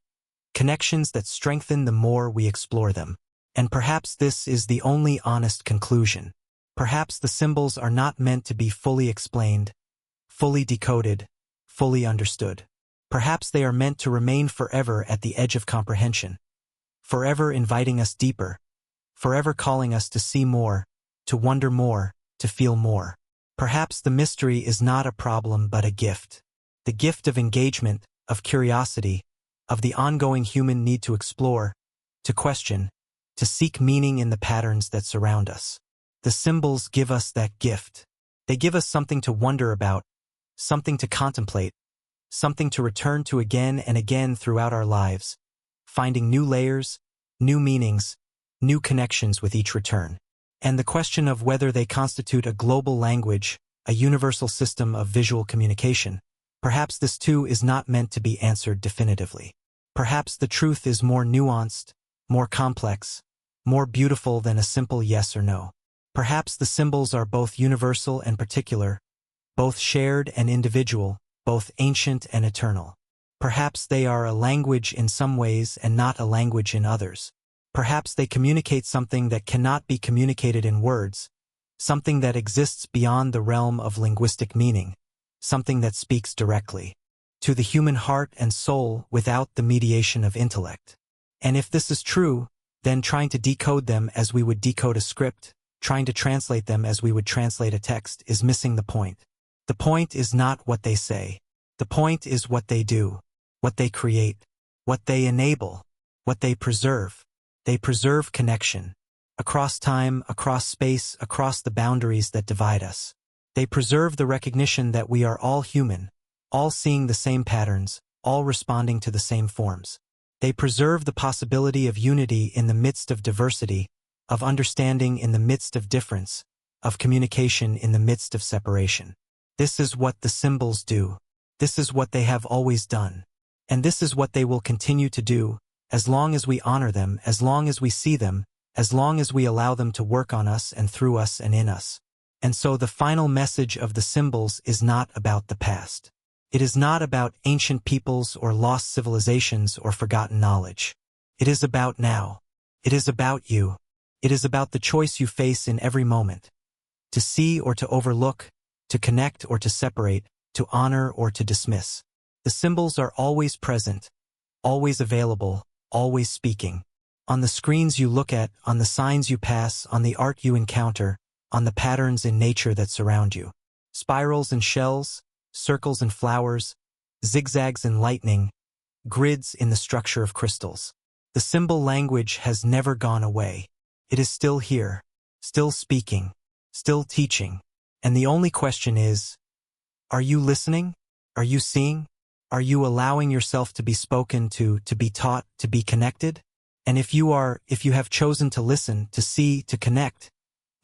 connections that strengthen the more we explore them. And perhaps this is the only honest conclusion. Perhaps the symbols are not meant to be fully explained, fully decoded, fully understood. Perhaps they are meant to remain forever at the edge of comprehension, forever inviting us deeper, forever calling us to see more, to wonder more, to feel more. Perhaps the mystery is not a problem but a gift. The gift of engagement, of curiosity, of the ongoing human need to explore, to question, to seek meaning in the patterns that surround us. The symbols give us that gift. They give us something to wonder about, something to contemplate, something to return to again and again throughout our lives, finding new layers, new meanings, new connections with each return. And the question of whether they constitute a global language, a universal system of visual communication, perhaps this too is not meant to be answered definitively. Perhaps the truth is more nuanced, more complex, more beautiful than a simple yes or no. Perhaps the symbols are both universal and particular, both shared and individual, both ancient and eternal. Perhaps they are a language in some ways and not a language in others. Perhaps they communicate something that cannot be communicated in words, something that exists beyond the realm of linguistic meaning, something that speaks directly to the human heart and soul without the mediation of intellect. And if this is true, then trying to decode them as we would decode a script, trying to translate them as we would translate a text, is missing the point. The point is not what they say. The point is what they do, what they create, what they enable, what they preserve. They preserve connection. Across time, across space, across the boundaries that divide us. They preserve the recognition that we are all human, all seeing the same patterns, all responding to the same forms. They preserve the possibility of unity in the midst of diversity, of understanding in the midst of difference, of communication in the midst of separation. This is what the symbols do. This is what they have always done. And this is what they will continue to do, as long as we honor them, as long as we see them, as long as we allow them to work on us and through us and in us. And so the final message of the symbols is not about the past. It is not about ancient peoples or lost civilizations or forgotten knowledge. It is about now. It is about you. It is about the choice you face in every moment. To see or to overlook, to connect or to separate, to honor or to dismiss. The symbols are always present, always available, always speaking. On the screens you look at, on the signs you pass, on the art you encounter, on the patterns in nature that surround you. Spirals and shells, circles and flowers, zigzags and lightning, grids in the structure of crystals. The symbol language has never gone away. It is still here, still speaking, still teaching. And the only question is, are you listening? Are you seeing? Are you allowing yourself to be spoken to be taught, to be connected? And if you have chosen to listen, to see, to connect,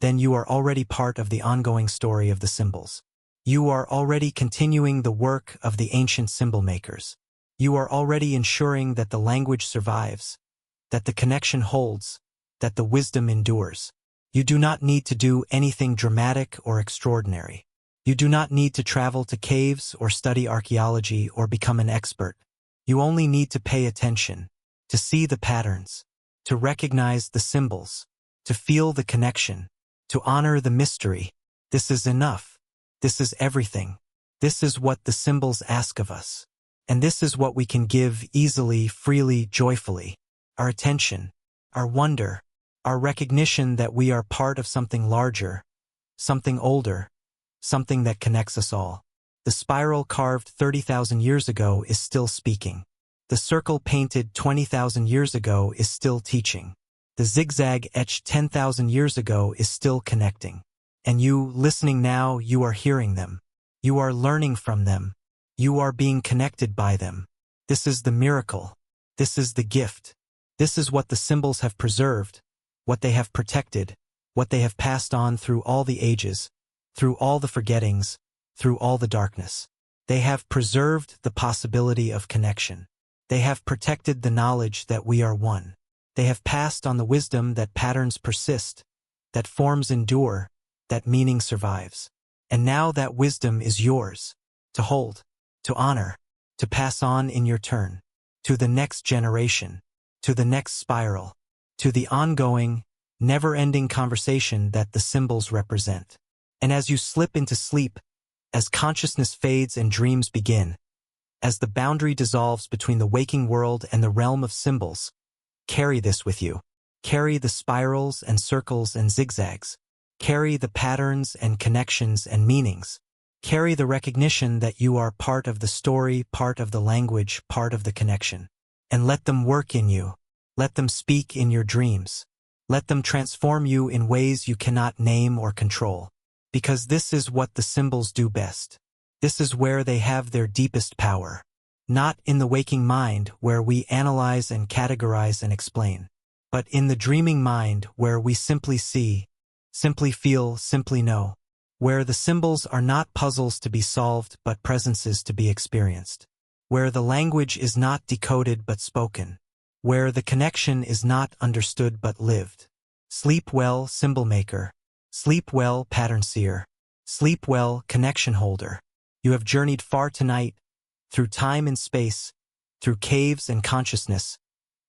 then you are already part of the ongoing story of the symbols. You are already continuing the work of the ancient symbol makers. You are already ensuring that the language survives, that the connection holds, that the wisdom endures. You do not need to do anything dramatic or extraordinary. You do not need to travel to caves or study archaeology or become an expert. You only need to pay attention, to see the patterns, to recognize the symbols, to feel the connection, to honor the mystery. This is enough. This is everything. This is what the symbols ask of us. And this is what we can give easily, freely, joyfully. Our attention, our wonder, our recognition that we are part of something larger, something older, something that connects us all. The spiral carved 30,000 years ago is still speaking. The circle painted 20,000 years ago is still teaching. The zigzag etched 10,000 years ago is still connecting. And you, listening now, you are hearing them. You are learning from them. You are being connected by them. This is the miracle. This is the gift. This is what the symbols have preserved, what they have protected, what they have passed on through all the ages, through all the forgettings, through all the darkness. They have preserved the possibility of connection. They have protected the knowledge that we are one. They have passed on the wisdom that patterns persist, that forms endure, that meaning survives. And now that wisdom is yours, to hold, to honor, to pass on in your turn, to the next generation, to the next spiral, to the ongoing, never-ending conversation that the symbols represent. And as you slip into sleep, as consciousness fades and dreams begin, as the boundary dissolves between the waking world and the realm of symbols, carry this with you. Carry the spirals and circles and zigzags. Carry the patterns and connections and meanings. Carry the recognition that you are part of the story, part of the language, part of the connection. And let them work in you. Let them speak in your dreams. Let them transform you in ways you cannot name or control. Because this is what the symbols do best. This is where they have their deepest power. Not in the waking mind, where we analyze and categorize and explain, but in the dreaming mind, where we simply see, simply feel, simply know, where the symbols are not puzzles to be solved but presences to be experienced, where the language is not decoded but spoken, where the connection is not understood but lived. Sleep well, symbol maker. Sleep well, pattern seer. Sleep well, connection holder. You have journeyed far tonight, through time and space, through caves and consciousness,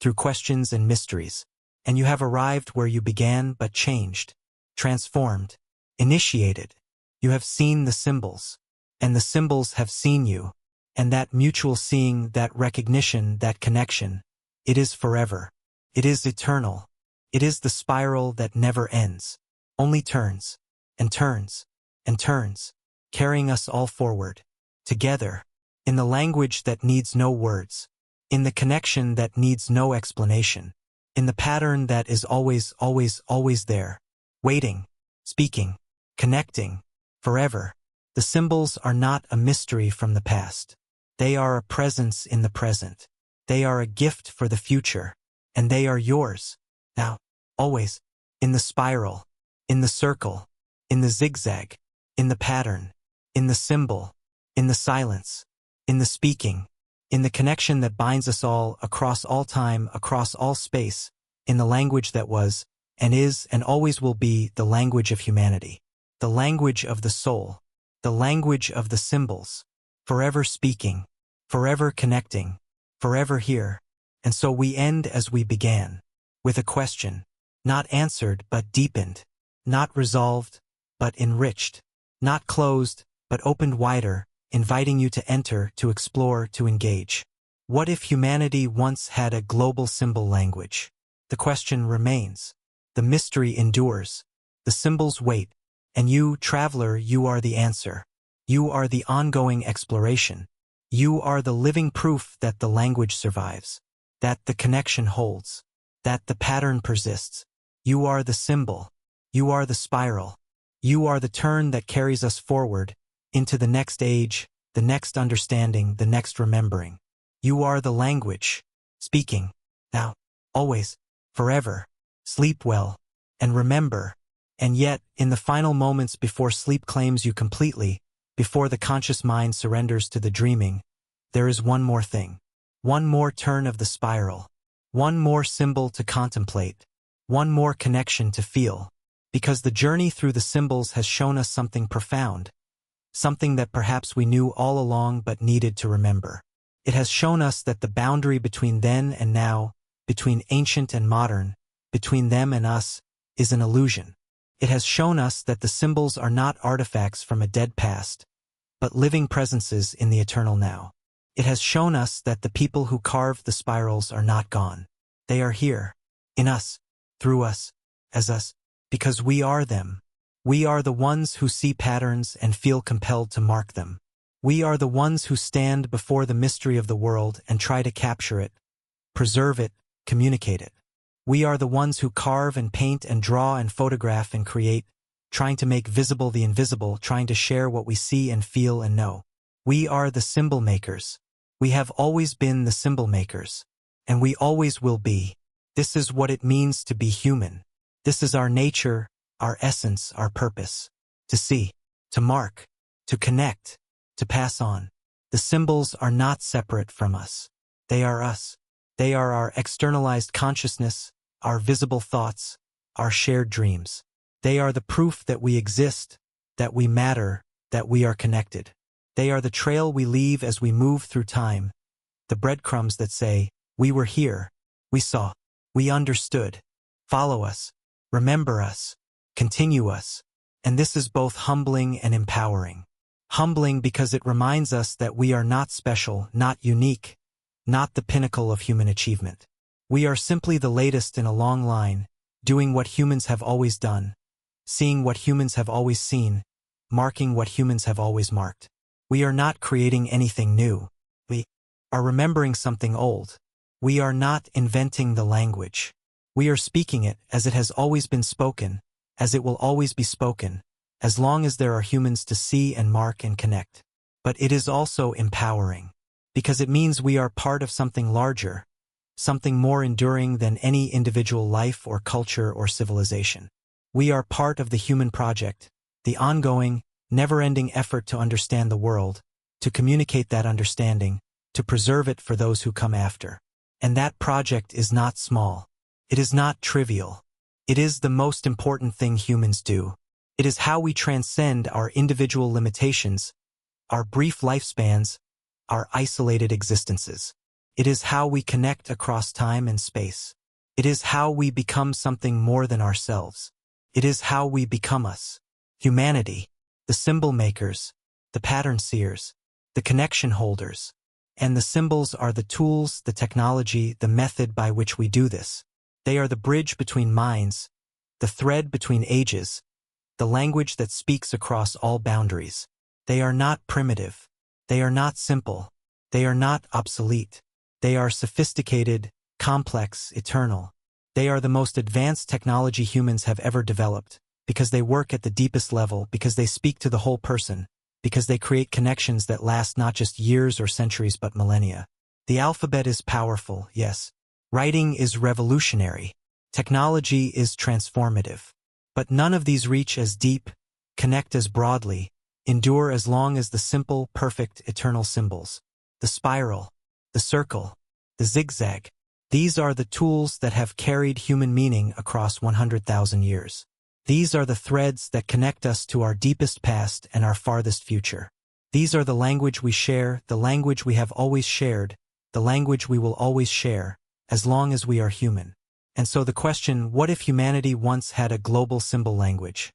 through questions and mysteries, and you have arrived where you began but changed, transformed, initiated. You have seen the symbols, and the symbols have seen you, and that mutual seeing, that recognition, that connection, it is forever. It is eternal. It is the spiral that never ends, only turns, and turns, and turns, carrying us all forward, together, in the language that needs no words, in the connection that needs no explanation, in the pattern that is always, always, always there, waiting, speaking, connecting, forever. The symbols are not a mystery from the past. They are a presence in the present. They are a gift for the future, and they are yours, now, always, in the spiral, in the circle, in the zigzag, in the pattern, in the symbol, in the silence, in the speaking, in the connection that binds us all across all time, across all space, in the language that was, and is, and always will be the language of humanity, the language of the soul, the language of the symbols, forever speaking, forever connecting, forever here. And so we end as we began, with a question, not answered but deepened, not resolved but enriched, not closed but opened wider, inviting you to enter, to explore, to engage. What if humanity once had a global symbol language? The question remains. The mystery endures. The symbols wait. And you, traveler, you are the answer. You are the ongoing exploration. You are the living proof that the language survives, that the connection holds, that the pattern persists. You are the symbol. You are the spiral. You are the turn that carries us forward, into the next age, the next understanding, the next remembering. You are the language, speaking, now, always, forever. Sleep well, and remember. And yet, in the final moments before sleep claims you completely, before the conscious mind surrenders to the dreaming, there is one more thing. One more turn of the spiral. One more symbol to contemplate. One more connection to feel. Because the journey through the symbols has shown us something profound. Something that perhaps we knew all along but needed to remember. It has shown us that the boundary between then and now, between ancient and modern, between them and us, is an illusion. It has shown us that the symbols are not artifacts from a dead past, but living presences in the eternal now. It has shown us that the people who carved the spirals are not gone. They are here, in us, through us, as us, because we are them. We are the ones who see patterns and feel compelled to mark them. We are the ones who stand before the mystery of the world and try to capture it, preserve it, communicate it. We are the ones who carve and paint and draw and photograph and create, trying to make visible the invisible, trying to share what we see and feel and know. We are the symbol makers. We have always been the symbol makers. And we always will be. This is what it means to be human. This is our nature, our essence, our purpose. To see, to mark, to connect, to pass on. The symbols are not separate from us. They are us. They are our externalized consciousness, our visible thoughts, our shared dreams. They are the proof that we exist, that we matter, that we are connected. They are the trail we leave as we move through time, the breadcrumbs that say, we were here, we saw, we understood. Follow us, remember us, continue us. And this is both humbling and empowering. Humbling because it reminds us that we are not special, not unique, not the pinnacle of human achievement. We are simply the latest in a long line, doing what humans have always done, seeing what humans have always seen, marking what humans have always marked. We are not creating anything new. We are remembering something old. We are not inventing the language. We are speaking it as it has always been spoken, as it will always be spoken, as long as there are humans to see and mark and connect. But it is also empowering, because it means we are part of something larger, something more enduring than any individual life or culture or civilization. We are part of the human project, the ongoing, never-ending effort to understand the world, to communicate that understanding, to preserve it for those who come after. And that project is not small. It is not trivial. It is the most important thing humans do. It is how we transcend our individual limitations, our brief lifespans, our isolated existences. It is how we connect across time and space. It is how we become something more than ourselves. It is how we become us. Humanity, the symbol makers, the pattern seers, the connection holders. And the symbols are the tools, the technology, the method by which we do this. They are the bridge between minds, the thread between ages, the language that speaks across all boundaries. They are not primitive. They are not simple. They are not obsolete. They are sophisticated, complex, eternal. They are the most advanced technology humans have ever developed, because they work at the deepest level, because they speak to the whole person, because they create connections that last not just years or centuries but millennia. The alphabet is powerful, yes. Writing is revolutionary. Technology is transformative. But none of these reach as deep, connect as broadly, endure as long as the simple, perfect, eternal symbols. The spiral, the circle, the zigzag. These are the tools that have carried human meaning across 100,000 years. These are the threads that connect us to our deepest past and our farthest future. These are the language we share, the language we have always shared, the language we will always share, as long as we are human. And so the question, what if humanity once had a global symbol language,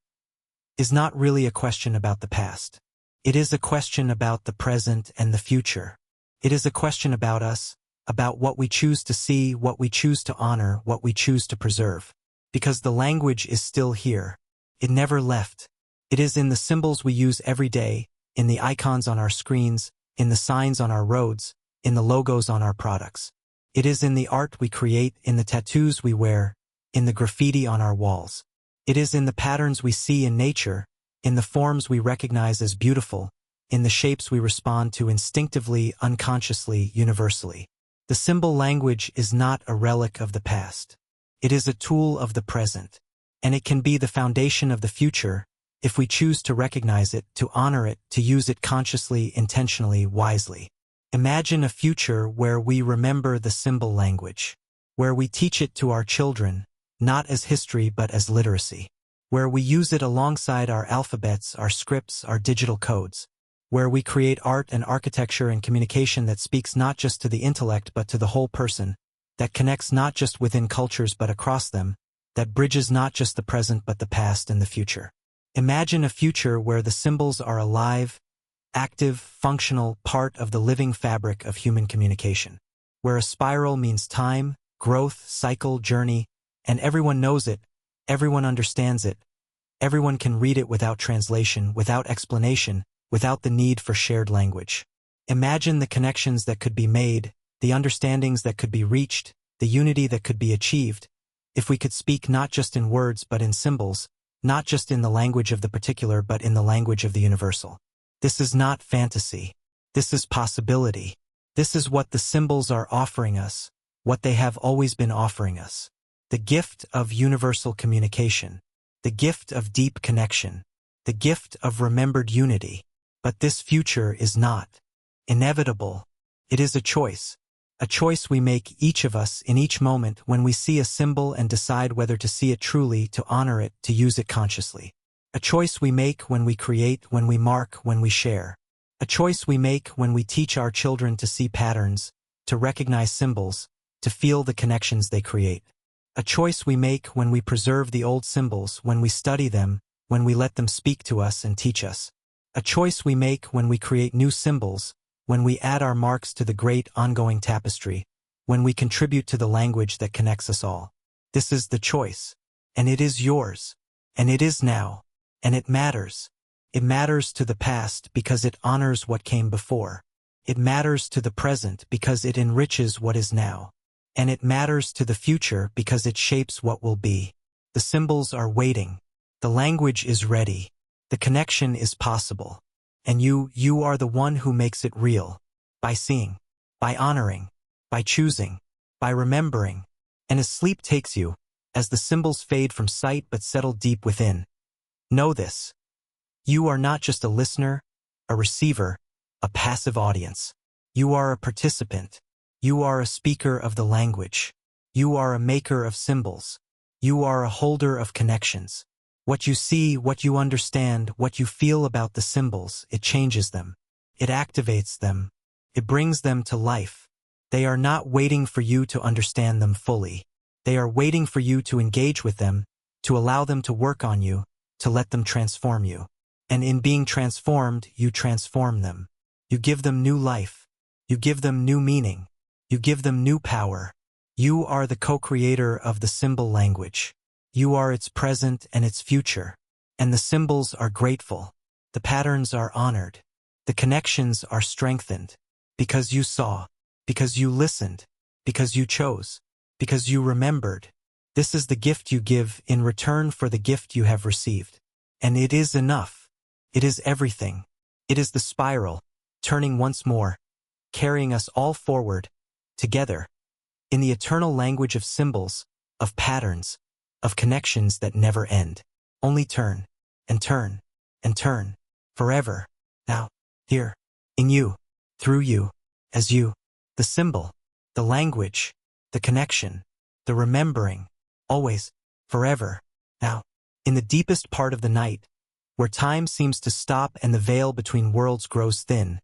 is not really a question about the past. It is a question about the present and the future. It is a question about us, about what we choose to see, what we choose to honor, what we choose to preserve. Because the language is still here. It never left. It is in the symbols we use every day, in the icons on our screens, in the signs on our roads, in the logos on our products. It is in the art we create, in the tattoos we wear, in the graffiti on our walls. It is in the patterns we see in nature, in the forms we recognize as beautiful, in the shapes we respond to instinctively, unconsciously, universally. The symbol language is not a relic of the past. It is a tool of the present, and it can be the foundation of the future if we choose to recognize it, to honor it, to use it consciously, intentionally, wisely. Imagine a future where we remember the symbol language, where we teach it to our children, not as history but as literacy, where we use it alongside our alphabets, our scripts, our digital codes, where we create art and architecture and communication that speaks not just to the intellect but to the whole person, that connects not just within cultures but across them, that bridges not just the present but the past and the future. Imagine a future where the symbols are alive, active, functional, part of the living fabric of human communication, where a spiral means time, growth, cycle, journey, and everyone knows it, everyone understands it, everyone can read it without translation, without explanation, without the need for shared language. Imagine the connections that could be made, the understandings that could be reached, the unity that could be achieved, if we could speak not just in words but in symbols, not just in the language of the particular but in the language of the universal. This is not fantasy. This is possibility. This is what the symbols are offering us, what they have always been offering us. The gift of universal communication, the gift of deep connection, the gift of remembered unity. But this future is not inevitable. It is a choice we make, each of us, in each moment when we see a symbol and decide whether to see it truly, to honor it, to use it consciously. A choice we make when we create, when we mark, when we share. A choice we make when we teach our children to see patterns, to recognize symbols, to feel the connections they create. A choice we make when we preserve the old symbols, when we study them, when we let them speak to us and teach us. A choice we make when we create new symbols, when we add our marks to the great ongoing tapestry, when we contribute to the language that connects us all. This is the choice, and it is yours, and it is now, and it matters. It matters to the past because it honors what came before. It matters to the present because it enriches what is now. And it matters to the future because it shapes what will be. The symbols are waiting. The language is ready. The connection is possible. And you are the one who makes it real. By seeing, by honoring, by choosing, by remembering. And as sleep takes you, as the symbols fade from sight but settle deep within, know this. You are not just a listener, a receiver, a passive audience. You are a participant. You are a speaker of the language. You are a maker of symbols. You are a holder of connections. What you see, what you understand, what you feel about the symbols, it changes them. It activates them. It brings them to life. They are not waiting for you to understand them fully. They are waiting for you to engage with them, to allow them to work on you, to let them transform you. And in being transformed, you transform them. You give them new life. You give them new meaning. You give them new power. You are the co-creator of the symbol language. You are its present and its future. And the symbols are grateful. The patterns are honored. The connections are strengthened. Because you saw. Because you listened. Because you chose. Because you remembered. This is the gift you give in return for the gift you have received. And it is enough. It is everything. It is the spiral, turning once more, carrying us all forward, together, in the eternal language of symbols, of patterns, of connections that never end. Only turn, and turn, and turn, forever, now, here, in you, through you, as you, the symbol, the language, the connection, the remembering, always, forever, now, in the deepest part of the night, where time seems to stop and the veil between worlds grows thin,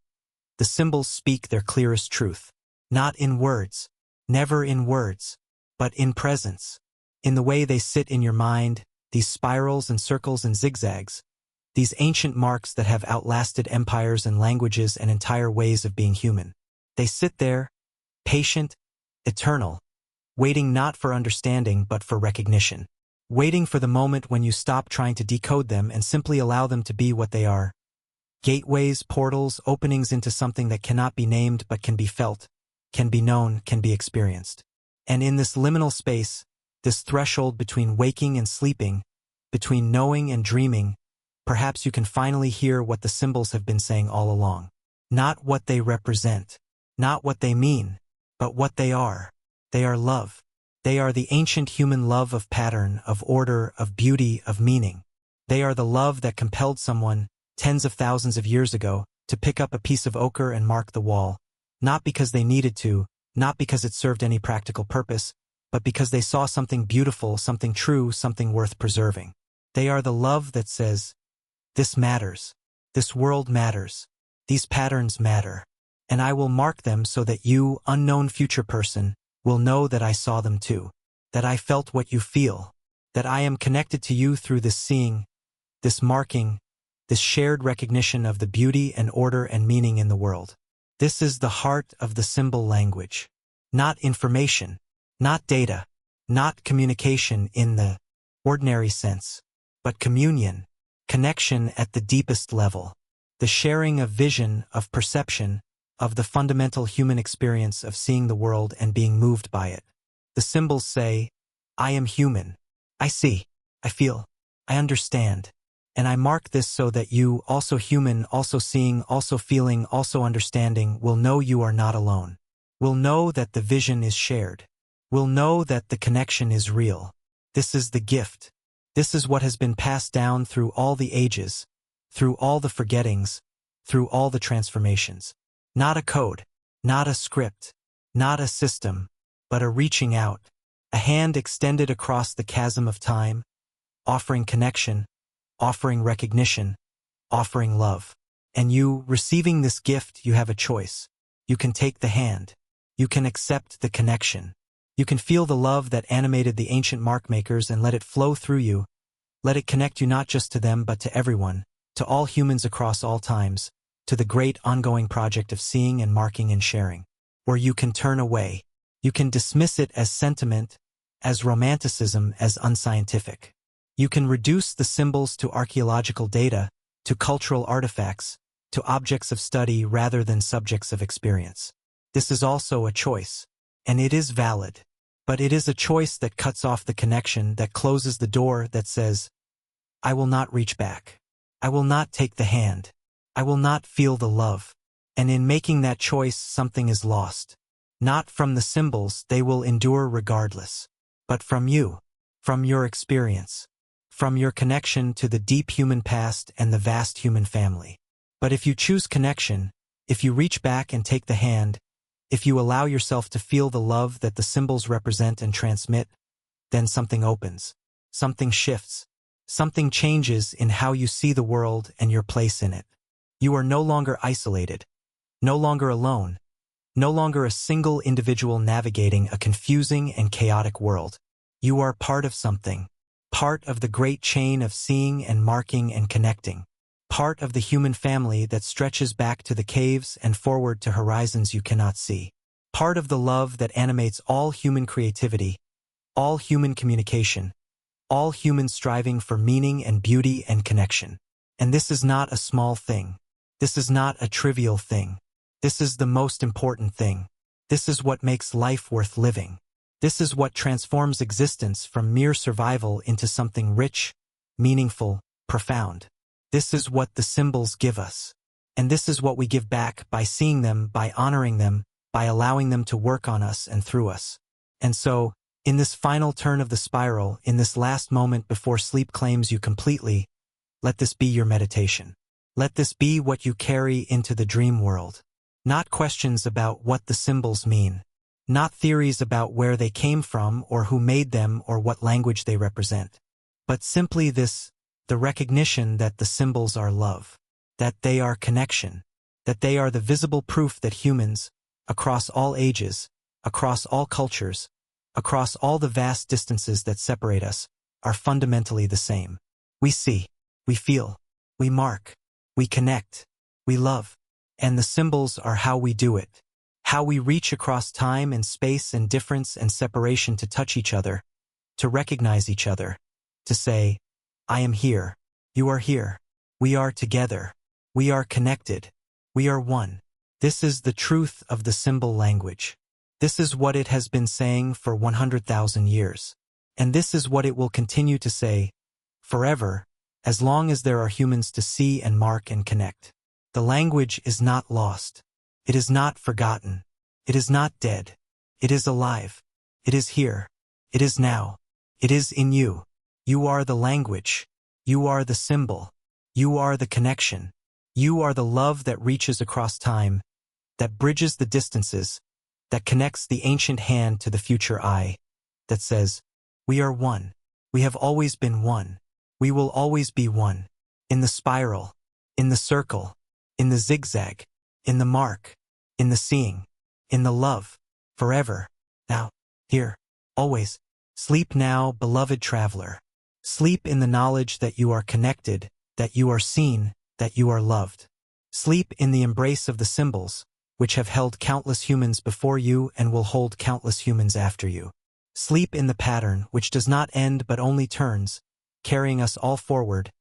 the symbols speak their clearest truth, not in words, never in words, but in presence, in the way they sit in your mind, these spirals and circles and zigzags, these ancient marks that have outlasted empires and languages and entire ways of being human. They sit there, patient, eternal, waiting not for understanding but for recognition, waiting for the moment when you stop trying to decode them and simply allow them to be what they are. Gateways, portals, openings into something that cannot be named but can be felt, can be known, can be experienced. And in this liminal space, this threshold between waking and sleeping, between knowing and dreaming, perhaps you can finally hear what the symbols have been saying all along. Not what they represent, not what they mean, but what they are. They are love. They are the ancient human love of pattern, of order, of beauty, of meaning. They are the love that compelled someone, tens of thousands of years ago, to pick up a piece of ochre and mark the wall, not because they needed to, not because it served any practical purpose, but because they saw something beautiful, something true, something worth preserving. They are the love that says, this matters. This world matters. These patterns matter. And I will mark them so that you, unknown future person, will know that I saw them too, that I felt what you feel, that I am connected to you through this seeing, this marking, this shared recognition of the beauty and order and meaning in the world. This is the heart of the symbol language. Not information, not data, not communication in the ordinary sense, but communion, connection at the deepest level, the sharing of vision, of perception, of the fundamental human experience of seeing the world and being moved by it. The symbols say, I am human. I see, I feel, I understand. And I mark this so that you, also human, also seeing, also feeling, also understanding, will know you are not alone. Will know that the vision is shared. Will know that the connection is real. This is the gift. This is what has been passed down through all the ages, through all the forgettings, through all the transformations. Not a code, not a script, not a system, but a reaching out, a hand extended across the chasm of time, offering connection, offering recognition, offering love. And you, receiving this gift, you have a choice. You can take the hand. You can accept the connection. You can feel the love that animated the ancient mark makers and let it flow through you. Let it connect you not just to them but to everyone, to all humans across all times, to the great ongoing project of seeing and marking and sharing. Or you can turn away. You can dismiss it as sentiment, as romanticism, as unscientific. You can reduce the symbols to archaeological data, to cultural artifacts, to objects of study rather than subjects of experience. This is also a choice, and it is valid. But it is a choice that cuts off the connection, that closes the door, that says, I will not reach back. I will not take the hand. I will not feel the love. And in making that choice, something is lost. Not from the symbols, they will endure regardless, but from you, from your experience, from your connection to the deep human past and the vast human family. But if you choose connection, if you reach back and take the hand, if you allow yourself to feel the love that the symbols represent and transmit, then something opens, something shifts, something changes in how you see the world and your place in it. You are no longer isolated, no longer alone, no longer a single individual navigating a confusing and chaotic world. You are part of something, part of the great chain of seeing and marking and connecting, part of the human family that stretches back to the caves and forward to horizons you cannot see, part of the love that animates all human creativity, all human communication, all human striving for meaning and beauty and connection. And this is not a small thing. This is not a trivial thing. This is the most important thing. This is what makes life worth living. This is what transforms existence from mere survival into something rich, meaningful, profound. This is what the symbols give us. And this is what we give back by seeing them, by honoring them, by allowing them to work on us and through us. And so, in this final turn of the spiral, in this last moment before sleep claims you completely, let this be your meditation. Let this be what you carry into the dream world. Not questions about what the symbols mean. Not theories about where they came from or who made them or what language they represent. But simply this, the recognition that the symbols are love. That they are connection. That they are the visible proof that humans, across all ages, across all cultures, across all the vast distances that separate us, are fundamentally the same. We see, we feel, we mark, we connect, we love. And the symbols are how we do it. How we reach across time and space and difference and separation to touch each other, to recognize each other, to say, I am here, you are here, we are together, we are connected, we are one. This is the truth of the symbol language. This is what it has been saying for 100,000 years. And this is what it will continue to say forever, as long as there are humans to see and mark and connect. The language is not lost. It is not forgotten. It is not dead. It is alive. It is here. It is now. It is in you. You are the language. You are the symbol. You are the connection. You are the love that reaches across time, that bridges the distances, that connects the ancient hand to the future eye, that says, we are one. We have always been one. We will always be one. In the spiral, in the circle, in the zigzag, in the mark, in the seeing, in the love, forever, now, here, always. Sleep now, beloved traveler. Sleep in the knowledge that you are connected, that you are seen, that you are loved. Sleep in the embrace of the symbols, which have held countless humans before you and will hold countless humans after you. Sleep in the pattern which does not end but only turns, carrying us all forward,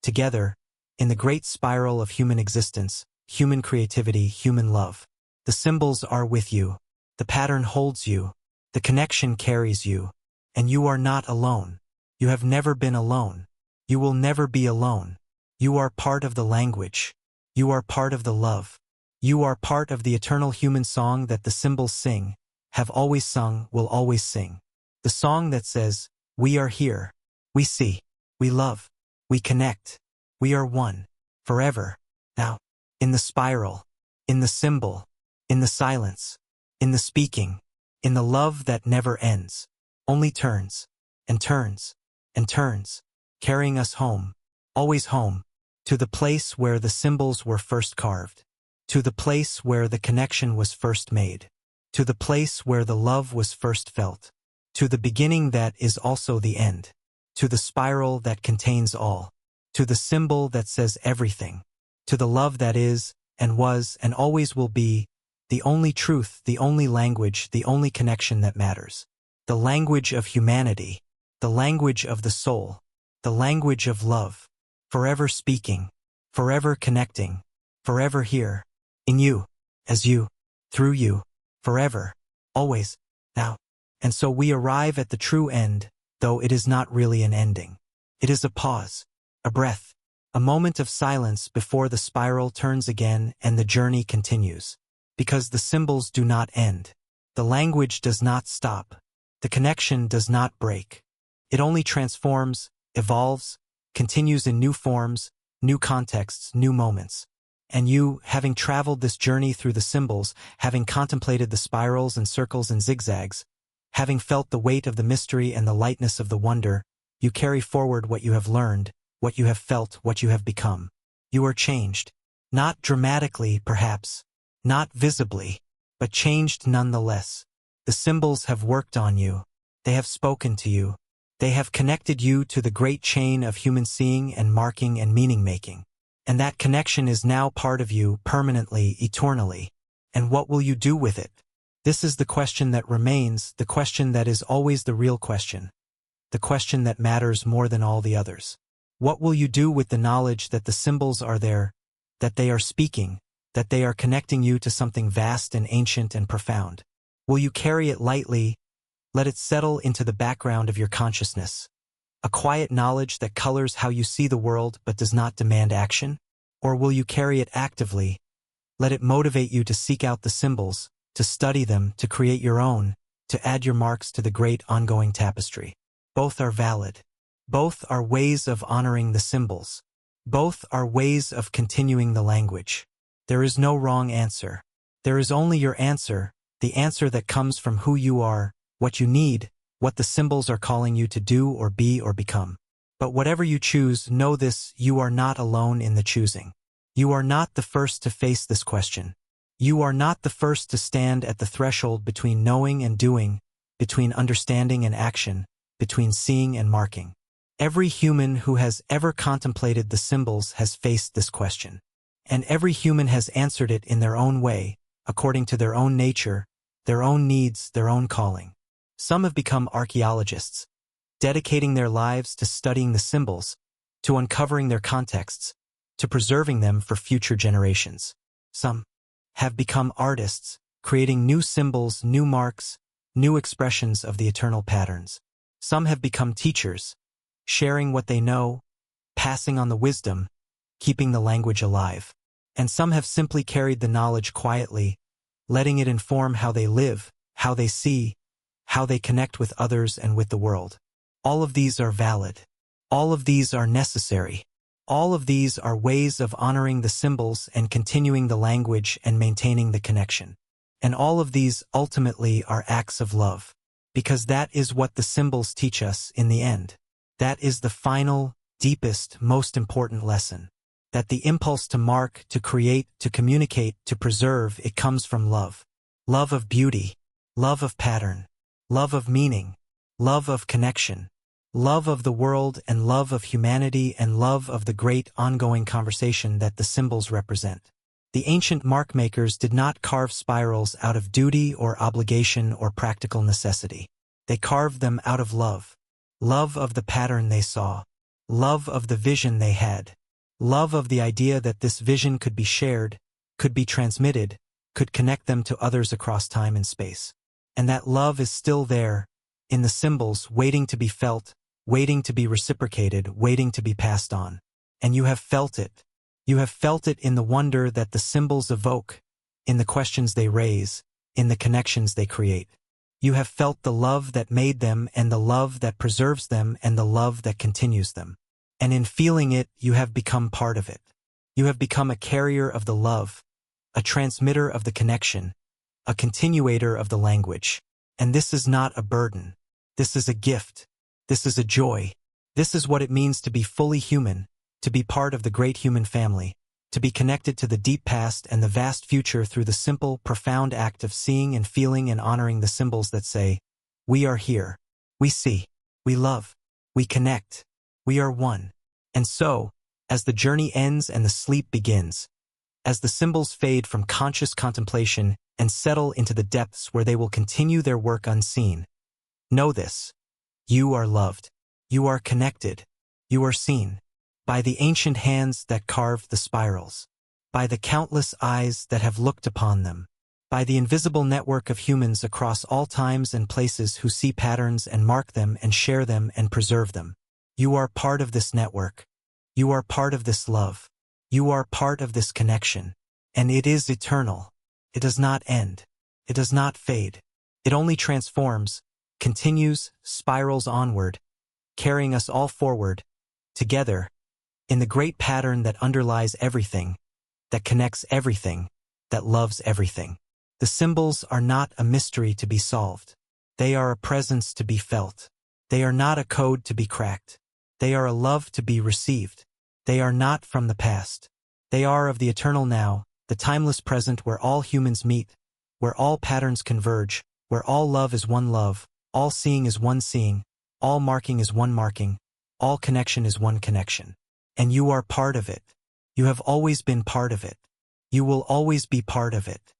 together, in the great spiral of human existence, human creativity, human love. The symbols are with you. The pattern holds you. The connection carries you. And you are not alone. You have never been alone. You will never be alone. You are part of the language. You are part of the love. You are part of the eternal human song that the symbols sing, have always sung, will always sing. The song that says, we are here. We see. We love. We connect. We are one. Forever. Now. In the spiral. In the symbol. In the silence. In the speaking. In the love that never ends. Only turns. And turns. And turns. Carrying us home. Always home. To the place where the symbols were first carved. To the place where the connection was first made. To the place where the love was first felt. To the beginning that is also the end. To the spiral that contains all. To the symbol that says everything. To the love that is, and was, and always will be, the only truth, the only language, the only connection that matters. The language of humanity. The language of the soul. The language of love. Forever speaking. Forever connecting. Forever here. In you. As you. Through you. Forever. Always. Now. And so we arrive at the true end, though it is not really an ending. It is a pause. A breath. A moment of silence before the spiral turns again and the journey continues. Because the symbols do not end. The language does not stop. The connection does not break. It only transforms, evolves, continues in new forms, new contexts, new moments. And you, having traveled this journey through the symbols, having contemplated the spirals and circles and zigzags, having felt the weight of the mystery and the lightness of the wonder, you carry forward what you have learned, what you have felt, what you have become. You are changed. Not dramatically, perhaps. Not visibly. But changed nonetheless. The symbols have worked on you. They have spoken to you. They have connected you to the great chain of human seeing and marking and meaning-making. And that connection is now part of you permanently, eternally. And what will you do with it? This is the question that remains, the question that is always the real question, the question that matters more than all the others. What will you do with the knowledge that the symbols are there, that they are speaking, that they are connecting you to something vast and ancient and profound? Will you carry it lightly, let it settle into the background of your consciousness? A quiet knowledge that colors how you see the world but does not demand action? Or will you carry it actively, let it motivate you to seek out the symbols, to study them, to create your own, to add your marks to the great ongoing tapestry? Both are valid. Both are ways of honoring the symbols. Both are ways of continuing the language. There is no wrong answer. There is only your answer, the answer that comes from who you are, what you need, what the symbols are calling you to do or be or become. But whatever you choose, know this: you are not alone in the choosing. You are not the first to face this question. You are not the first to stand at the threshold between knowing and doing, between understanding and action, between seeing and marking. Every human who has ever contemplated the symbols has faced this question. And every human has answered it in their own way, according to their own nature, their own needs, their own calling. Some have become archaeologists, dedicating their lives to studying the symbols, to uncovering their contexts, to preserving them for future generations. Some have become artists, creating new symbols, new marks, new expressions of the eternal patterns. Some have become teachers, sharing what they know, passing on the wisdom, keeping the language alive. And some have simply carried the knowledge quietly, letting it inform how they live, how they see, how they connect with others and with the world. All of these are valid. All of these are necessary. All of these are ways of honoring the symbols and continuing the language and maintaining the connection. And all of these ultimately are acts of love. Because that is what the symbols teach us in the end. That is the final, deepest, most important lesson. That the impulse to mark, to create, to communicate, to preserve, it comes from love. Love of beauty, love of pattern, love of meaning, love of connection, love of the world and love of humanity and love of the great ongoing conversation that the symbols represent. The ancient mark makers did not carve spirals out of duty or obligation or practical necessity. They carved them out of love. Love of the pattern they saw. Love of the vision they had. Love of the idea that this vision could be shared, could be transmitted, could connect them to others across time and space. And that love is still there, in the symbols, waiting to be felt, waiting to be reciprocated, waiting to be passed on. And you have felt it. You have felt it in the wonder that the symbols evoke, in the questions they raise, in the connections they create. You have felt the love that made them and the love that preserves them and the love that continues them. And in feeling it, you have become part of it. You have become a carrier of the love, a transmitter of the connection, a continuator of the language. And this is not a burden. This is a gift. This is a joy. This is what it means to be fully human, to be part of the great human family, to be connected to the deep past and the vast future through the simple, profound act of seeing and feeling and honoring the symbols that say, we are here, we see, we love, we connect, we are one. And so, as the journey ends and the sleep begins, as the symbols fade from conscious contemplation and settle into the depths where they will continue their work unseen, know this: you are loved, you are connected, you are seen. By the ancient hands that carved the spirals, by the countless eyes that have looked upon them, by the invisible network of humans across all times and places who see patterns and mark them and share them and preserve them. You are part of this network. You are part of this love. You are part of this connection. And it is eternal. It does not end. It does not fade. It only transforms, continues, spirals onward, carrying us all forward, together, in the great pattern that underlies everything, that connects everything, that loves everything. The symbols are not a mystery to be solved. They are a presence to be felt. They are not a code to be cracked. They are a love to be received. They are not from the past. They are of the eternal now, the timeless present where all humans meet, where all patterns converge, where all love is one love, all seeing is one seeing, all marking is one marking, all connection is one connection. And you are part of it. You have always been part of it. You will always be part of it.